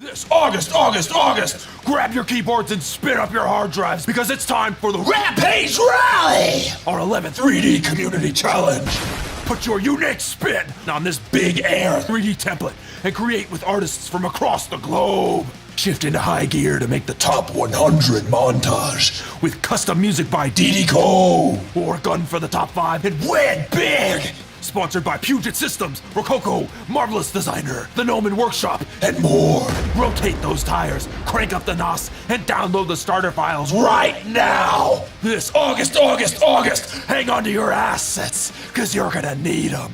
This August, grab your keyboards and spin up your hard drives because it's time for the Rampage Rally, our 11th 3D community challenge. Put your unique spin on this big air 3D template and create with artists from across the globe. Shift into high gear to make the top 100 montage with custom music by DDCO. Or gun for the top 5 and win big. Sponsored by Puget Systems, Rococo, Marvelous Designer, The Gnomon Workshop, and more. Rotate those tires, crank up the NOS, and download the starter files right now. This August, hang on to your assets, because you're gonna need them.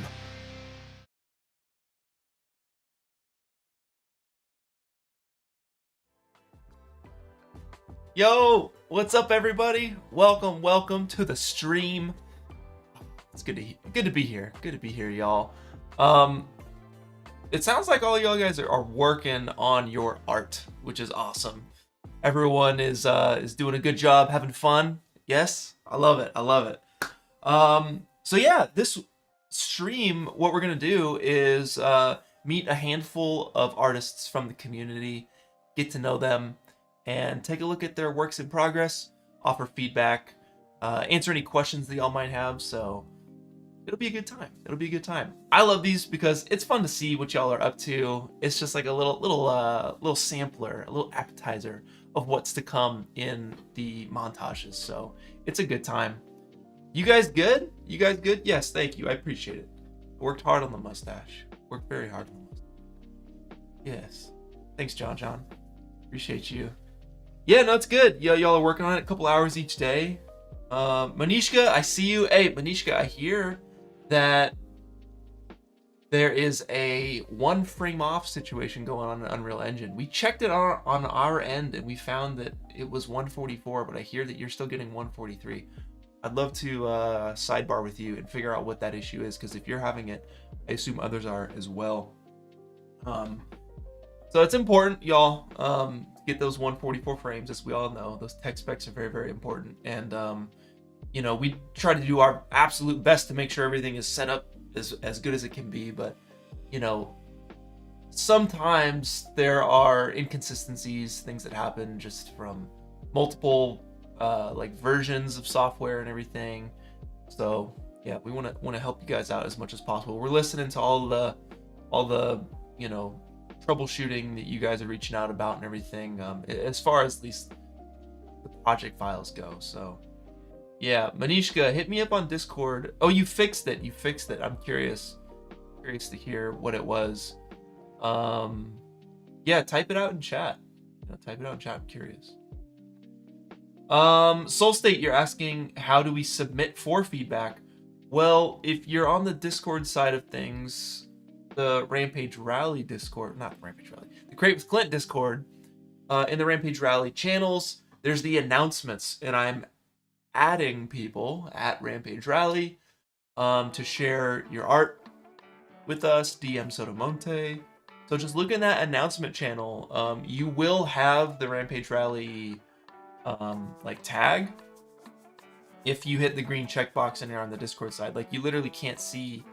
Yo, what's up everybody? Welcome to the stream. It's good to be here. Good to be here, y'all. It sounds like all y'all guys are working on your art, which is awesome. Everyone is doing a good job, having fun. Yes, I love it. So yeah, this stream, what we're gonna do is meet a handful of artists from the community, get to know them, and take a look at their works in progress, offer feedback, answer any questions that y'all might have. So it'll be a good time. It'll be a good time. I love these because it's fun to see what y'all are up to. It's just like a little sampler, a little appetizer of what's to come in the montages. So it's a good time. You guys good? You guys good? Yes, thank you. I appreciate it. I worked hard on the mustache. Worked very hard on the mustache. Yes. Thanks, John. Appreciate you. Yeah, no, it's good. Y'all are working on it a couple hours each day. Manishka, I see you. Hey, Manishka, I hear that there is a 1 frame off situation going on in Unreal Engine. We checked it on our end and we found that it was 144, but I hear that you're still getting 143. I'd love to sidebar with you and figure out what that issue is, because if you're having it, I assume others are as well. So it's important, y'all, get those 144 frames. As we all know, those tech specs are very, very important. And, you know, we try to do our absolute best to make sure everything is set up as good as it can be. But, you know, sometimes there are inconsistencies, things that happen just from multiple like versions of software and everything. So yeah, we want to help you guys out as much as possible. We're listening to all the you know, troubleshooting that you guys are reaching out about and everything, as far as at least the project files go. So yeah, Manishka, hit me up on Discord. Oh, you fixed it. I'm curious to hear what it was. Yeah, type it out in chat. I'm curious. Soul State, you're asking, how do we submit for feedback? Well, if you're on the Discord side of things, the Rampage Rally Discord, not Rampage Rally, the Crate with Clint Discord, in the Rampage Rally channels, there's the announcements, and I'm adding people at Rampage Rally to share your art with us, DM Sotomonte. So just look in that announcement channel. You will have the Rampage Rally like tag if you hit the green checkbox and you're on the Discord side. Like, you literally can't see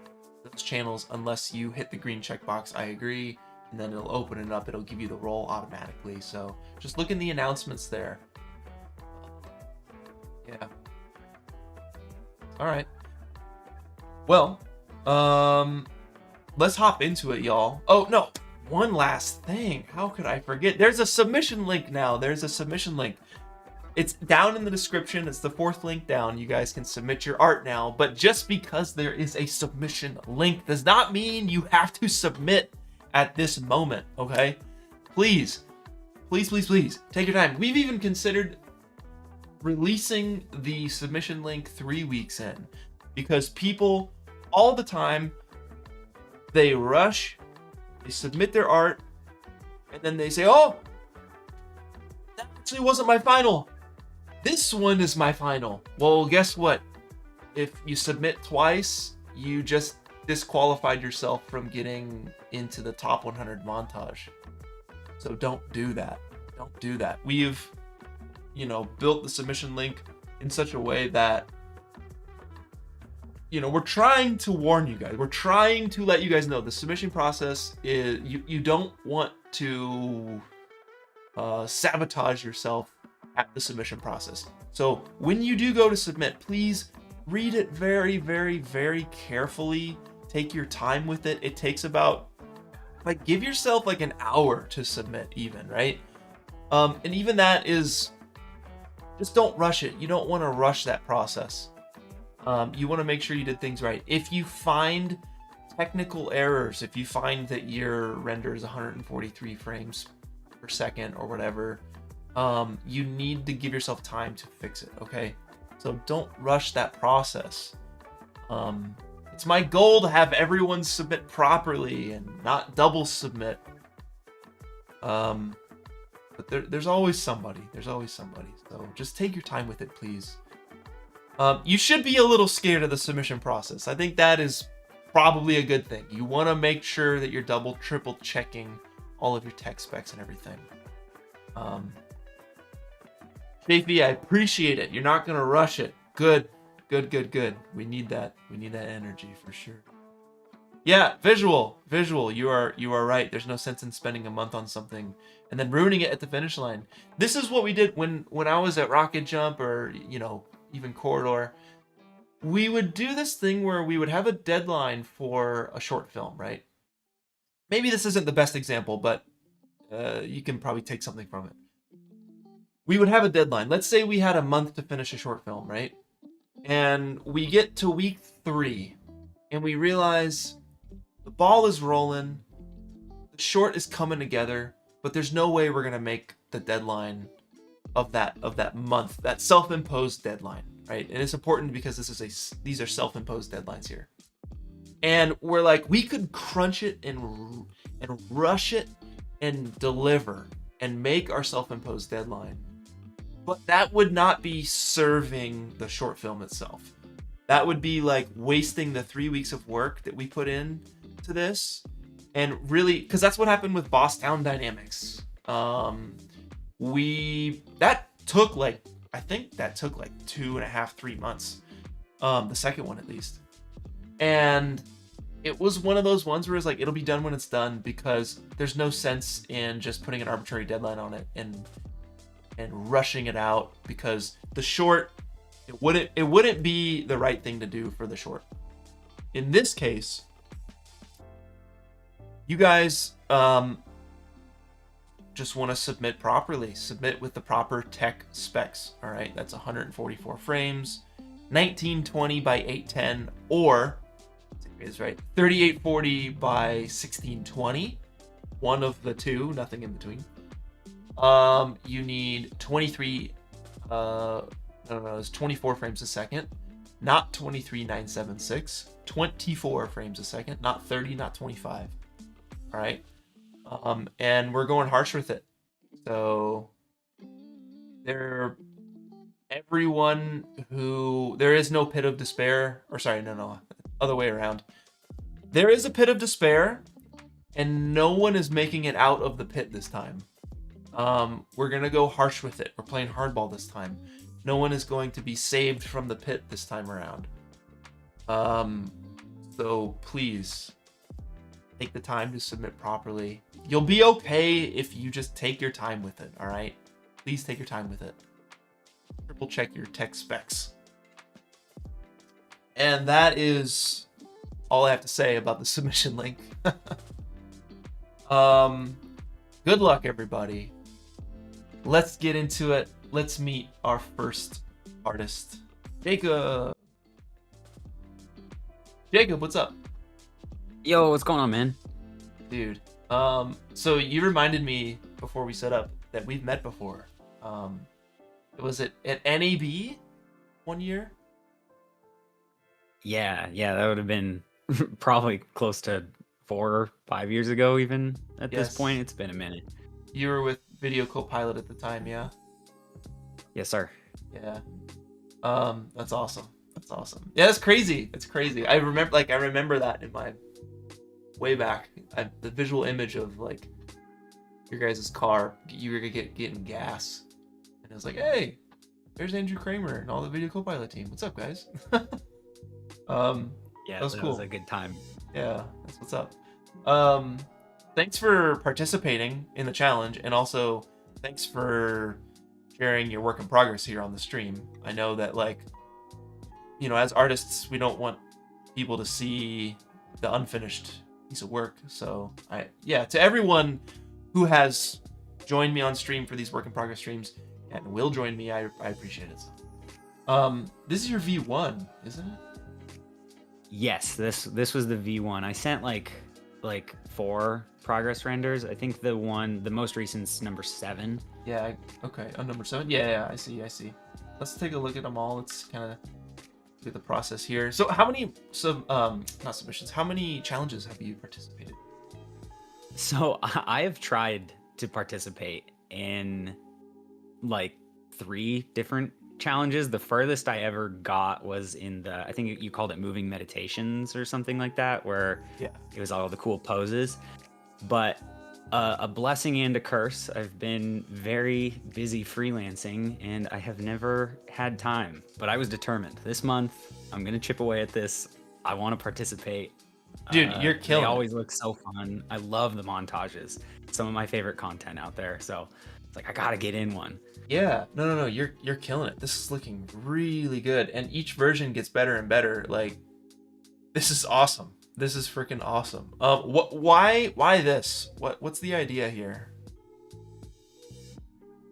those channels unless you hit the green checkbox, I agree, and then it'll open it up. It'll give you the role automatically. So just look in the announcements there. Yeah. All right. Well, let's hop into it, y'all. Oh no, one last thing. How could I forget? There's a submission link now. It's down in the description. It's the 4th link down. You guys can submit your art now. But just because there is a submission link does not mean you have to submit at this moment, okay? Please, take your time. We've even considered releasing the submission link 3 weeks in, because people all the time, they rush, they submit their art, and then they say, oh, that actually wasn't my final. This one is my final. Well, guess what? If you submit twice, you just disqualified yourself from getting into the top 100 montage. So don't do that. Don't do that. We've, you know, built the submission link in such a way that, you know, we're trying to warn you guys. We're trying to let you guys know the submission process is, you don't want to sabotage yourself at the submission process. So when you do go to submit, please read it very, very, very carefully. Take your time with it. It takes about, like, give yourself like an hour to submit even, right? And even that is, just don't rush it. You don't want to rush that process. You want to make sure you did things right. If you find technical errors, if you find that your render is 143 frames per second or whatever, you need to give yourself time to fix it, okay? So don't rush that process. It's my goal to have everyone submit properly and not double submit. But there's always somebody. So just take your time with it, please. You should be a little scared of the submission process. I think that is probably a good thing. You want to make sure that you're double, triple checking all of your tech specs and everything. Chafee, I appreciate it. You're not going to rush it. Good. Good, good, good. We need that. We need that energy for sure. Yeah, visual. You are right. There's no sense in spending a month on something and then ruining it at the finish line. This is what we did when I was at Rocket Jump, or even Corridor. We would do this thing where we would have a deadline for a short film, right? Maybe this isn't the best example, but you can probably take something from it. We would have a deadline. Let's say we had a month to finish a short film, right? And we get to week 3 and we realize the ball is rolling, the short is coming together, but there's no way we're gonna make the deadline of that month, that self-imposed deadline, right? And it's important because these are self-imposed deadlines here. And we're like, we could crunch it and rush it and deliver and make our self-imposed deadline, but that would not be serving the short film itself. That would be like wasting the 3 weeks of work that we put in to this. And really, because that's what happened with Boss Town Dynamics. I think that took like 2.5, 3 months. The second one at least. And it was one of those ones where it's like, it'll be done when it's done, because there's no sense in just putting an arbitrary deadline on it and rushing it out, because the short, it wouldn't be the right thing to do for the short. In this case, you guys just want to submit properly. Submit with the proper tech specs. All right, that's 144 frames, 1920 by 810, or is right 3840 by 1620. One of the two, nothing in between. You need 23. It's 24 frames a second, not 23,976. 24 frames a second, not 30, not 25. All right. And we're going harsh with it. So there is no pit of despair, or sorry, no, other way around. There is a pit of despair, and no one is making it out of the pit this time. We're gonna go harsh with it. We're playing hardball this time. No one is going to be saved from the pit this time around. So please take the time to submit properly. You'll be okay if you just take your time with it, all right? Please take your time with it. Triple check your tech specs. And that is all I have to say about the submission link. Good luck, everybody. Let's get into it. Let's meet our first artist, Jacob. Jacob, what's up? Yo, what's going on, man? Dude, so you reminded me before we set up that we've met before. Was it at NAB 1 year? Yeah, that would have been probably close to 4 or 5 years ago, even at this point. It's been a minute. You were with Video Copilot at the time, yeah? Yes, sir. Yeah. That's awesome. That's awesome. Yeah, that's crazy. It's crazy. I remember that in my way back. The visual image of like your guys' car, you were getting gas, and it was like, hey, there's Andrew Kramer and all the Video Copilot team. What's up, guys? Yeah, that was cool. Was a good time. Yeah, that's what's up. Thanks for participating in the challenge, and also thanks for sharing your work in progress here on the stream. I know that, like, as artists, we don't want people to see the unfinished piece of work. So to everyone who has joined me on stream for these work in progress streams and will join me, I appreciate it. This is your V1, isn't it? Yes, this was the V1. I sent like 4 progress renders. I think the most recent's number 7. Yeah. Okay. On number 7. Yeah. I see. Let's take a look at them all. Let's kind of look at the process here. So how many not submissions? How many challenges have you participated? So I have tried to participate in like 3 different challenges. The furthest I ever got was in I think you called it moving meditations or something like that, where it was all the cool poses. But A blessing and a curse. I've been very busy freelancing and I have never had time, but I was determined. This month, I'm going to chip away at this. I want to participate. Dude, you're killing They it. always look so fun. I love the montages. Some of my favorite content out there. So it's like, I got to get in one. Yeah, no, you're killing it. This is looking really good, and each version gets better and better. Like, this is awesome. This is freaking awesome. Why this? What's the idea here?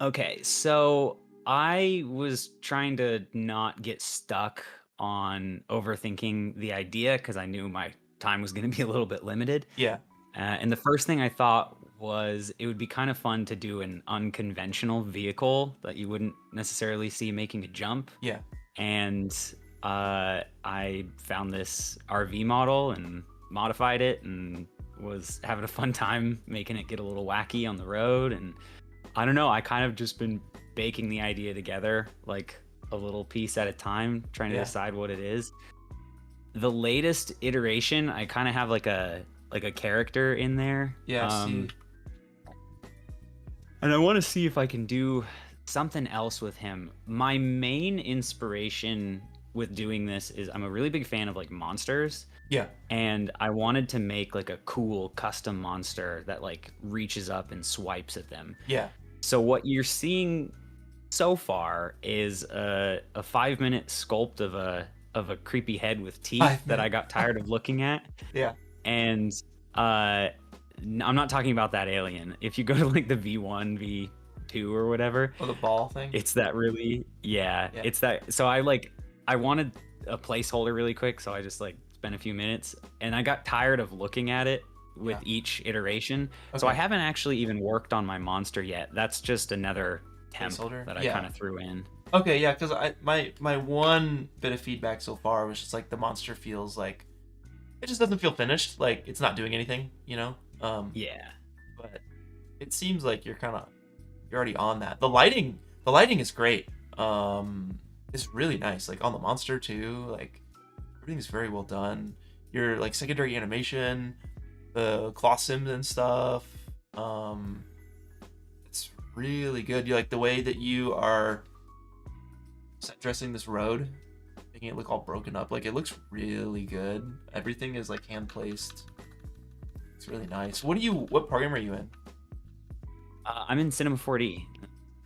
Okay, so I was trying to not get stuck on overthinking the idea because I knew my time was going to be a little bit limited. Yeah, And the first thing I thought was it would be kind of fun to do an unconventional vehicle that you wouldn't necessarily see making a jump. yeah, And I found this RV model and modified it and was having a fun time making it get a little wacky on the road. And I don't know, I kind of just been baking the idea together like a little piece at a time, trying to decide what it is. The latest iteration, I kind of have like a character in there. yeah. I see. And I want to see if I can do something else with him. My main inspiration with doing this is I'm a really big fan of like monsters. Yeah, And I wanted to make like a cool custom monster that like reaches up and swipes at them. yeah. So what you're seeing so far is a 5-minute sculpt of a creepy head with teeth that I got tired of looking at. Yeah. And I'm not talking about that alien. If you go to like the V1, V2 or whatever, Oh, the ball thing. it's that really, Yeah. it's that. So I wanted a placeholder really quick. So I just like spent a few minutes and I got tired of looking at it with each iteration. So I Okay. haven't actually even worked on my monster yet. That's just another temp Placeholder? that I Yeah. kind of threw in. Okay, yeah, because my one bit of feedback so far was just like the monster feels like it just doesn't feel finished. Like it's not doing anything, you know. Yeah. But it seems like you're already on that. The lighting is great. It's really nice. Like on the monster too. Like everything's very well done. Your like secondary animation, the cloth sims and stuff. It's really good. You like the way that you are set dressing this road, making it look all broken up. Like it looks really good. Everything is like hand placed. It's really nice. What program are you in? I'm in Cinema 4D.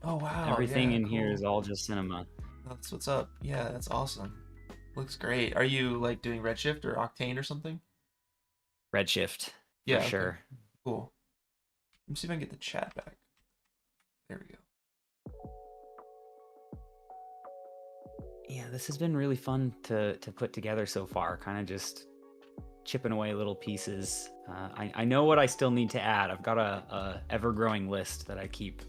Oh wow. Everything yeah, in here cool. is all just cinema. That's what's up. Yeah, that's awesome. Looks great. Are you like doing Redshift or Octane or something? Redshift, Yeah, for okay. sure. Cool. Let me see if I can get the chat back. There we go. Yeah, this has been really fun to put together so far. Kind of just chipping away little pieces. I know what I still need to add. I've got a ever-growing list that I keep,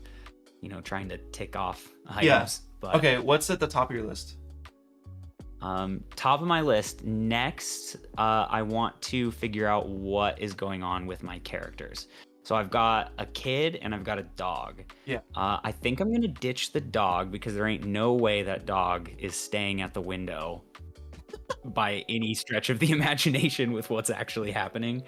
trying to tick off items. Yeah. But, Okay, what's at the top of your list? top of my list. Next, I want to figure out what is going on with my characters. So I've got a kid and I've got a dog. Yeah. I think I'm gonna ditch the dog because there ain't no way that dog is staying at the window by any stretch of the imagination with what's actually happening.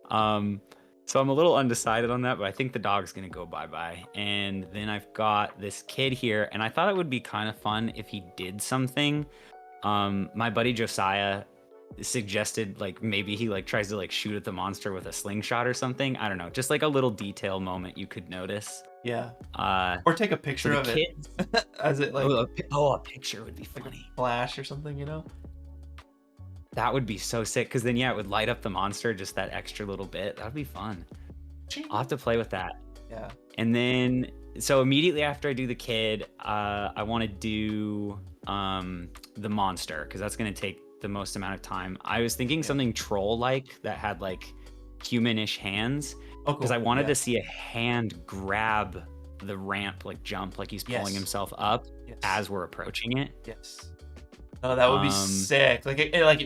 So I'm a little undecided on that, but I think the dog's gonna go bye-bye. And then I've got this kid here, and I thought it would be kind of fun if he did something. My buddy Josiah suggested like maybe he like tries to like shoot at the monster with a slingshot or something. I don't know, just like a little detail moment you could notice. Yeah. Uh, Or take a picture the of kids, it as it like a picture would be funny. flash or something, you know? That would be so sick because then it would light up the monster just that extra little bit. That would be fun. I'll have to play with that. Yeah. And then so immediately after I do the kid, I want to do the monster because that's gonna take the most amount of time. I was thinking something troll-like that had like humanish hands Oh, because cool. I wanted Yeah. to see a hand grab the ramp, like jump, like he's pulling Yes. himself up Yes. as we're approaching it. Yes. Oh, that would be Um, sick. Like,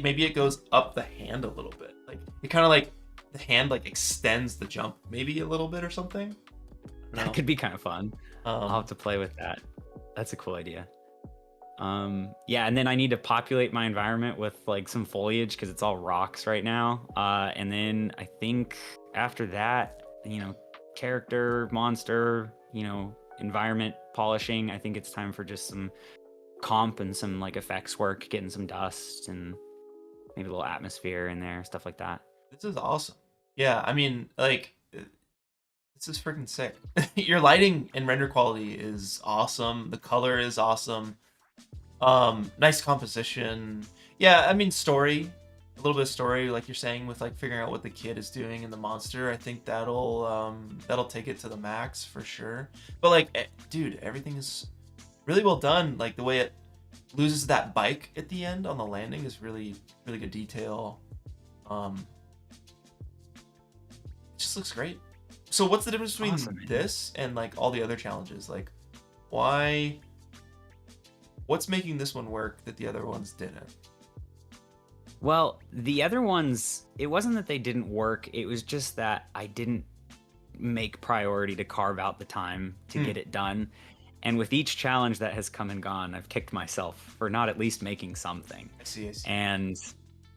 maybe it goes up the hand a little bit. Like, it kind of like the hand like extends the jump maybe a little bit or something. That could be kind of fun. I'll have Um, to play with that. That's a cool idea. Yeah, and then I need to populate my environment with like some foliage because it's all rocks right now. And then I think after that, character, monster, environment polishing. I think it's time for just some comp and some like effects work, getting some dust and maybe a little atmosphere in there, stuff like that. This is awesome. Yeah, I mean, like, this is freaking sick. Your lighting and render quality is awesome. The color is awesome. Nice composition. Yeah, I mean, story, a little bit of story, like you're saying, with like figuring out what the kid is doing in the monster. I think that'll take it to the max for sure. But like, dude, everything is really well done. Like the way it loses that bike at the end on the landing is really, really good detail. It just looks great. So what's the difference between this and like all the other challenges? Like, what's making this one work that the other ones didn't? Well, the other ones, it wasn't that they didn't work. It was just that I didn't make priority to carve out the time to get it done. And with each challenge that has come and gone, I've kicked myself for not at least making something. I see. And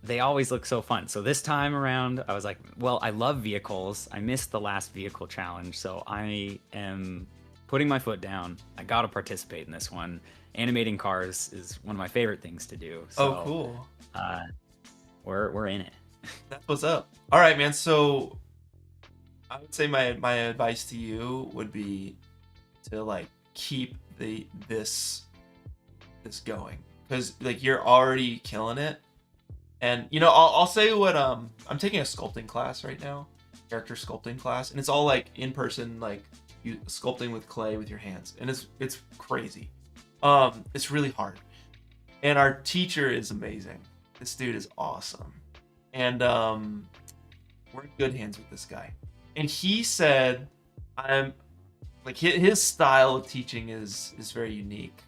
they always look so fun. So this time around, I was like, well, I love vehicles. I missed the last vehicle challenge, so I am putting my foot down. I got to participate in this one. Animating cars is one of my favorite things to do. So, oh, cool. We're in it. That's what's up. All right, man. So I would say my advice to you would be to like keep this going, because like you're already killing it. And I'll say what I'm taking a sculpting class right now, character sculpting class, and it's all like in person, like you sculpting with clay with your hands, and it's crazy. It's really hard, and our teacher is amazing. This dude is awesome, and we're in good hands with this guy. And he said, I'm like his style of teaching is very unique.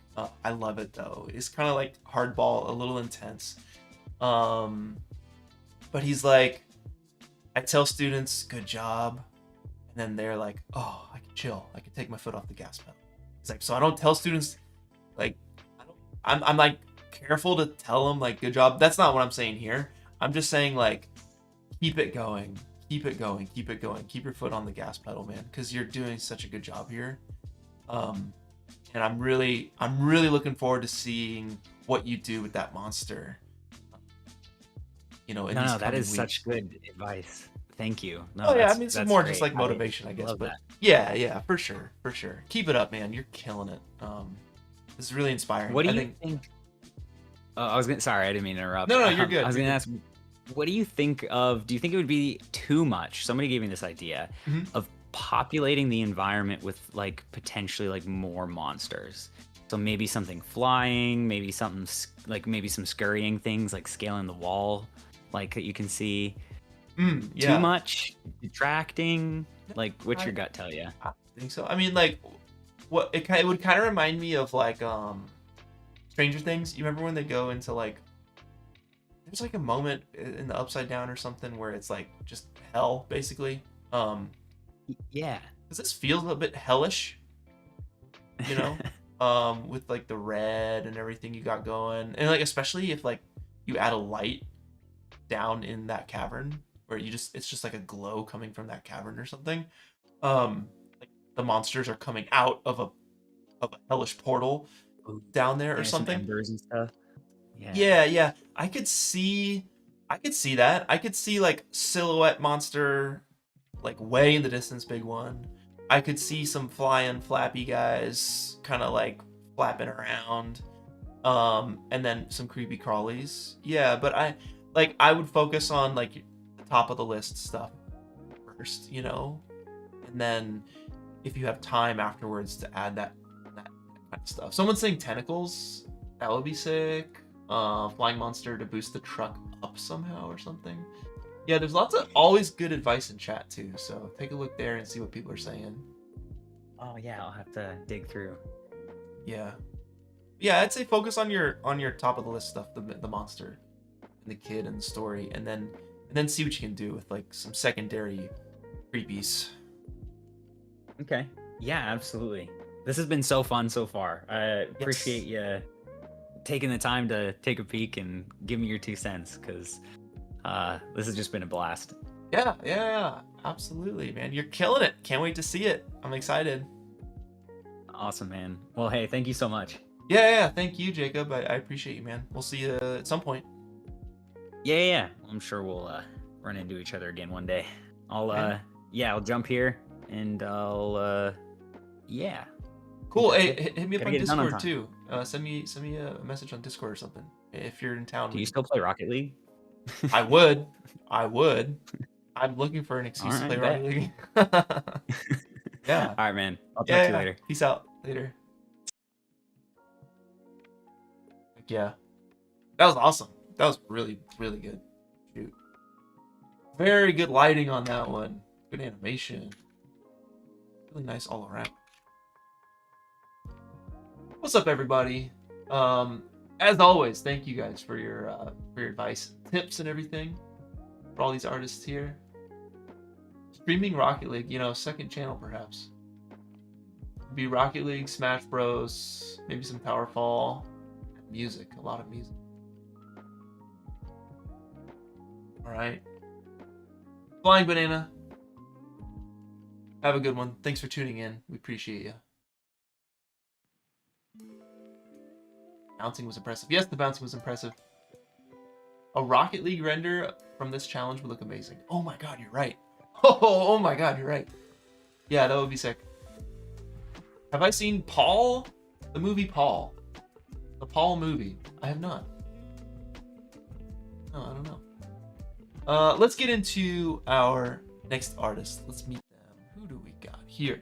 I love it though. It's kind of like hardball, a little intense. But he's like, I tell students, good job, and then they're like, oh, I can chill. I can take my foot off the gas pedal. He's like, so I don't tell students, like, I'm like careful to tell them like, good job. That's not what I'm saying here. I'm just saying like, keep it going, keep it going, keep it going. Keep your foot on the gas pedal, man, because you're doing such a good job here. And I'm really looking forward to seeing what you do with that monster. No, that is such good advice. Thank you. No, oh yeah, I mean it's more great. just like motivation, I guess. Love But that. yeah, for sure. Keep it up, man. You're killing it. This is really inspiring. What do you think? Sorry, I didn't mean to interrupt. No, you're good. I was gonna ask, what do you think of? Do you think it would be too much? Somebody gave me this idea of populating the environment with like potentially like more monsters. So maybe something flying, maybe something like maybe some scurrying things like scaling the wall, like that you can see. Yeah. Too much, detracting. Like, what's your gut tell you? I think so. I mean, like, what it would kind of remind me of like Stranger Things. You remember when they go into like, there's like a moment in the Upside Down or something where it's like just hell, basically. Yeah. Because this feels a bit hellish, with like the red and everything you got going, and like especially if like you add a light down in that cavern, where it's just like a glow coming from that cavern or something. Like the monsters are coming out of a hellish portal down there or something. Some embers and stuff. Yeah. I could see that. I could see like silhouette monster, like way in the distance, big one. I could see some flying flappy guys kind of like flapping around. And then some creepy crawlies. Yeah, but I would focus on like the top of the list stuff first, and then if you have time afterwards to add that kind of stuff. Someone's saying tentacles, that would be sick. Flying monster to boost the truck up somehow or something. Yeah, there's lots of always good advice in chat too, so take a look there and see what people are saying. Oh yeah, I'll have to dig through. Yeah, I'd say focus on your top of the list stuff, the monster and the kid and the story, and then see what you can do with like some secondary creepies. Okay. Yeah, absolutely. This has been so fun so far. I appreciate you taking the time to take a peek and give me your 2 cents, because this has just been a blast. Yeah, absolutely, man. You're killing it. Can't wait to see it. I'm excited. Awesome, man. Well, hey, thank you so much. Yeah. Thank you, Jacob. I appreciate you, man. We'll see you at some point. Yeah. I'm sure we'll run into each other again one day. I'll jump here and I'll yeah. Cool. That's Hey, it. hit me up Gotta on get it done on Discord time. too. Send me a message on Discord or something if you're in town. Do you still play Rocket League? I would. I'm looking for an excuse to Alright, play bet. Rocket League. Yeah. All right, man. I'll talk to you later. Peace out. Later. Heck yeah. That was awesome. That was really, really good. Shoot. Very good lighting on that one. Good animation. Really nice all around. What's up, everybody? As always, thank you guys for your advice, tips, and everything. For all these artists here. Streaming Rocket League, second channel perhaps. Be Rocket League, Smash Bros, maybe some Powerfall, music, a lot of music. All right. Flying Banana. Have a good one. Thanks for tuning in. We appreciate you. Bouncing was impressive. Yes, the bouncing was impressive. A Rocket League render from this challenge would look amazing. Oh my god, you're right. Oh my god, you're right. Yeah, that would be sick. Have I seen Paul? The movie Paul. The Paul movie. I have not. No, I don't know. Let's get into our next artist. Let's meet them. Who do we got here?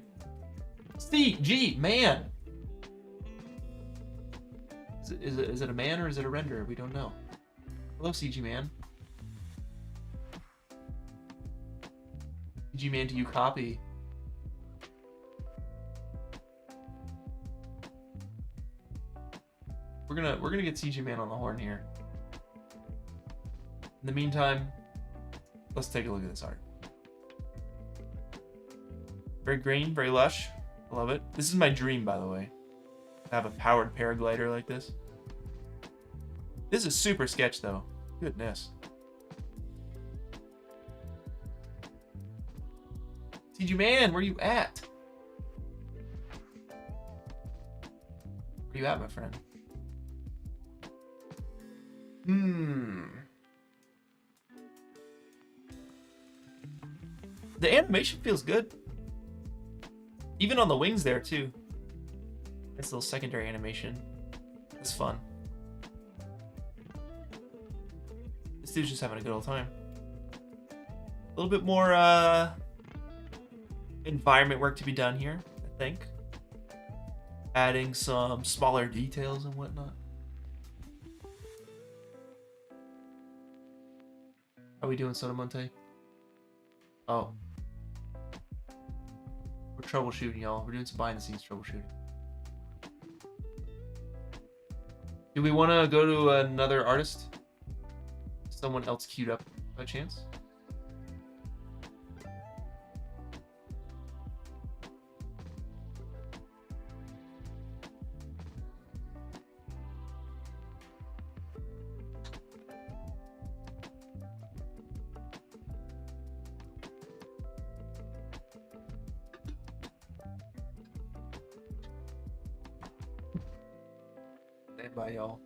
CG, man. Is it a man or is it a render? We don't know. Hello, CG man. CG man, do you copy? We're gonna get CG man on the horn here. In the meantime, let's take a look at this art. Very green, very lush. I love it. This is my dream, by the way. To have a powered paraglider like this. This is super sketch though. Goodness. CG man, where you at? Where you at, my friend? The animation feels good. Even on the wings there too. Nice little secondary animation. It's fun. This dude's just having a good old time. A little bit more environment work to be done here, I think. Adding some smaller details and whatnot. How are we doing, Sodamonte? Oh. We're troubleshooting, y'all. We're doing some behind the scenes troubleshooting. Do we want to go to another artist? Someone else queued up by chance? Stand by, y'all.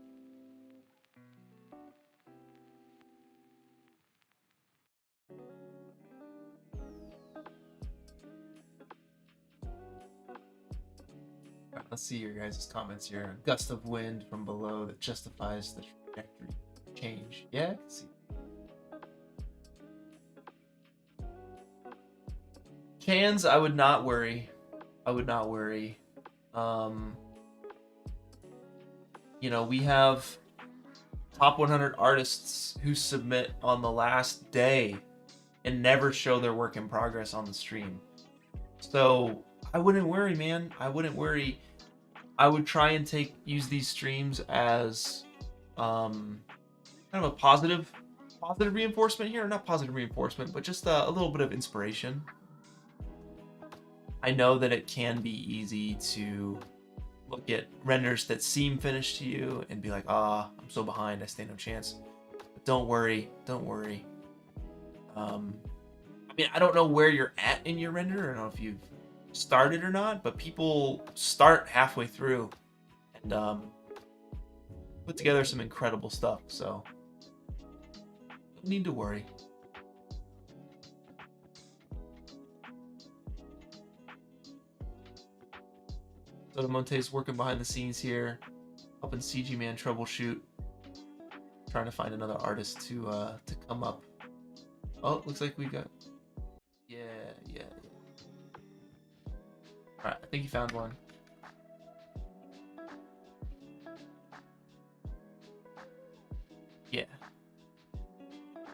Alright, let's see your guys' comments here. A gust of wind from below that justifies the trajectory change. Yeah, I can see. Chans, I would not worry. I would not worry. You know, we have top 100 artists who submit on the last day and never show their work in progress on the stream. So I wouldn't worry, man. I wouldn't worry. I would try and use these streams as kind of a positive reinforcement here. Not positive reinforcement, but just a little bit of inspiration. I know that it can be easy to look at renders that seem finished to you and be like, I'm so behind, I stand no chance. But don't worry, don't worry. I mean, I don't know where you're at in your render. I don't know if you've started or not, but people start halfway through and put together some incredible stuff. So don't need to worry. So the Monte's working behind the scenes here, helping CG Man troubleshoot, trying to find another artist to come up. Oh, looks like we got. Yeah. All right, I think you found one. Yeah. All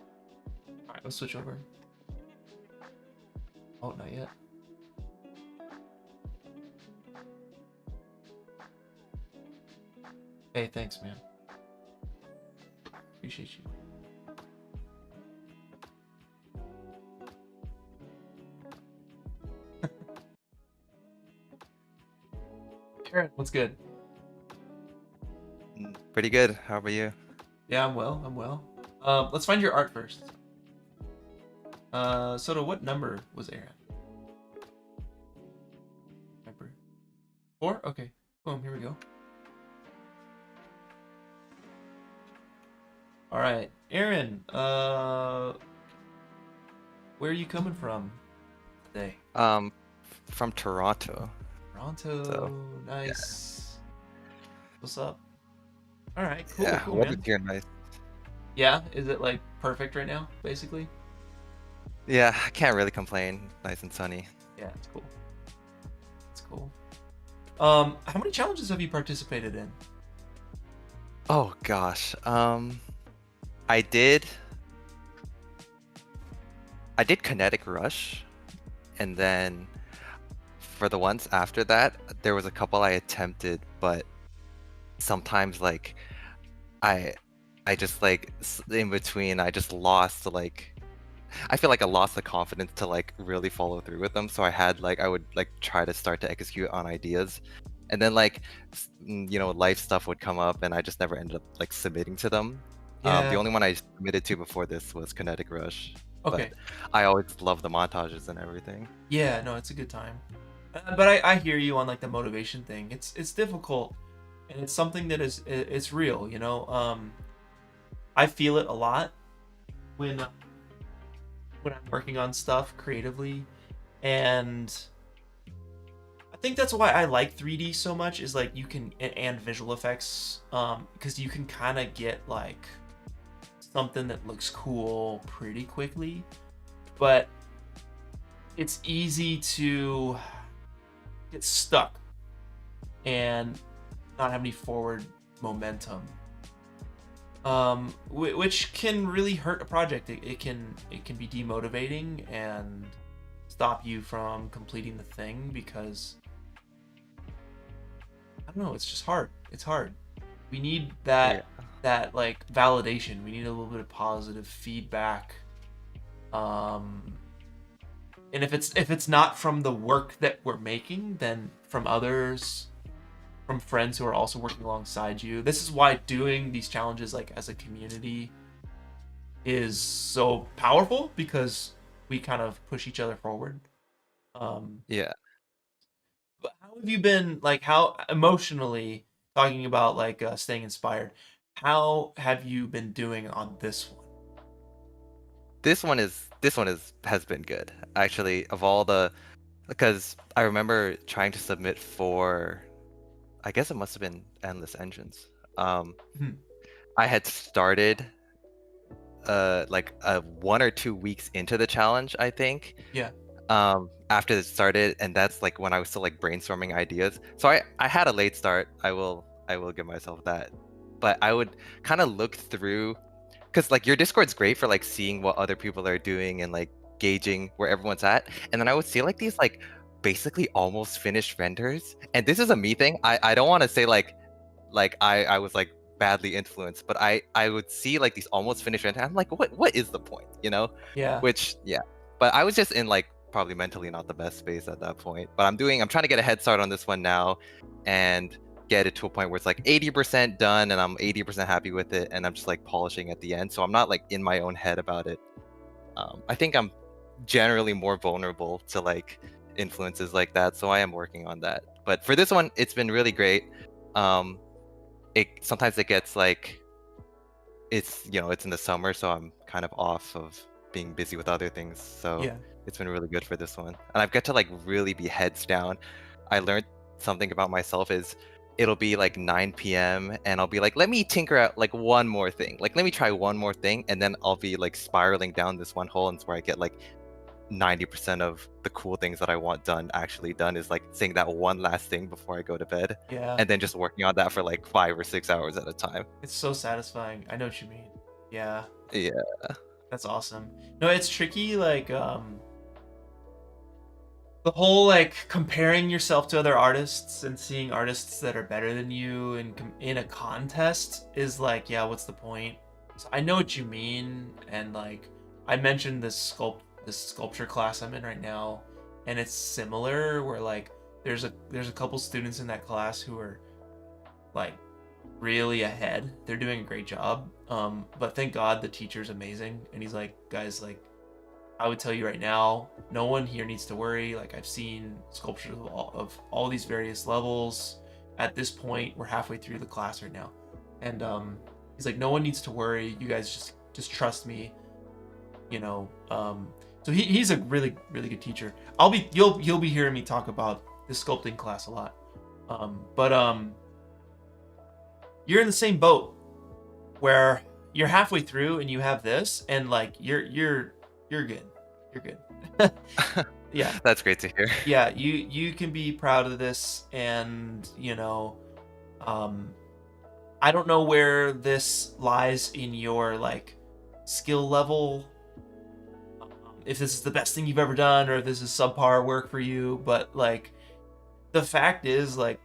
right, let's switch over. Oh, not yet. Hey, thanks, man. Appreciate you. Aaron, what's good? Pretty good. How about you? Yeah, I'm well. Let's find your art first. Soto, what number was Aaron? Remember? 4? Okay. Boom, here we go. All right, Aaron, where are you coming from today? From Toronto. Toronto, So, nice. What's up? All right, cool, Yeah, cool, weather's man. here nice. Yeah, is it like perfect right now, basically? Yeah, I can't really complain. Nice and sunny. Yeah, it's cool. It's cool. How many challenges have you participated in? Oh gosh. I did Kinetic Rush, and then for the ones after that, there was a couple I attempted, but sometimes like I just like in between I just lost like I feel like I lost the confidence to like really follow through with them. So I would like try to start to execute on ideas, and then like life stuff would come up, and I just never ended up like submitting to them. Yeah. The only one I submitted to before this was Kinetic Rush. Okay. But I always love the montages and everything. Yeah, no, it's a good time. But I hear you on like the motivation thing. It's difficult, and it's something that it's real. I feel it a lot when I'm working on stuff creatively, and I think that's why I like 3D so much. Is like you can and visual effects, because you can kind of get like something that looks cool pretty quickly, but it's easy to get stuck and not have any forward momentum, which can really hurt a project. It can be demotivating and stop you from completing the thing, because I don't know, it's just hard. It's hard. We need that like validation. We need a little bit of positive feedback. And if it's not from the work that we're making, then from others, from friends who are also working alongside you. This is why doing these challenges like as a community is so powerful, because we kind of push each other forward. Yeah. But how have you been, like, how emotionally, talking about like staying inspired, how have you been doing on this one? This one has been good. Actually, of all the because I remember trying to submit for I guess it must have been Endless Engines. Hmm. I had started like 1 or 2 weeks into the challenge, I think. Yeah. After it started, and that's like when I was still like brainstorming ideas. So I had a late start. I will give myself that. But I would kind of look through, because like your Discord's great for like seeing what other people are doing and like gauging where everyone's at. And then I would see like these like basically almost finished renders. And this is a me thing. I don't want to say like I was like badly influenced, but I would see like these almost finished renders. I'm like, what is the point, Yeah. Which but I was just in like probably mentally not the best space at that point. But I'm trying to get a head start on this one now, and get it to a point where it's like 80% done, and I'm 80% happy with it, and I'm just like polishing at the end, so I'm not like in my own head about it. I think I'm generally more vulnerable to like influences like that. So I am working on that. But for this one, it's been really great. It sometimes it gets like it's it's in the summer, so I'm kind of off of being busy with other things. So Yeah. it's been really good for this one, and I've got to like really be heads down. I learned something about myself is it'll be like 9 p.m. and I'll be like, let me tinker out like one more thing, like let me try one more thing, and then I'll be like spiraling down this one hole, and it's where I get like 90% of the cool things that I want done actually done is like saying that one last thing before I go to bed, Yeah. and then just working on that for like 5 or 6 hours at a time. It's so satisfying. I know what you mean. Yeah. Yeah. That's awesome. No, it's tricky, like, the whole, like, comparing yourself to other artists and seeing artists that are better than you in a contest is like, yeah, what's the point? So I know what you mean, and, like, I mentioned this sculpture class I'm in right now, and it's similar, where, like, there's a couple students in that class who are, like, really ahead. They're doing a great job. But thank God the teacher's amazing. And he's like, guys, like, I would tell you right now, no one here needs to worry. Like, I've seen sculptures of all these various levels. At this point, we're halfway through the class right now. And he's like, no one needs to worry. You guys just trust me. So he's a really, really good teacher. You'll be hearing me talk about this sculpting class a lot. You're in the same boat where you're halfway through and you have this, and like you're good. You're good. Yeah. That's great to hear. Yeah, you can be proud of this, and I don't know where this lies in your like skill level. If this is the best thing you've ever done, or if this is subpar work for you, but like the fact is, like,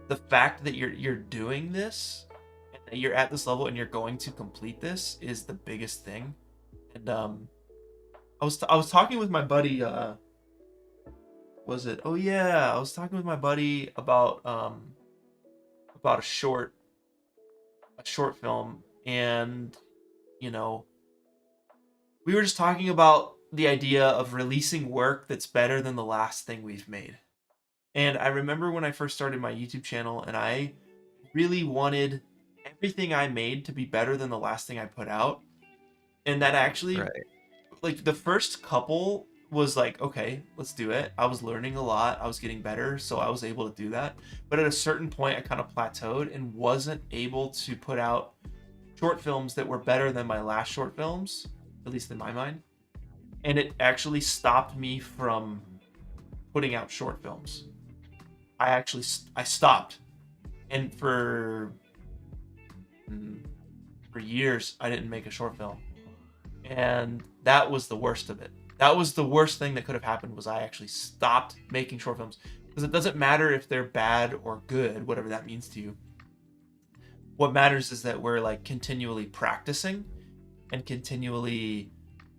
the fact that you're doing this, and that you're at this level and you're going to complete this is the biggest thing. And I was talking with my buddy. I was talking with my buddy about a short film, and we were just talking about the idea of releasing work that's better than the last thing we've made. And I remember when I first started my YouTube channel, and I really wanted everything I made to be better than the last thing I put out. And that actually, Right. like, the first couple was like, okay, let's do it. I was learning a lot. I was getting better, so I was able to do that. But at a certain point, I kind of plateaued and wasn't able to put out short films that were better than my last short films, at least in my mind. And it actually stopped me from putting out short films. I stopped, and for years I didn't make a short film, and that was the worst of it. That was the worst thing that could have happened, was I actually stopped making short films, because it doesn't matter if they're bad or good, whatever that means to you. What matters is that we're like continually practicing and continually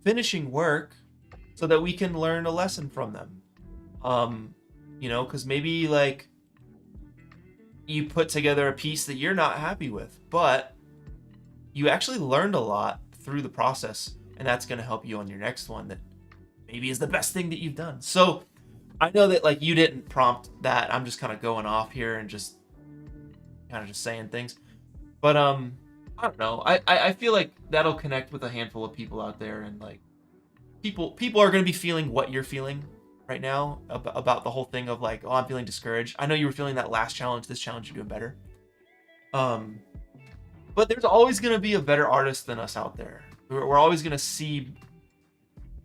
finishing work so that we can learn a lesson from them. Because maybe like you put together a piece that you're not happy with, but you actually learned a lot through the process, and that's going to help you on your next one that maybe is the best thing that you've done. So I know that like you didn't prompt that. I'm just kind of going off here and just kind of just saying things. But I don't know. I feel like that'll connect with a handful of people out there, and like people are going to be feeling what you're feeling right now about the whole thing of like, oh, I'm feeling discouraged. I know you were feeling that last challenge. This challenge, you're doing better. But there's always going to be a better artist than us out there. We're always going to see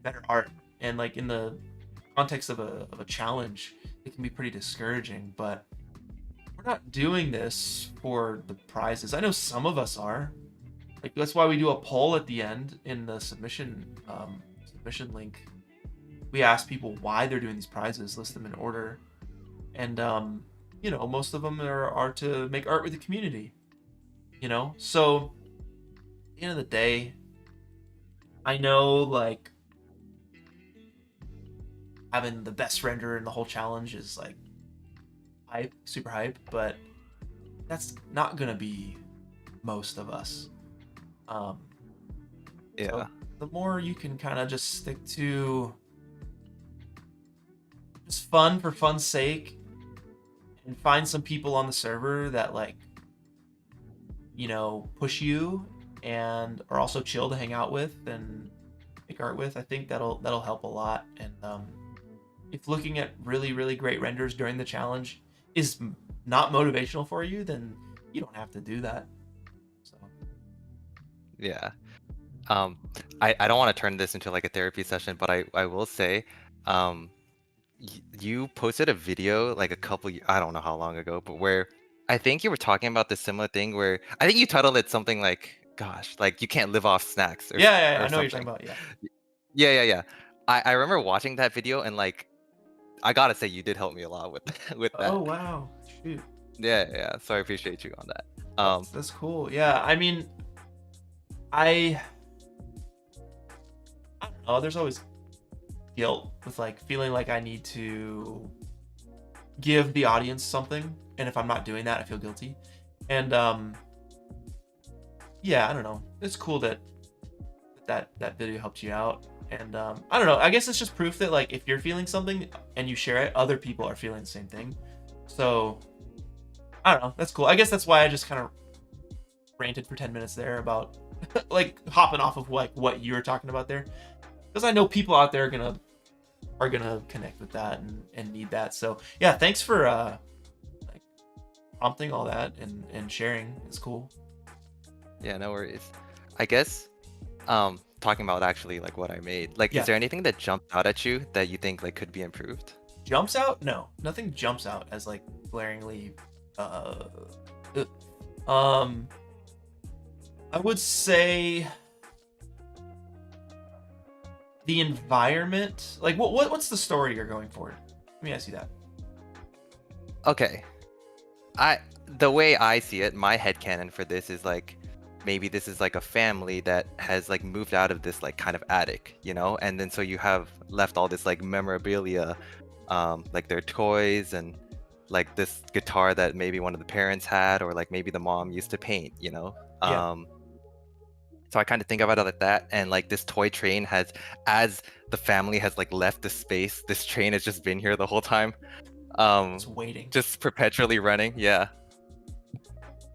better art, and like in the context of a challenge, it can be pretty discouraging. But we're not doing this for the prizes. I know some of us are. Like, that's why we do a poll at the end in the submission link. We ask people why they're doing these prizes, list them in order, and most of them are to make art with the community. So at the end of the day, I know like having the best render in the whole challenge is like hype, super hype, but that's not gonna be most of us. Yeah. So the more you can kind of just stick to just fun for fun's sake, and find some people on the server that like, you know, push you and are also chill to hang out with and make art with. I think that'll help a lot. And if looking at really great renders during the challenge is not motivational for you, then you don't have to do that. So Yeah. I don't want to turn this into like a therapy session, but I will say, you posted a video like a couple, I don't know how long ago, but where I think you were talking about this similar thing where I think you titled it something like, gosh, like you can't live off snacks yeah, or I know what you're talking something. about. Yeah. Yeah. I remember watching that video and like I gotta say you did help me a lot with with Oh that. wow, shoot. Yeah. So I appreciate you on that. That's cool. Yeah, I mean, I don't know. There's always guilt with like feeling like I need to give the audience something, and if I'm not doing that, I feel guilty. And yeah, I don't know. It's cool that that video helped you out. And I don't know. I guess it's just proof that like if you're feeling something and you share it, other people are feeling the same thing. So I don't know. That's cool. I guess that's why I just kind of ranted for 10 minutes there about like hopping off of like what you were talking about there, because I know people out there are gonna connect with that and need that. So yeah, thanks for like prompting all that and sharing. It's cool. Yeah, no worries. I guess talking about actually like what I made, like Yeah. is there anything that jumped out at you that you think like could be improved? Jumps out? No, nothing jumps out as like glaringly I would say the environment. Like what's the story you're going for? Let me ask you that. Okay. The way I see it, my headcanon for this is like maybe this is like a family that has like moved out of this like kind of attic, you know? And then so you have left all this like memorabilia, like their toys and like this guitar that maybe one of the parents had, or like maybe the mom used to paint, you know? Yeah. So I kind of think about it like that, and like this toy train has, as the family has like left the space, this train has just been here the whole time, It's waiting. just perpetually running. Yeah.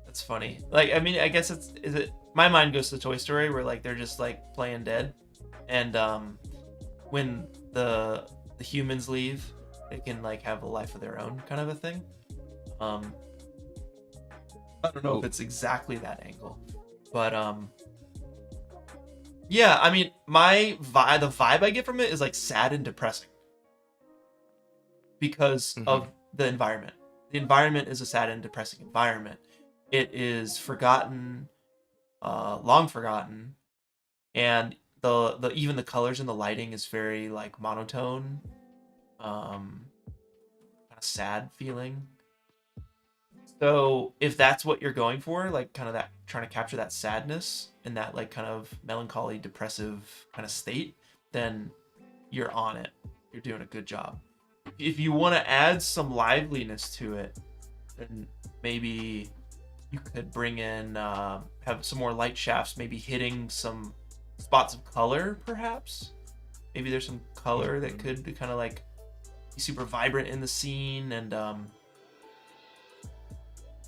That's funny. Like, I mean, I guess is it my mind goes to Toy Story where like they're just like playing dead, and when the humans leave, they can like have a life of their own, kind of a thing. I don't know if it's exactly that angle, but yeah, I mean, the vibe I get from it is like sad and depressing because of the environment. The environment is a sad and depressing environment. It is forgotten, long forgotten, and the even the colors and the lighting is very like monotone, kind of sad feeling. So if that's what you're going for, like kind of that trying to capture that sadness and that like kind of melancholy, depressive kind of state, then you're on it. You're doing a good job. If you want to add some liveliness to it, then maybe you could bring in have some more light shafts, maybe hitting some spots of color, perhaps. Maybe there's some color that could be kind of like be super vibrant in the scene, and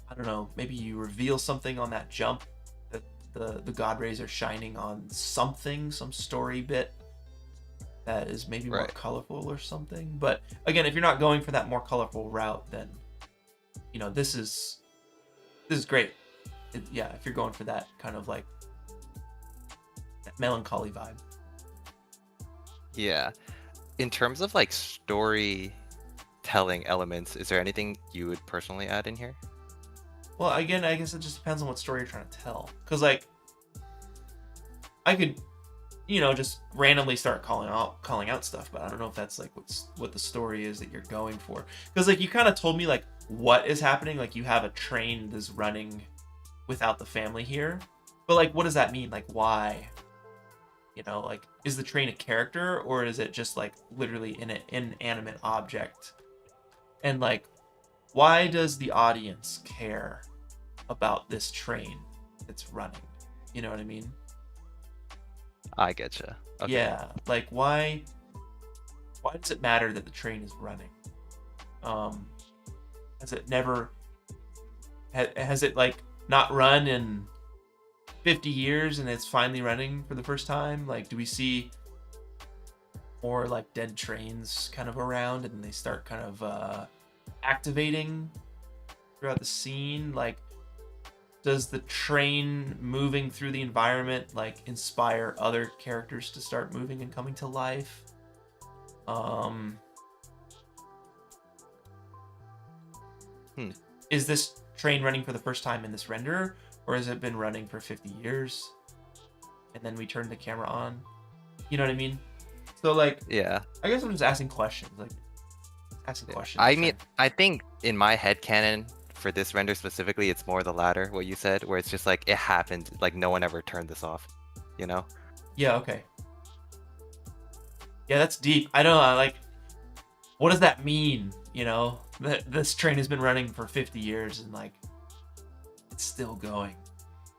I don't know, maybe you reveal something on that jump that the God rays are shining on something, some story bit that is maybe more colorful or something. But again, if you're not going for that more colorful route, then you know this is great. Yeah, if you're going for that kind of like that melancholy vibe. Yeah. In terms of like storytelling elements, is there anything you would personally add in here? Well, again, I guess it just depends on what story you're trying to tell. Because, like, I could, you know, just randomly start calling out stuff, but I don't know if that's like what the story is that you're going for. Because, like, you kind of told me like what is happening. Like, you have a train that's running without the family here, but like, what does that mean? Like, why? You know, like, is the train a character, or is it just like literally an inanimate object? And like, why does the audience care about this train that's running? You know what I mean? I getcha. Okay. Yeah, like why does it matter that the train is running? Has it never has it like not run in 50 years and it's finally running for the first time? Like, do we see more like dead trains kind of around and they start kind of activating throughout the scene? Like, does the train moving through the environment like inspire other characters to start moving and coming to life? Is this train running for the first time in this render, or has it been running for 50 years and then we turn the camera on? You know what I mean? So like, Yeah. I guess I'm just asking questions, like asking questions. I mean, I think in my head canon for this render specifically, it's more the latter, what you said, where it's just like it happened, like no one ever turned this off, you know? Yeah, okay. Yeah, that's deep. I don't know, like, what does that mean? You know, that this train has been running for 50 years and like it's still going,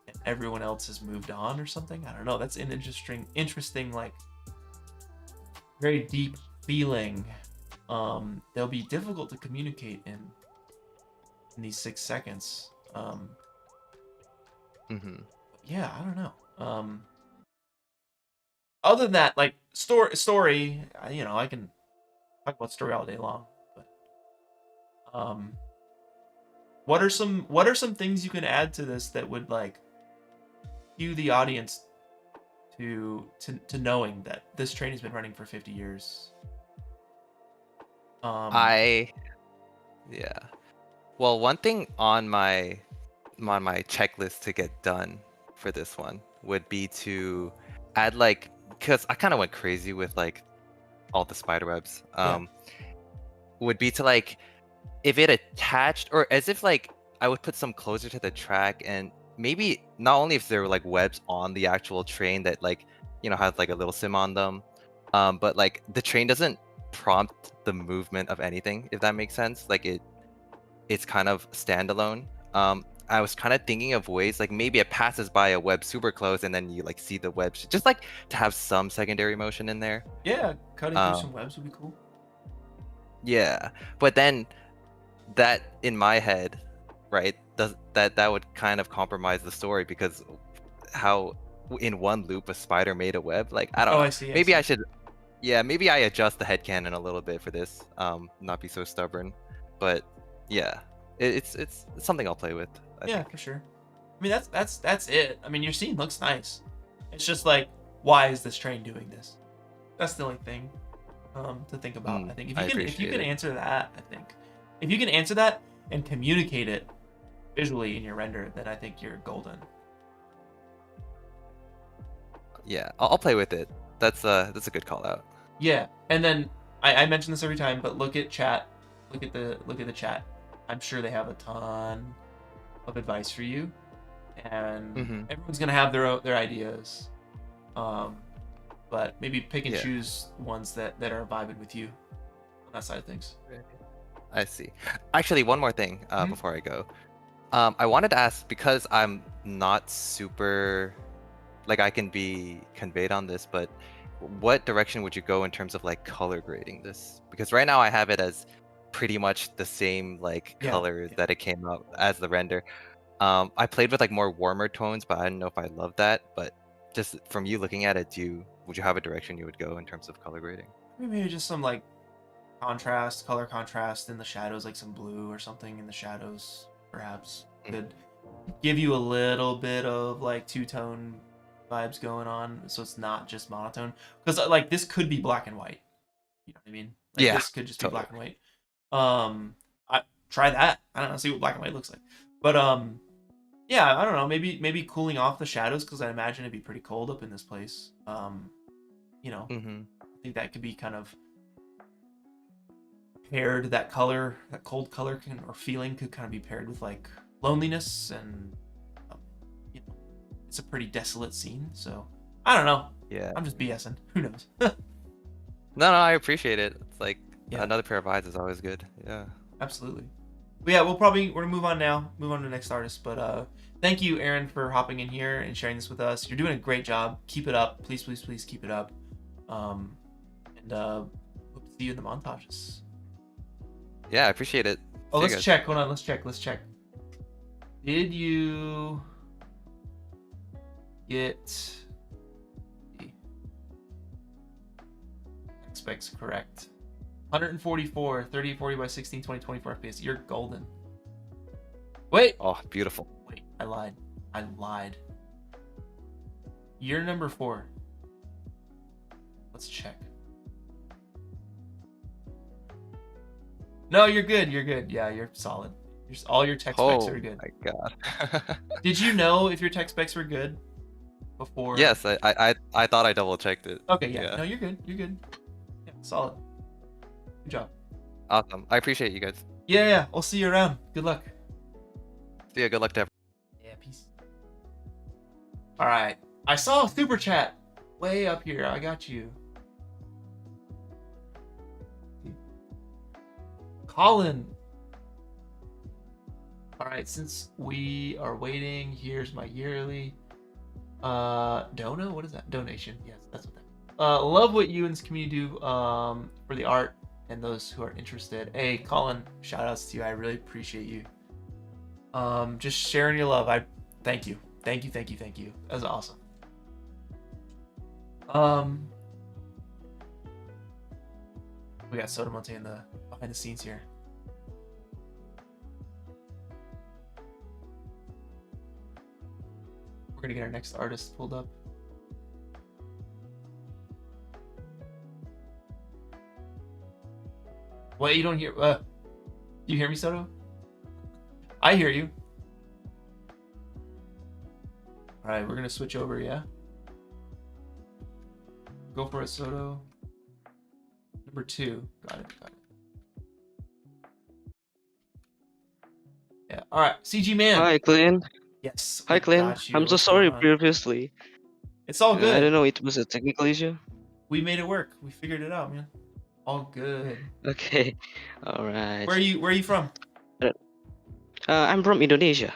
and everyone else has moved on or something. I don't know. That's an interesting, like, very deep feeling. They'll be difficult to communicate in these 6 seconds. Yeah, I don't know. Other than that, like story, you know, I can talk about story all day long. But what are some things you can add to this that would like cue the audience to knowing that this train has been running for 50 years? Yeah. Well, one thing on my checklist to get done for this one would be to add like, because I kind of went crazy with like all the spider webs. Would be to like, if it attached, or as if like I would put some closer to the track, and maybe not only if there were like webs on the actual train that like, you know, has like a little sim on them, but like the train doesn't prompt the movement of anything, if that makes sense. Like it's kind of standalone. I was kind of thinking of ways like maybe it passes by a web super close and then you like see the webs, just like to have some secondary motion in there. Yeah, cutting through some webs would be cool. Yeah, but then that in my head, right, that would kind of compromise the story, because how in one loop a spider made a web, like I don't know. I see. Maybe I should, yeah, maybe I adjust the headcanon a little bit for this, not be so stubborn. But yeah, it's something I'll play with. I Yeah, think. for sure. I mean, that's it. I mean, your scene looks nice. It's just like, why is this train doing this? That's the only thing to think about. I think if you can answer that, if you can answer that and communicate it visually in your render, then I think you're golden. Yeah, I'll play with it. That's a good call out. Yeah, and then I mention this every time, but look at chat. Look at the chat. I'm sure they have a ton of advice for you, and everyone's gonna have their ideas. But maybe pick and choose ones that are vibing with you on that side of things. I see. Actually, one more thing before I go. I wanted to ask, because I'm not super, like, I can be conveyed on this, but what direction would you go in terms of like color grading this? Because right now I have it as pretty much the same like color that it came out as the render. I played with like more warmer tones, but I don't know if I love that. But just from you looking at it, would you have a direction you would go in terms of color grading? Maybe just some like color contrast in the shadows, like some blue or something in the shadows, perhaps could give you a little bit of like two-tone vibes going on, so it's not just monotone. Because like this could be black and white. You know what I mean? Like, this could just be black and white. I try that. I don't know, see what black and white looks like. But yeah, I don't know. Maybe cooling off the shadows, because I imagine it'd be pretty cold up in this place. You know, I think that could be kind of paired. That color, that cold color or feeling could kind of be paired with like loneliness, and you know, it's a pretty desolate scene. So I don't know. Yeah. I'm just BSing. Who knows? No, I appreciate it. It's like another pair of eyes is always good. Yeah. Absolutely. But yeah, we're gonna move on now. Move on to the next artist. But thank you, Aaron, for hopping in here and sharing this with us. You're doing a great job. Keep it up. Please, please, please keep it up. And hope to see you in the montages. Yeah, I appreciate it. Oh, See you let's guys. check. Hold on, let's check. Did you get the specs correct? 144, 3040 by 16, 20, 24 FPS. You're golden. Wait, Oh, beautiful. wait, I lied. You're number 4. Let's check. No, you're good. Yeah, you're solid. All your tech specs Oh are good. my god. Did you know if your tech specs were good before? Yes, I thought I double checked it. Okay, yeah. No, you're good. Yeah, solid. Good job. Awesome. I appreciate you guys. Yeah. I'll see you around. Good luck. See ya. Good luck to everyone. Yeah, peace. All right. I saw a super chat way up here. I got you. Colin. All right, since we are waiting, here's my yearly what is that? Donation. Yes, that's what that. Love what you and this community do for the art and those who are interested. Hey, Colin, shout outs to you. I really appreciate you. Just sharing your love. I thank you. Thank you. That was awesome. We got Soda Monte in the behind the scenes here. We're gonna get our next artist pulled up. Wait, you don't hear? Do you hear me, Soto? I hear you. All right, we're gonna switch over. Yeah. Go for it, Soto. Number 2. Got it. Yeah. All right, CG man. Hi, Clint. Yes. Hi, we Clint. got you. I'm so What's sorry going on? previously. It's all I good. don't know, it was a technical issue. We made it work. We figured it out, man. All good. Okay, alright. Where are you from? I'm from Indonesia.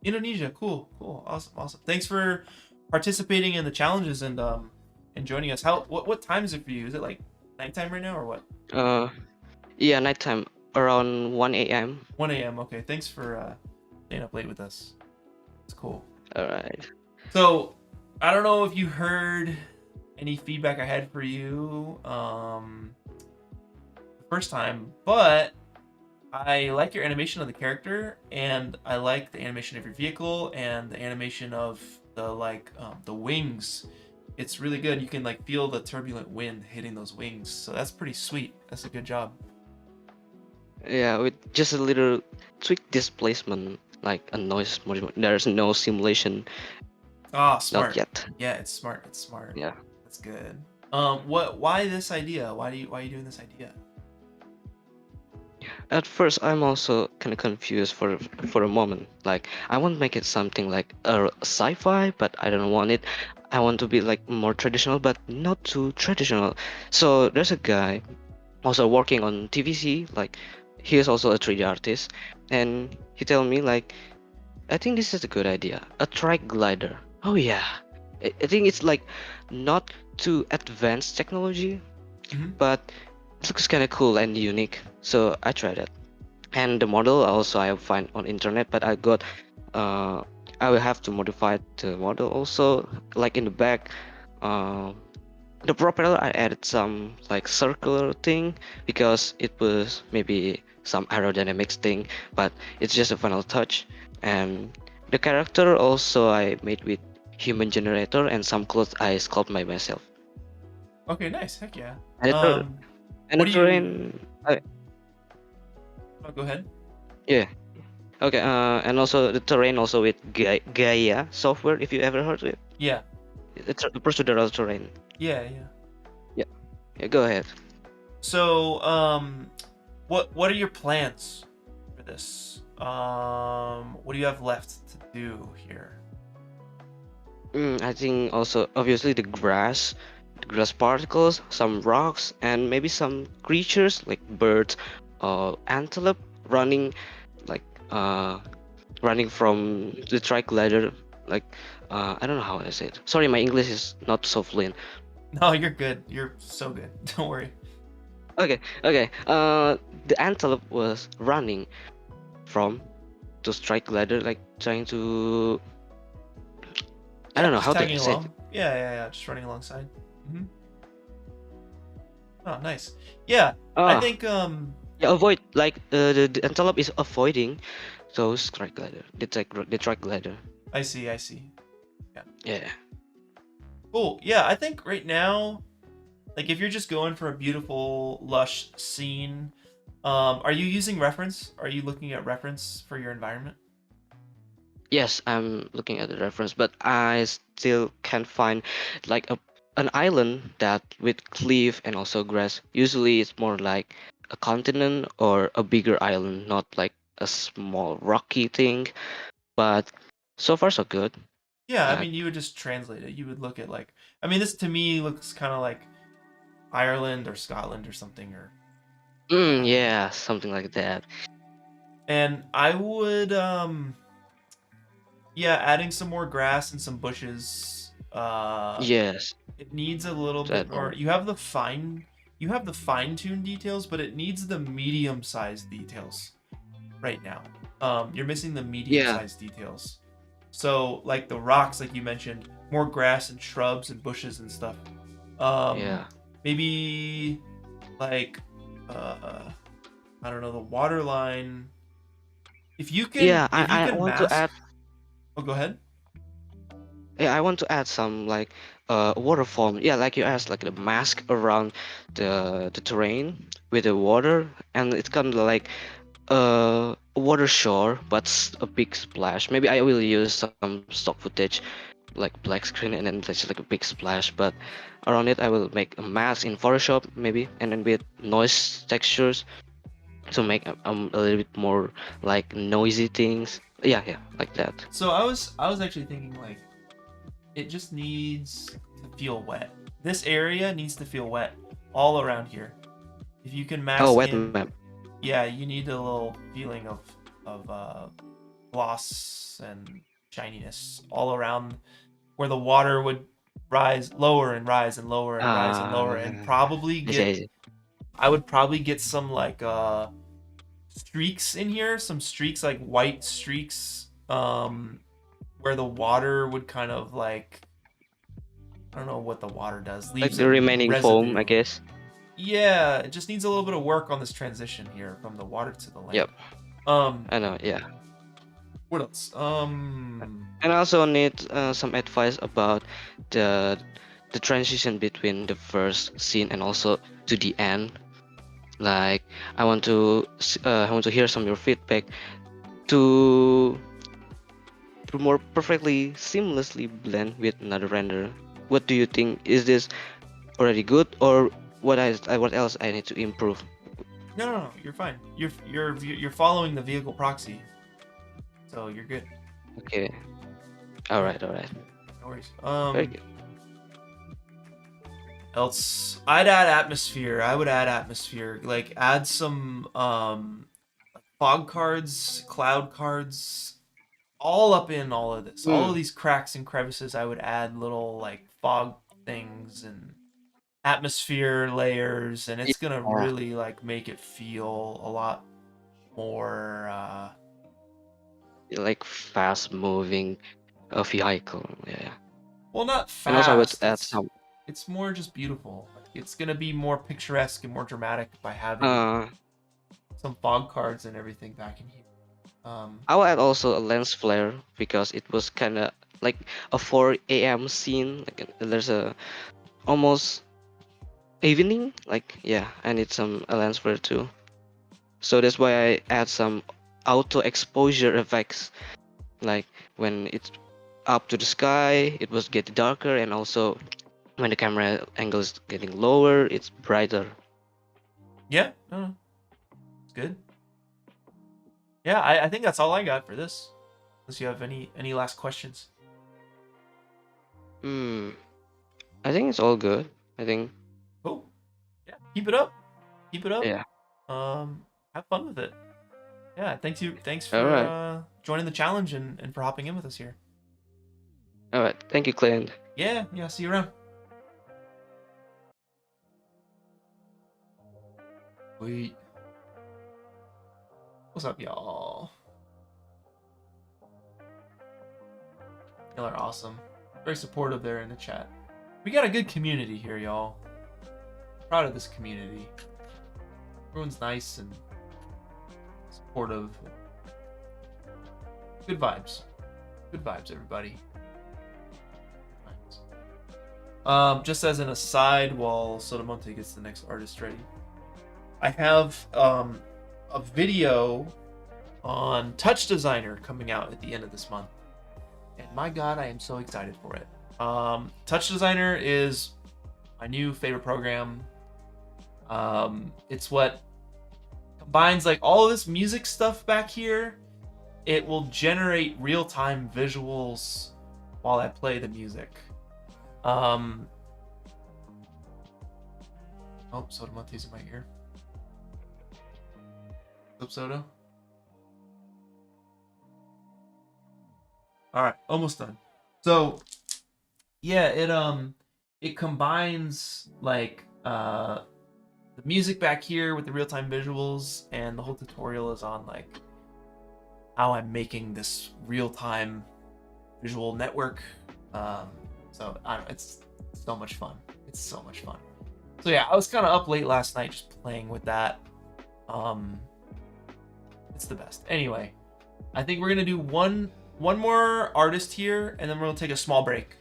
Indonesia. Cool. Awesome. Thanks for participating in the challenges and joining us. What time is it for you? Is it like nighttime right now or what? Yeah, nighttime, around 1 a.m. 1 a.m. Okay. Thanks for staying up late with us. It's cool. Alright. So I don't know if you heard any feedback I had for you the first time, but I like your animation of the character, and I like the animation of your vehicle and the animation of the wings. It's really good. You can like feel the turbulent wind hitting those wings, so that's pretty sweet. That's a good job. Yeah, with just a little tweak displacement, like a noise modulation. There's no simulation, Ah, smart. not yet. Yeah, it's smart. Yeah. That's good. Why this idea? Why are you doing this idea? At first, I'm also kind of confused for a moment. Like, I want to make it something like a sci-fi, but I don't want it. I want to be like more traditional, but not too traditional. So there's a guy also working on TVC. Like, he is also a 3D artist, and he told me like, I think this is a good idea. A trike glider. Oh yeah, I think it's like not too advanced technology, Mhm. but it looks kind of cool and unique. So I tried it, and the model also I find on internet, but I got I will have to modify the model also, like in the back. The propeller I added some like circular thing because it was maybe some aerodynamics thing, but it's just a final touch. And the character also I made with human generator, and some clothes I sculpt by myself. Okay, nice. Heck yeah. And the, and what the do you- terrain, Oh, go ahead. yeah. Okay, and also the terrain also with Gaia software, if you ever heard of it. Yeah. It's a procedural terrain. Yeah. Yeah, go ahead. So, what are your plans for this? What do you have left to do here? I think also obviously the grass particles, some rocks, and maybe some creatures like birds or antelope running uh running from the track ladder, like I don't know how I say it. Sorry, my English is not so fluent. No, you're good. You're so good. Don't worry. Okay, okay. The antelope was running from to strike ladder, like trying to. I Yeah, don't know just how to tagging say it. along. Yeah. Just running alongside. Hmm. Oh, nice. Yeah, I Ah, think yeah. Avoid like the antelope is avoiding those strike ladder. The track ladder. I see. I see. Yeah. Yeah. Cool. Yeah, I think right now, like if you're just going for a beautiful, lush scene, are you using reference? Are you looking at reference for your environment? Yes, I'm looking at the reference, but I still can't find like an island that with cliff and also grass. Usually, it's more like a continent or a bigger island, not like a small rocky thing. But so far, so good. Yeah, I Like, mean, you would just translate it. You would look at like, I mean, this to me looks kind of like Ireland or Scotland or something, or yeah, something like that. and I would yeah, adding some more grass and some bushes. Yes, It needs a little bit that more. more. You have the fine-tuned details, but it needs the medium-sized details right now. You're missing the Yeah, medium-sized details. So, like the rocks, like you mentioned, more grass and shrubs and bushes and stuff. Um, yeah, maybe like uh, I don't know, the water line. yeah. If you I can want to mask. add. Oh, go ahead. Yeah, I want to add some like waterfall. Yeah, like you asked, like the mask around the terrain with the water, and it's kind of like a water shore, but a big splash. Maybe I will use some stock footage, like black screen, and then there's like a big splash. But around it, I will make a mask in Photoshop, maybe, and then with noise textures to make a little bit more like noisy things. Yeah, yeah, like that. So I was actually thinking like it just needs to feel wet. This area needs to feel wet all around here. If you can Oh, mask wet in, map. yeah, you need a little feeling of gloss and shininess all around where the water would rise lower and rise and lower and rise and lower and Uh, probably I see, get I see. I would probably get some like streaks in here, some streaks like white streaks where the water would kind of like I don't know what the water does, Like leaves the a remaining foam, I residue. guess. Yeah, it just needs a little bit of work on this transition here from the water to the land. Yep, Um, I know. Yeah, what else? and I also need some advice about the the transition between the first scene and also to the end. Like I want to hear some of your feedback to more perfectly seamlessly blend with another render. What do you think? Is this already good, or what else I need to improve? no, you're fine. You're following the vehicle proxy, so you're good. Okay, all Yeah, right, all right, no worries. very good. Else I'd add atmosphere. I would add atmosphere. Like add some fog cards, cloud cards, all up in all of this. All of Hmm. these cracks and crevices, I would add little like fog things and atmosphere layers, and it's gonna Yeah, really like make it feel a lot more like fast moving vehicle. Yeah, well, not and also I would fast. add It's some. it's more just beautiful. Like, it's gonna be more picturesque and more dramatic by having Uh, some fog cards and everything back in here. I will add also a lens flare because it was kind of like a 4 a.m. scene. Like there's a almost evening. Like yeah, I need some a lens flare too. So that's why I add some auto exposure effects. Like when it's up to the sky, it was getting darker, and also when the camera angle is getting lower, it's brighter. Yeah, no, it's good. Yeah, I think that's all I got for this. Unless you have any last questions. Hmm. I think it's all good. I think Cool. Yeah, keep it up. Keep it up. yeah. Have fun with it. Yeah, thanks for All right. joining the challenge and for hopping in with us here. All right. Thank you, Clint. Yeah, see you around. Sweet. What's up, y'all? Y'all are awesome. Very supportive there in the chat. We got a good community here, y'all. Proud of this community. Everyone's nice and supportive. Good vibes. Good vibes, everybody. Just as an aside, while Sotomonte gets the next artist ready, I have a video on Touch Designer coming out at the end of this month. And my god, I am so excited for it. Touch Designer is my new favorite program. It's what combines like all of this music stuff back here. It will generate real-time visuals while I play the music. Oh, Sotomonte's in my ear. What's up, Soto? All right, almost done. So, yeah, it combines like the music back here with the real-time visuals, and the whole tutorial is on like how I'm making this real-time visual network. So I don't, it's so much fun. It's so much fun. So yeah, I was kind of up late last night just playing with that. It's the best. Anyway, I think we're gonna do one more artist here, and then we're gonna take a small break,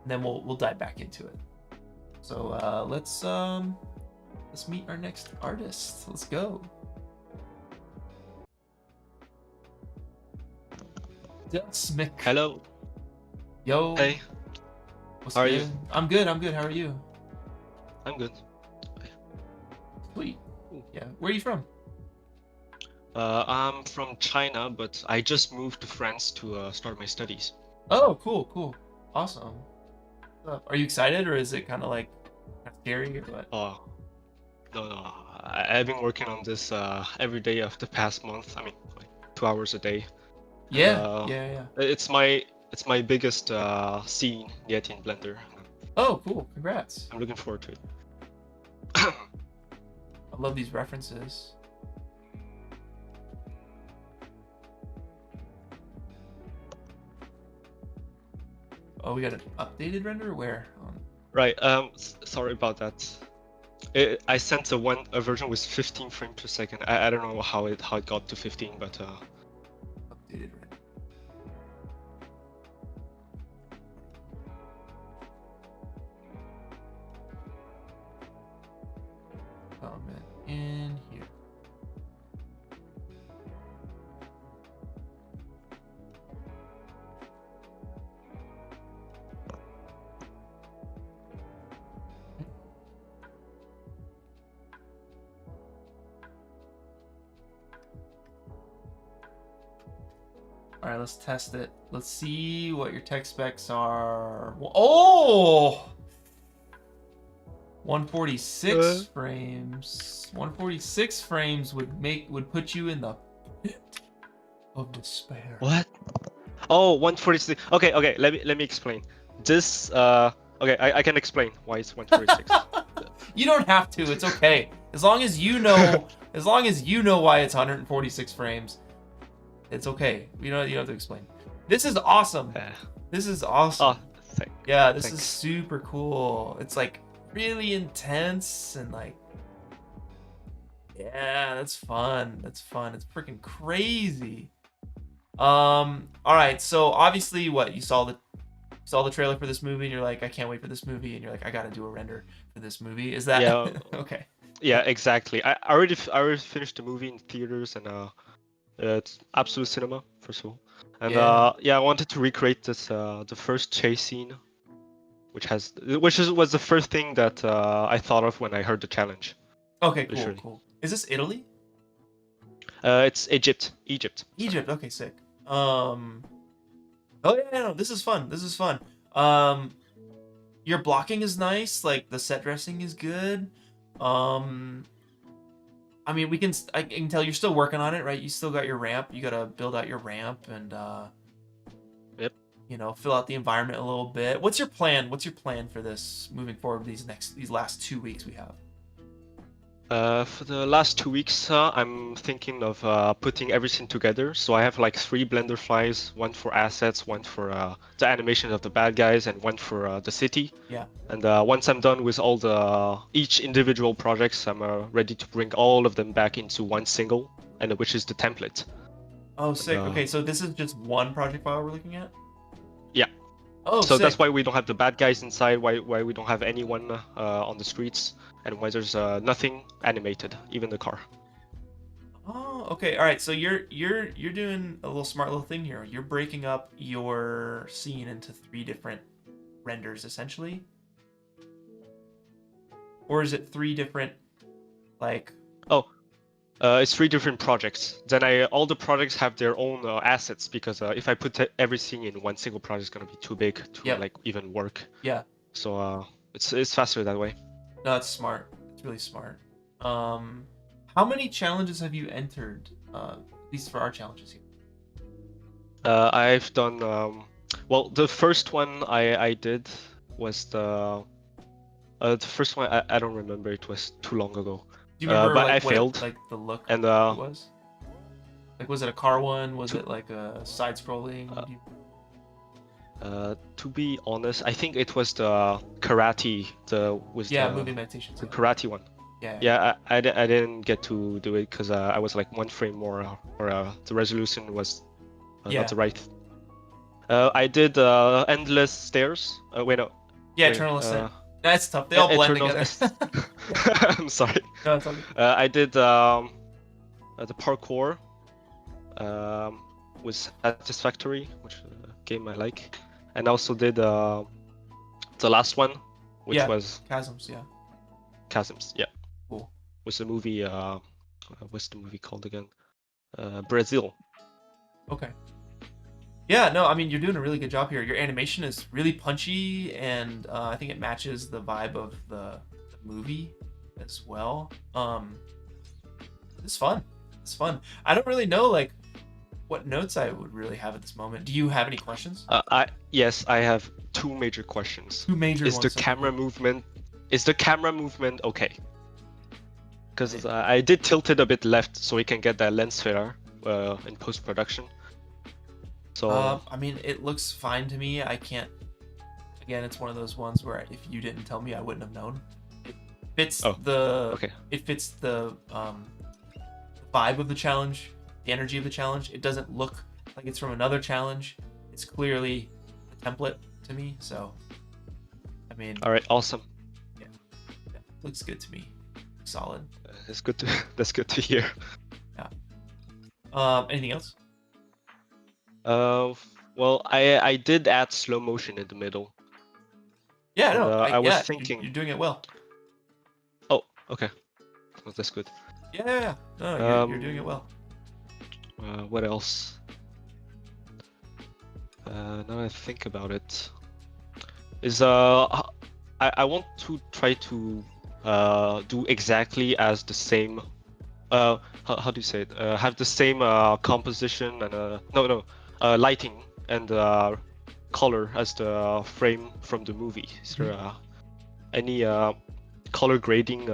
and then we'll dive back into it. So let's meet our next artist. Let's go. Dusmic. Hello. Yo. Hey. What's How are good? you? I'm good. How are you? I'm good. Sweet. Yeah. Where are you from? I'm from China, but I just moved to France to start my studies. Oh, cool. Awesome. What's up? Are you excited, or is it kind of like scary, or what? No. I've been working on this every day of the past month. I mean, like 2 hours a day. Yeah. It's my biggest scene yet in Blender. Oh, cool. Congrats. I'm looking forward to it. I love these references. Oh, we got an updated render? Where? Right. Sorry about that. I sent a version with 15 frames per second. I don't know how it got to 15, but Updated render. Comment in here. All right, let's test it. Let's see what your tech specs are. Oh! 146 frames. 146 frames would put you in the pit of despair. what? Oh, 146. Okay. Let me explain. This okay, I can explain why it's 146. You don't have to. It's okay. As long as you know, as long as you know why it's 146 frames, it's okay. You don't have to explain. This is awesome. This is awesome. Oh, yeah, this thanks. is super cool. It's like really intense and like, yeah, that's fun. That's fun. It's freaking crazy. All right. So obviously, what you saw the trailer for this movie, and you're like, I can't wait for this movie, and you're like, I gotta do a render for this movie. Is that Yeah. okay? Yeah, exactly. I already finished the movie in theaters, and it's absolute cinema first of all. And Yeah. I wanted to recreate this the first chase scene, was the first thing that I thought of when I heard the challenge. Okay. Literally. Cool. Is this Italy? It's Egypt. Egypt. Okay, sick. Oh yeah, no, this is fun. Your blocking is nice. Like the set dressing is good. I mean, I can tell you're still working on it, right? You still got your ramp. You gotta build out your ramp and Yep. you know, fill out the environment a little bit. What's your plan? What's your plan for this moving forward? These last 2 weeks we have. For the last 2 weeks, I'm thinking of putting everything together. So I have like 3 Blender files, one for assets, one for the animation of the bad guys, and one for the city. Yeah. And once I'm done with all the each individual projects, I'm ready to bring all of them back into one single, and which is the template. Oh, sick. Uh, Okay, so this is just one project file we're looking at. Yeah. Oh, So sick. that's why we don't have the bad guys inside. Why we don't have anyone on the streets, and why there's nothing animated, even the car. Oh, okay. All right. So you're doing a little smart little thing here. You're breaking up your scene into 3 different renders, essentially. Or is it 3 different, like? Oh, it's 3 different projects. Then all the projects have their own assets because if I put everything in one single project, it's gonna be too big to Yep. like even work. Yeah. So it's faster that way. No, that's smart. It's really smart. How many challenges have you entered? At least for our challenges here. I've done well. The first one I did was the first one. I don't remember. It was too long ago. Do you remember but like I what failed. like the look And it was? Like, was it a car one? Was it like a side-scrolling? To be honest, I think it was the karate. Movie meditation. The karate one. Yeah. Yeah, I didn't get to do it because I was like 1 frame more, or the resolution was not the right. I did endless stairs. Wait, no. Yeah, wait, Eternal Ascent. That's tough. They all blend together. I'm sorry. No, it's all good. I did the parkour. Was satisfactory, which game I like, and also did the last one, which was Chasms. Yeah. Chasms. Yeah. Cool. Was the movie what's the movie called again? Brazil. Okay. Yeah, no, I mean, you're doing a really good job here. Your animation is really punchy, and I think it matches the vibe of the movie as well. It's fun. It's fun. I don't really know like what notes I would really have at this moment. Do you have any questions? Yes, I have 2 major questions. 2 major Is ones. the camera movement okay? Because I did tilt it a bit left so we can get that lens flare in post production. So I mean, it looks fine to me. I can't. Again, it's one of those ones where if you didn't tell me, I wouldn't have known. It fits It fits the vibe of the challenge, the energy of the challenge. It doesn't look like it's from another challenge. It's clearly a template to me. So, I mean. All right, awesome. Yeah, looks good to me. Solid. That's good to that's good to hear. Yeah. Anything else? Well, I did add slow motion in the middle. Yeah, no, I was thinking you're doing it well. Oh, okay. Well, that's good. Yeah. No, you're doing it well. What else? Now I think about it, is I want to try to do exactly as the same. How do you say it? Have the same composition and lighting and color as the frame from the movie. Is there any color grading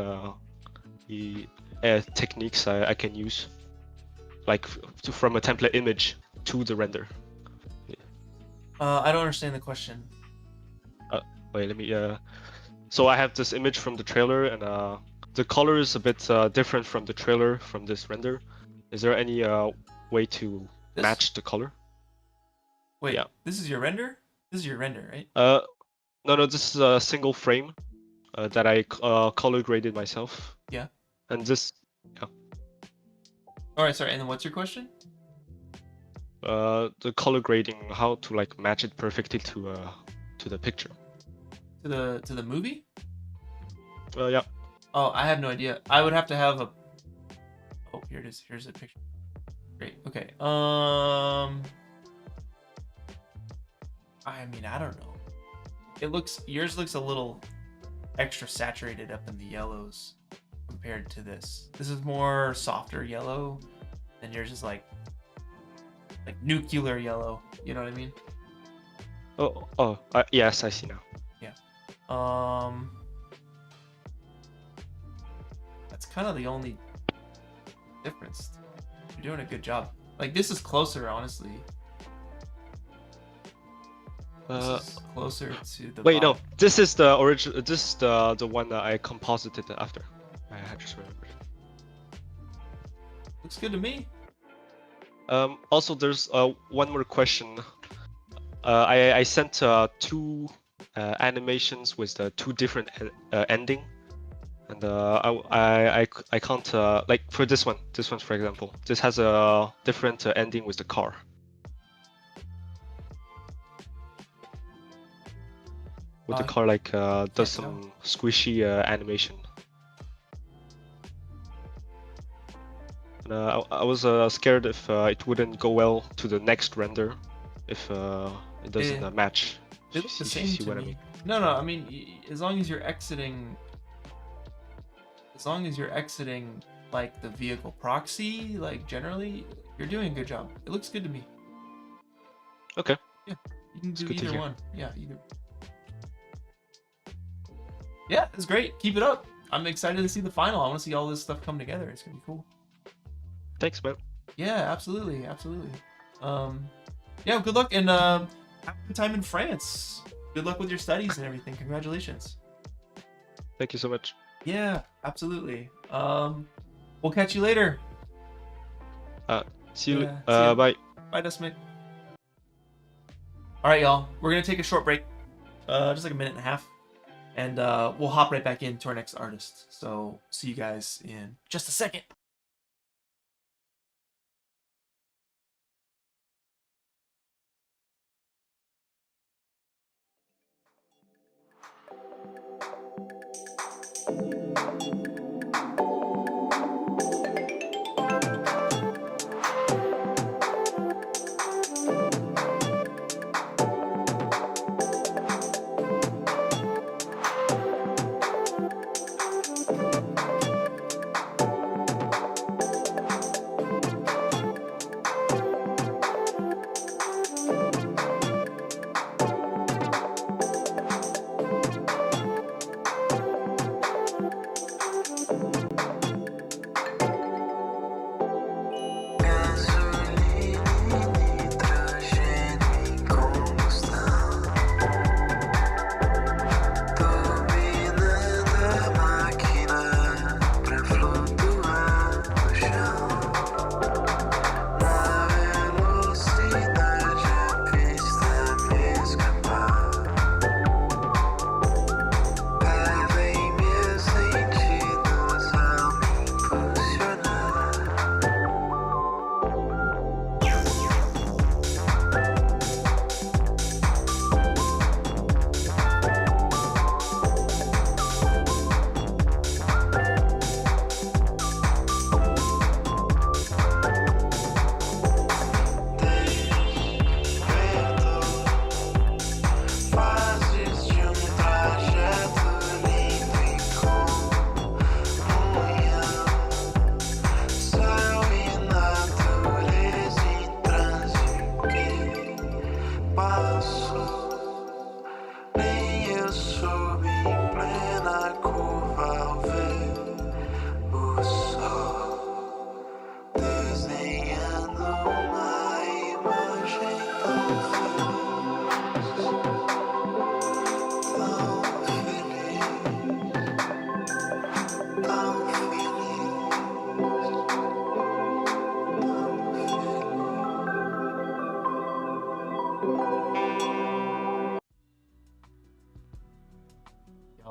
techniques I can use, like from a template image to the render? I don't understand the question. Wait, let me. So I have this image from the trailer, and the color is a bit different from the trailer from this render. Is there any way to match the color? Wait, yeah. This is your render? This is your render, right? No, this is a single frame that I color graded myself. Yeah. And this, yeah. All right, sorry. And then what's your question? The color grading, how to like match it perfectly to the picture. To the movie? Yeah. Oh, I have no idea. I would have to have a. Oh, here it is. Here's a picture. Great. Okay. I mean, I don't know. Yours looks a little extra saturated up in the yellows compared to this. This is more softer yellow, and yours is like nuclear yellow. You know what I mean? Yes, I see now. That's kind of the only difference. You're doing a good job. Like, this is closer, honestly. This is closer to the Wait, no, bottom. this is the original. This is the one that I composited after. I just remembered. Looks good to me. Also, there's one more question. I sent 2 animations with two different ending, and I can't like for this one for example, this has a different ending with the car. With the car like does some squishy animation. And I was scared if it wouldn't go well to the next render if it doesn't match. It looks the See- same see to what I me. mean? No, I mean, as long as you're exiting like the vehicle proxy, like generally, you're doing a good job. It looks good to me. Okay. Yeah, you can do good to either hear. one. Yeah, either. Yeah, it's great. Keep it up. I'm excited to see the final. I want to see all this stuff come together. It's gonna be cool. Thanks, man. Yeah, absolutely. Yeah, good luck and have a good time in France. Good luck with your studies and everything. Congratulations. Thank you so much. Yeah, absolutely. We'll catch you later. See you. Yeah, see ya. Bye. Bye, Dusmic. All right, y'all. We're gonna take a short break, just like a minute and a half, and we'll hop right back into our next artist. So see you guys in just a second.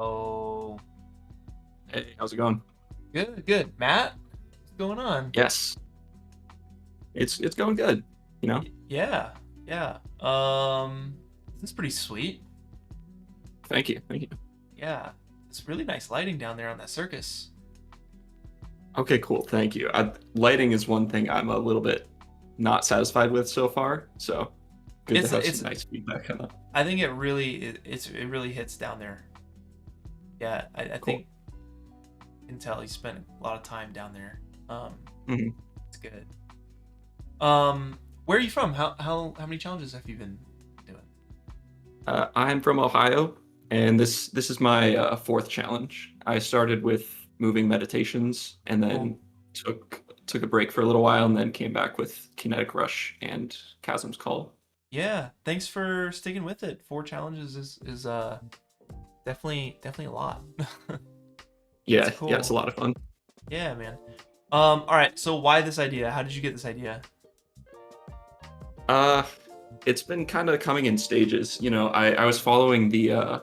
Yo. Hey, how's it going? Good. Matt, what's going on? Yes. It's going good, you know? Yeah. This is pretty sweet. Thank you. Yeah. It's really nice lighting down there on that circus. Okay, cool. Thank you. Lighting is one thing I'm a little bit not satisfied with so far, so good to have some nice feedback on that. I think it really hits down there. Yeah, I Cool. think can tell you spent a lot of time down there. Mhm. It's good. Where are you from? How many challenges have you been doing? I'm from Ohio, and this is my fourth challenge. I started with moving meditations, and then took a break for a little while, and then came back with Kinetic Rush and Chasm's Call. Yeah, thanks for sticking with it. 4 challenges is definitely a lot. Yeah, cool. yeah, it's a lot of fun. Yeah, man. All right, so why this idea? How did you get this idea? It's been kind of coming in stages. You know, I was following the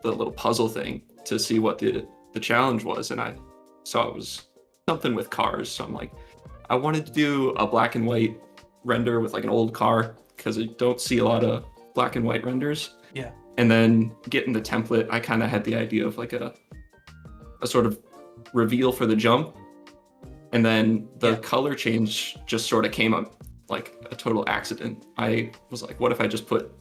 little puzzle thing to see what the challenge was, and I saw it was something with cars. So I'm like, I wanted to do a black and white render with like an old car because I don't see a lot of black and white renders. Yeah. And then getting the template, I kind of had the idea of like a sort of reveal for the jump, and then the color change just sort of came up like a total accident. I was like, what if I just put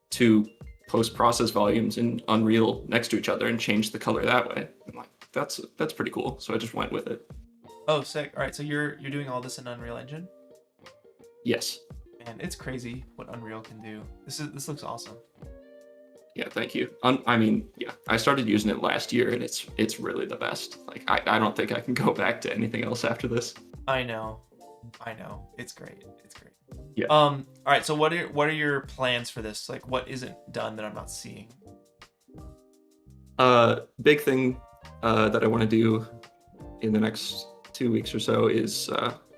2 post-process volumes in Unreal next to each other and change the color that way? I'm like, that's pretty cool. So I just went with it. Oh, sick. All right, so you're doing all this in Unreal Engine? Yes. Man, it's crazy what Unreal can do. This looks awesome. Yeah, thank you. I mean, yeah, I started using it last year, and it's really the best. Like, I don't think I can go back to anything else after this. I know. It's great. Yeah. All right, so what are your plans for this? Like, what isn't done that I'm not seeing? Big thing that I want to do in the next 2 weeks or so is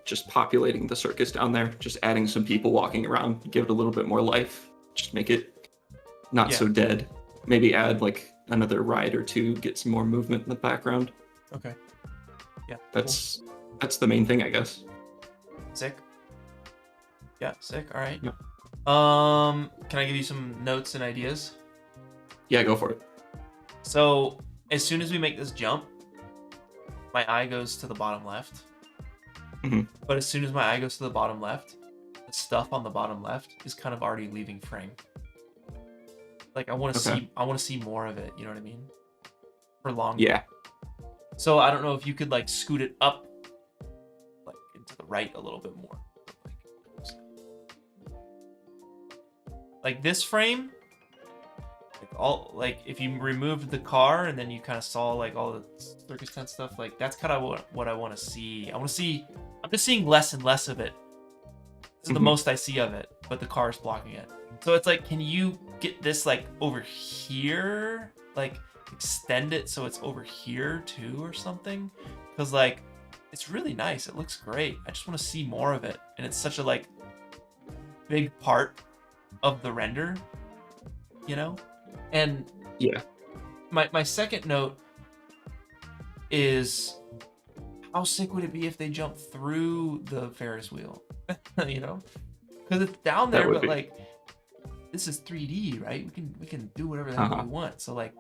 just populating the circus down there, just adding some people walking around, give it a little bit more life, just make it not so dead. Maybe add like another ride or 2, get some more movement in the background. Okay. Yeah. That's the main thing, I guess. Sick. Yeah, sick. All right. Yeah. Can I give you some notes and ideas? Yeah, go for it. So as soon as we make this jump, my eye goes to the bottom left. Mhm. But as soon as my eye goes to the bottom left, the stuff on the bottom left is kind of already leaving frame. Like I want to see more of it. You know what I mean? For longer. Yeah. So I don't know if you could like scoot it up, like into the right a little bit more. Like this frame, like if you removed the car and then you kind of saw like all the circus tent stuff, like that's kind of what I want to see. I'm just seeing less and less of it. This is the most I see of it, but the car's blocking it. So it's like, can you get this like over here, like extend it so it's over here too or something? Because like it's really nice, it looks great. I just want to see more of it, and it's such a like big part of the render, you know? And yeah, my second note is, how sick would it be if they jump through the Ferris wheel? You know, because it's down there, but like this is 3D, right? We can do whatever the heck we want. So like,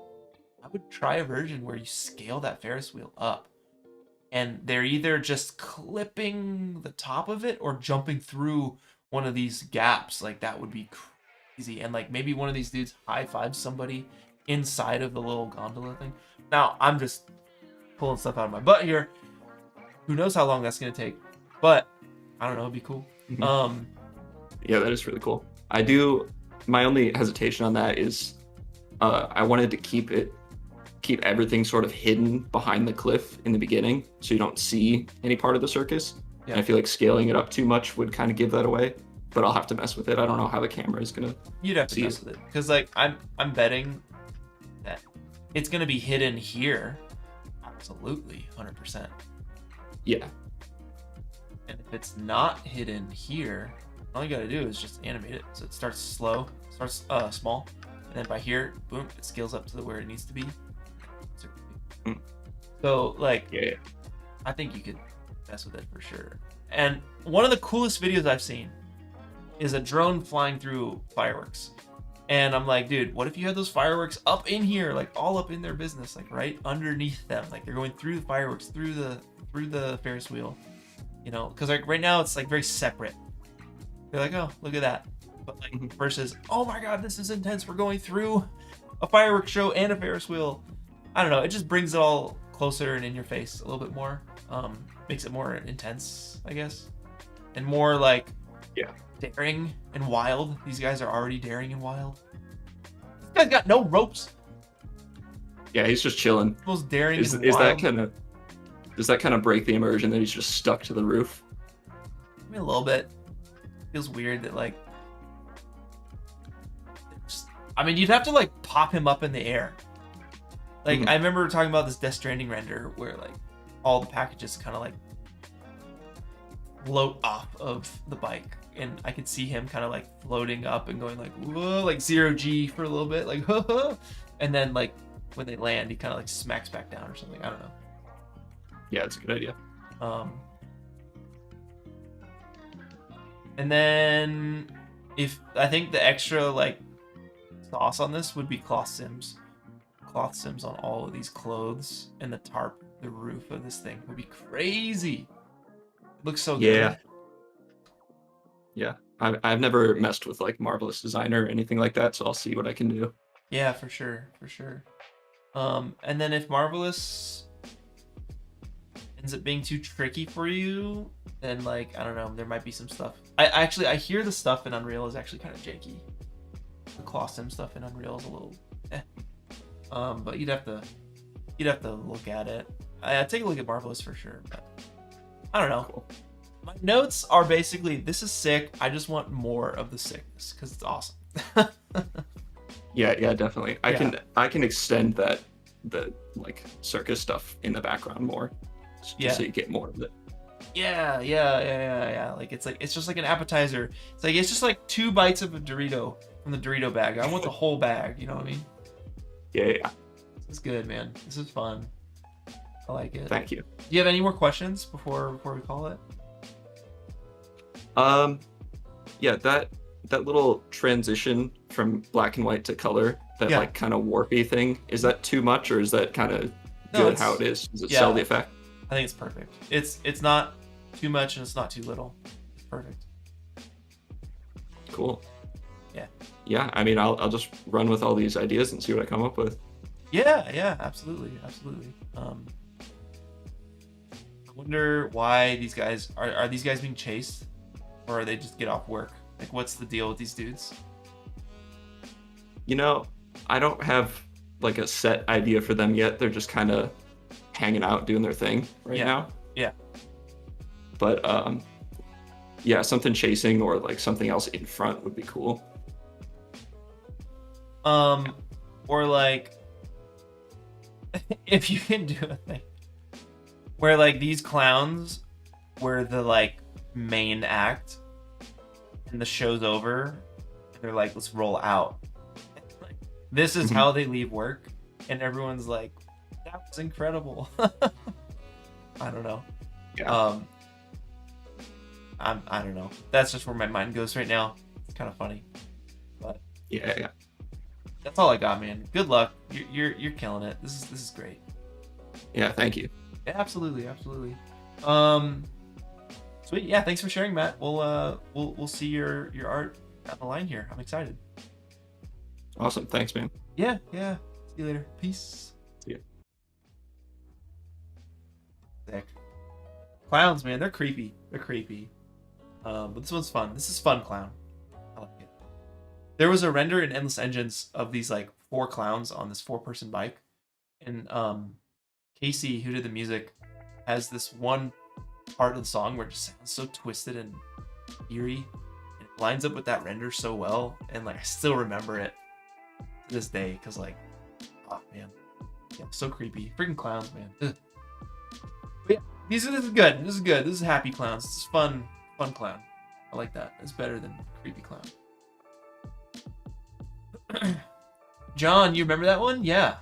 I would try a version where you scale that Ferris wheel up, and they're either just clipping the top of it or jumping through one of these gaps. Like that would be crazy. And like maybe one of these dudes high-fives somebody inside of the little gondola thing. Now I'm just pulling stuff out of my butt here. Who knows how long that's gonna take? But I don't know, it'd be cool. Yeah, that is really cool. My only hesitation on that is I wanted to keep everything sort of hidden behind the cliff in the beginning, so you don't see any part of the circus. Yeah. And I feel like scaling it up too much would kind of give that away, but I'll have to mess with it. I don't know how the camera is gonna. You'd have to mess with it, because like I'm betting that it's gonna be hidden here. Absolutely, 100%. Yeah. And if it's not hidden here, all you gotta do is just animate it. So it starts slow, starts small, and then by here, boom, it scales up to where it needs to be. So like, Yeah. I think you could mess with it for sure. And one of the coolest videos I've seen is a drone flying through fireworks. And I'm like, dude, what if you had those fireworks up in here, like all up in their business, like right underneath them, like they're going through the fireworks, through the Ferris wheel, you know? Because like right now it's like very separate. You're like, oh, look at that. But like versus, oh my god, this is intense. We're going through a fireworks show and a Ferris wheel. I don't know. It just brings it all closer and in your face a little bit more. Makes it more intense, I guess, and more like daring and wild. These guys are already daring and wild. This guy's got no ropes. Yeah, he's just chilling. Most daring Is and that wild. kind of does that kind of break the immersion that he's just stuck to the roof? I mean, a little bit. Feels weird that like. I mean, you'd have to like pop him up in the air. Like I remember talking about this Death Stranding render where like all the packages kind of like float off of the bike, and I could see him kind of like floating up and going like whoa, like 0G for a little bit, like and then like when they land, he kind of like smacks back down or something. I don't know. Yeah, it's a good idea. And then if I think the extra like sauce on this would be cloth sims on all of these clothes, and the tarp, the roof of this thing would be crazy. It looks so good. Yeah, I've never messed with like Marvelous Designer or anything like that, so I'll see what I can do. Yeah, for sure. And then if Marvelous ends up being too tricky for you, then like I don't know, there might be some stuff. I hear the stuff in Unreal is actually kind of janky. The cloth sim stuff in Unreal is a little but you'd have to look at it. I'd take a look at Marvelous for sure, but I don't know. Cool. My notes are basically, this is sick. I just want more of the sickness because it's awesome. Yeah, definitely. I can extend the like circus stuff in the background more, just so you get more of it. Yeah. Like it's just like an appetizer. It's just like 2 bites of a Dorito from the Dorito bag. I want the whole bag. You know what I mean? Yeah. This is good, man. This is fun. I like it. Thank you. Do you have any more questions before we call it? Yeah, that little transition from black and white to color, that like kind of warpy thing, is that too much, or is that kind of good how it is? Does it sell the effect? I think it's perfect. It's not too much and it's not too little. It's perfect. Cool. Yeah. I mean, I'll just run with all these ideas and see what I come up with. Yeah, absolutely. I wonder why these guys are these guys being chased, or are they just get off work? Like, what's the deal with these dudes? You know, I don't have like a set idea for them yet. They're just kind of hanging out, doing their thing right now. Yeah. But yeah, something chasing or like something else in front would be cool. Or like, if you can do a thing where like these clowns were the like main act and the show's over and they're like, let's roll out. This is how they leave work, and everyone's like, that was incredible. I don't know. Yeah. I don't know. That's just where my mind goes right now. It's kind of funny, but Yeah. that's all I got, man. Good luck. You're killing it. This is great. Yeah, thank you. Yeah, absolutely. Sweet. Yeah, thanks for sharing, Matt. We'll see your art down the line here. I'm excited. Awesome. Thanks, man. Yeah. See you later. Peace. See ya. Sick. Clowns, man, they're creepy. But this one's fun. This is fun clown. I like it. There was a render in Endless Engines of these like 4 clowns on this 4-person bike, and Casey, who did the music, has this one part of the song where it just sounds so twisted and eerie, and it lines up with that render so well, and like I still remember it to this day because like, oh man, yeah, so creepy. Freaking clowns, man. Ugh. But yeah, this is good. This is happy clowns. This is fun clown. I like that. It's better than creepy clown. John, you remember that one? Yeah.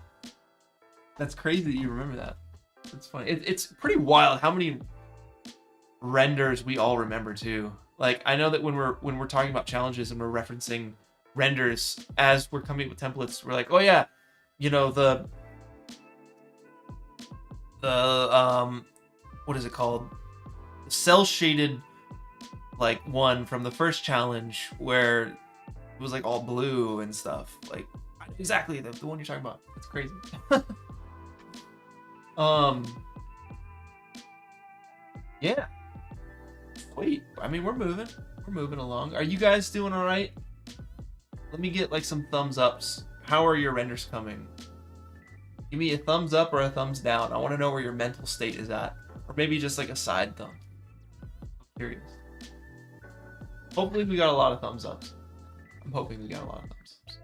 That's crazy that you remember that. It's funny. It's pretty wild how many renders we all remember too. Like, I know that when we're talking about challenges and we're referencing renders as we're coming up with templates, we're like, oh yeah, you know, the what is it called? The cell shaded like one from the first challenge where it was like all blue and stuff. Like, exactly the one you're talking about. It's crazy. Yeah. Wait, I mean, we're moving along. Are you guys doing all right? Let me get like some thumbs ups. How are your renders coming? Give me a thumbs up or a thumbs down. I want to know where your mental state is at, or maybe just like a side thumb. I'm curious. Hopefully we got a lot of thumbs ups. I'm hoping we got a lot of thumbs ups.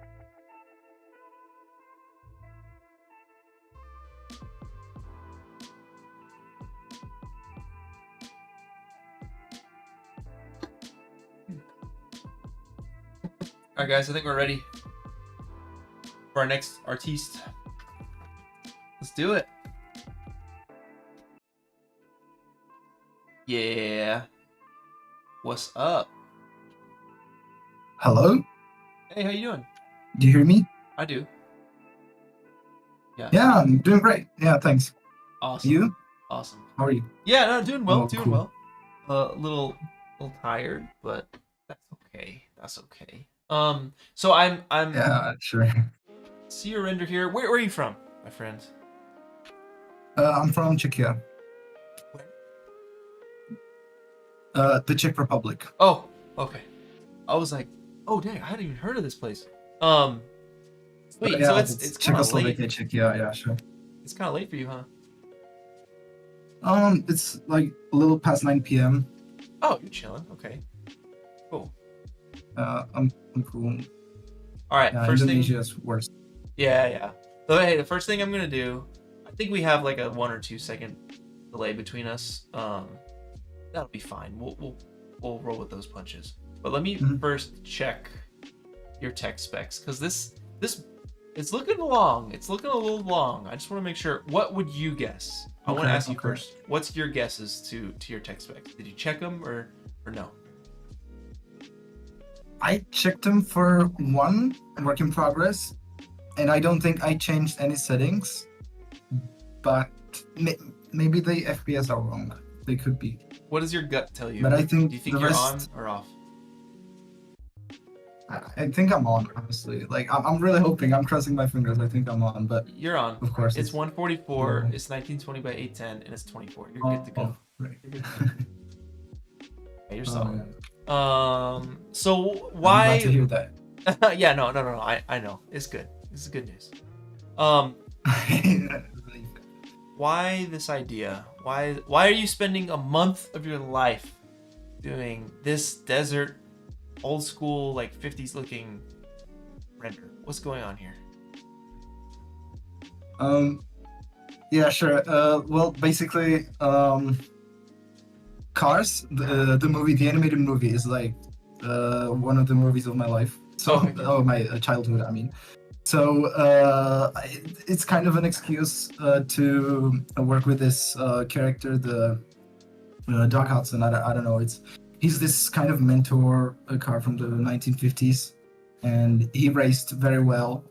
All right, guys, I think we're ready for our next artiste. Let's do it. Yeah. What's up? Hello? Hey, how you doing? Do you hear me? I do. Yeah. Yeah, I'm doing great. Yeah, thanks. Awesome. You? Awesome. How are you? Yeah, no, doing well, Oh, doing cool. well. A little tired, but that's okay. That's okay. So I'm Yeah, sure. see your render here. Where are you from, my friend? I'm from Czechia. The Czech Republic. Oh, okay. I was like, oh dang, I hadn't even heard of this place. Wait, Yeah, so it's kind of late. Czechoslovakia, Czechia, yeah, sure. It's kind of late for you, huh? It's like a little past 9 p.m. Oh, you're chilling. Okay. Cool. I'm cool. All right. Yeah, First thing. Indonesia's worse. Yeah. So hey, the first thing I'm gonna do, I think we have like a 1 or 2 second delay between us. That'll be fine. We'll roll with those punches. But let me first check your tech specs, because this it's looking long. It's looking a little long. I just want to make sure. What would you guess? I want to ask you first. What's your guesses to your tech specs? Did you check them or no? I checked them for one work in progress, and I don't think I changed any settings, but maybe the FPS are wrong. They could be. What does your gut tell you? But I think Do you think the you're rest- on or off? I think I'm on, honestly. Like, I'm really hoping. I'm crossing my fingers. I think I'm on, but You're on. of course It's 144. Yeah. It's 1920 by 810, and it's 24. You're Oh, good to go. right. Yeah, you're Oh, solid. yeah. So I'm why? glad to hear that. Yeah, no. I know. It's good. This is good news. Why this idea? Why are you spending a month of your life doing this desert, old school, like 50s looking render? What's going on here? Yeah, sure. Well, basically, Cars, the movie, the animated movie, is like one of the movies of my life. So, my childhood, I mean. So it's kind of an excuse to work with this character, the Doc Hudson. I don't know. He's this kind of mentor, a car from the 1950s, and he raced very well.